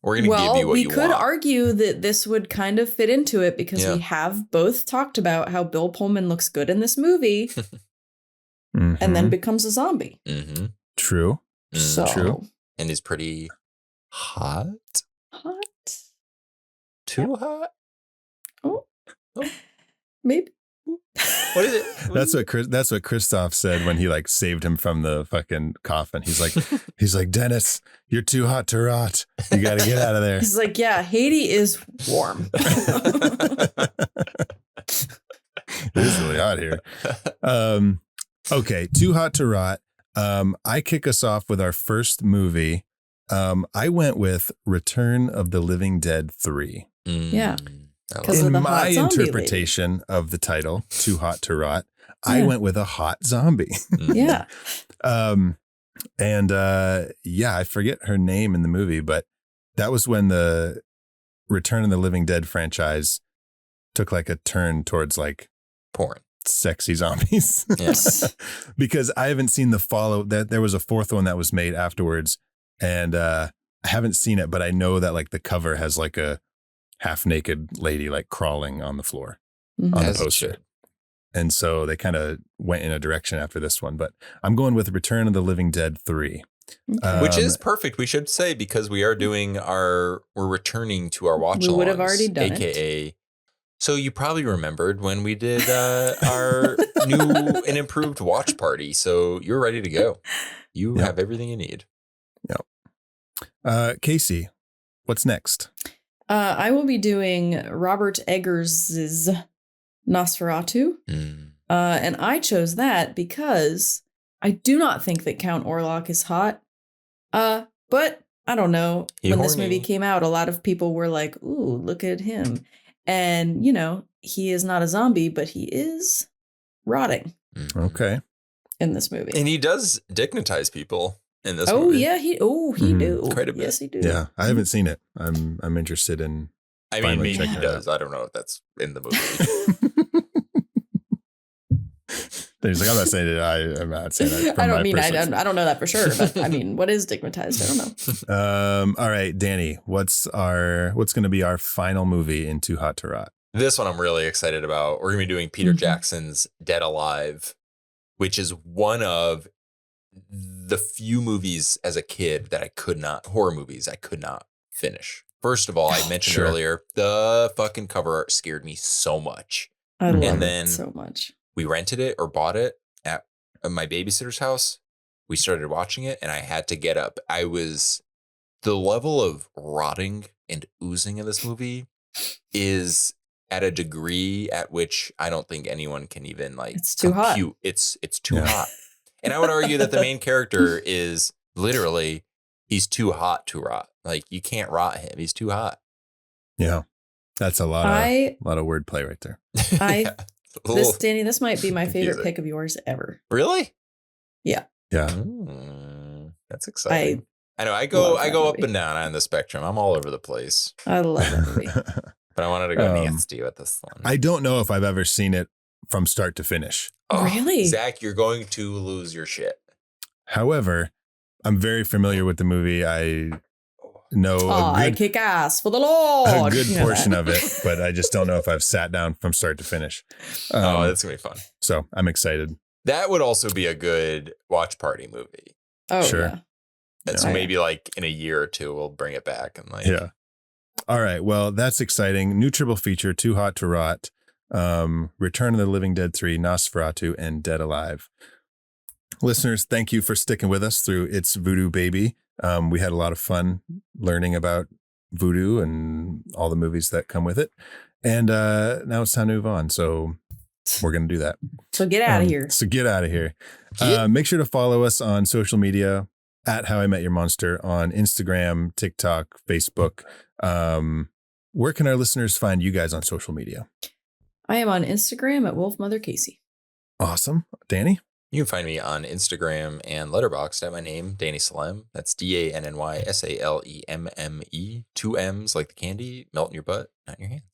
you what we you could want. argue that this would kind of fit into it because we have both talked about how Bill Pullman looks good in this movie and then becomes a zombie. Mm-hmm. True. So True. And he's pretty hot. hot. Too hot. Oh, Oh. maybe. What is it? That's what Christoph said when he like saved him from the fucking coffin. He's like, Dennis, you're too hot to rot. You got to get out of there. He's like, yeah, Haiti is warm. It is really hot here. Okay, too hot to rot. I kick us off with our first movie. I went with Return of the Living Dead 3. Yeah. In of the my hot zombie interpretation of the title, Too Hot to Rot, I went with a hot zombie. Yeah. I forget her name in the movie, but that was when the Return of the Living Dead franchise took like a turn towards like porn, sexy zombies. Yes. Because I haven't seen the follow that there was a fourth one that was made afterwards, and I haven't seen it, but I know that like the cover has like a half naked lady like crawling on the floor on the As it poster. should. And so they kind of went in a direction after this one, but I'm going with Return of the Living Dead 3. Which is perfect, we should say, because we are we're returning to our watch-alongs. We would have already done AKA, so you probably remembered when we did our new and improved watch party. So you're ready to go. You have everything you need. Yep. Casey, what's next? I will be doing Robert Eggers' Nosferatu. And I chose that because I do not think that Count Orlok is hot. But I don't know. When this movie came out, a lot of people were like, ooh, look at him. And, he is not a zombie, but he is rotting. Okay. in this movie. And he does dignitize people in this Oh movie. yeah, he do. Quite a bit. Yes, he do. Yeah, I haven't seen it. I'm interested in. I mean, Finally maybe check he it does. I don't know if that's in the movie. He's like, I'm not saying it. I'm not saying that. I don't mean I don't know that for sure, but I mean, what is dignitized? I don't know. All right, Danny, what's going to be our final movie in Too Hot to Rot? This one I'm really excited about. We're going to be doing Peter Jackson's Dead Alive, which is one of the few movies as a kid that horror movies I could not finish. First of all, I mentioned earlier, the fucking cover art scared me so much. I love it so much. We rented it or bought it at my babysitter's house. We started watching it and I had to get up. The level of rotting and oozing in this movie is at a degree at which I don't think anyone can even it's too hot. It's too hot. And I would argue that the main character is literally, he's too hot to rot. Like, you can't rot him. He's too hot. Yeah. That's a lot of wordplay right there. Danny, this might be my favorite pick of yours ever. Really? Yeah. Yeah. That's exciting. I know. I go up and down on the spectrum. I'm all over the place. I love that movie. But I wanted to go nasty with this one. I don't know if I've ever seen it from start to finish. Oh, really? Zach, you're going to lose your shit. However, I'm very familiar with the movie. I know I kick ass for the Lord. A good portion of it, but I just don't know if I've sat down from start to finish. That's going to be fun. So I'm excited. That would also be a good watch party movie. Oh, sure. Yeah. And so maybe like in a year or two, we'll bring it back. And like, yeah. All right. Well, that's exciting. New triple feature, Too Hot to Rot, Return of the Living Dead 3, Nosferatu, and Dead Alive. Listeners, thank you for sticking with us through It's Voodoo Baby. We had a lot of fun learning about voodoo and all the movies that come with it. And now it's time to move on. So we're going to do that. So get out of here. Make sure to follow us on social media at How I Met Your Monster on Instagram, TikTok, Facebook. Where can our listeners find you guys on social media? I am on Instagram at Wolf Mother Casey. Awesome. Danny? You can find me on Instagram and Letterboxd at my name, Danny Salem. That's DANNYSALEMME. 2 M's like the candy, melt in your butt, not in your hands.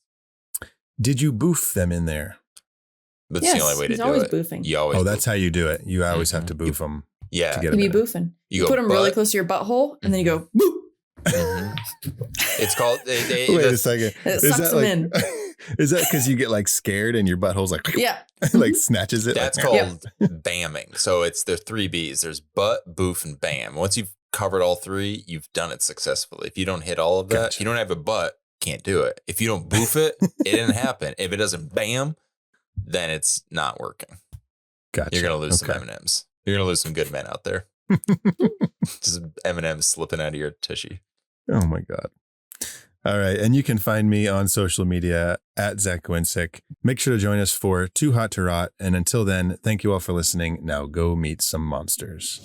Did you boof them in there? That's the only way to do always it. Boofing. You always that's how you do it. You always have to boof them. Yeah. To get you be boofing. You put them really close to your butthole, and then you go, boop. It's called. Wait a second. It sucks them in. Is that because you get like scared and your butthole's like, like snatches it? That's called bamming. So it's the 3 B's. There's butt, boof, and bam. Once you've covered all 3, you've done it successfully. If you don't hit all of that, if you don't have a butt, can't do it. If you don't boof it, it didn't happen. If it doesn't bam, then it's not working. Gotcha. You're gonna lose some M&Ms. You're gonna lose some good men out there. Just M&Ms slipping out of your tushy. Oh my God. All right. And you can find me on social media at Zach Gwinsick. Make sure to join us for Too Hot to Rot. And until then, thank you all for listening. Now go meet some monsters.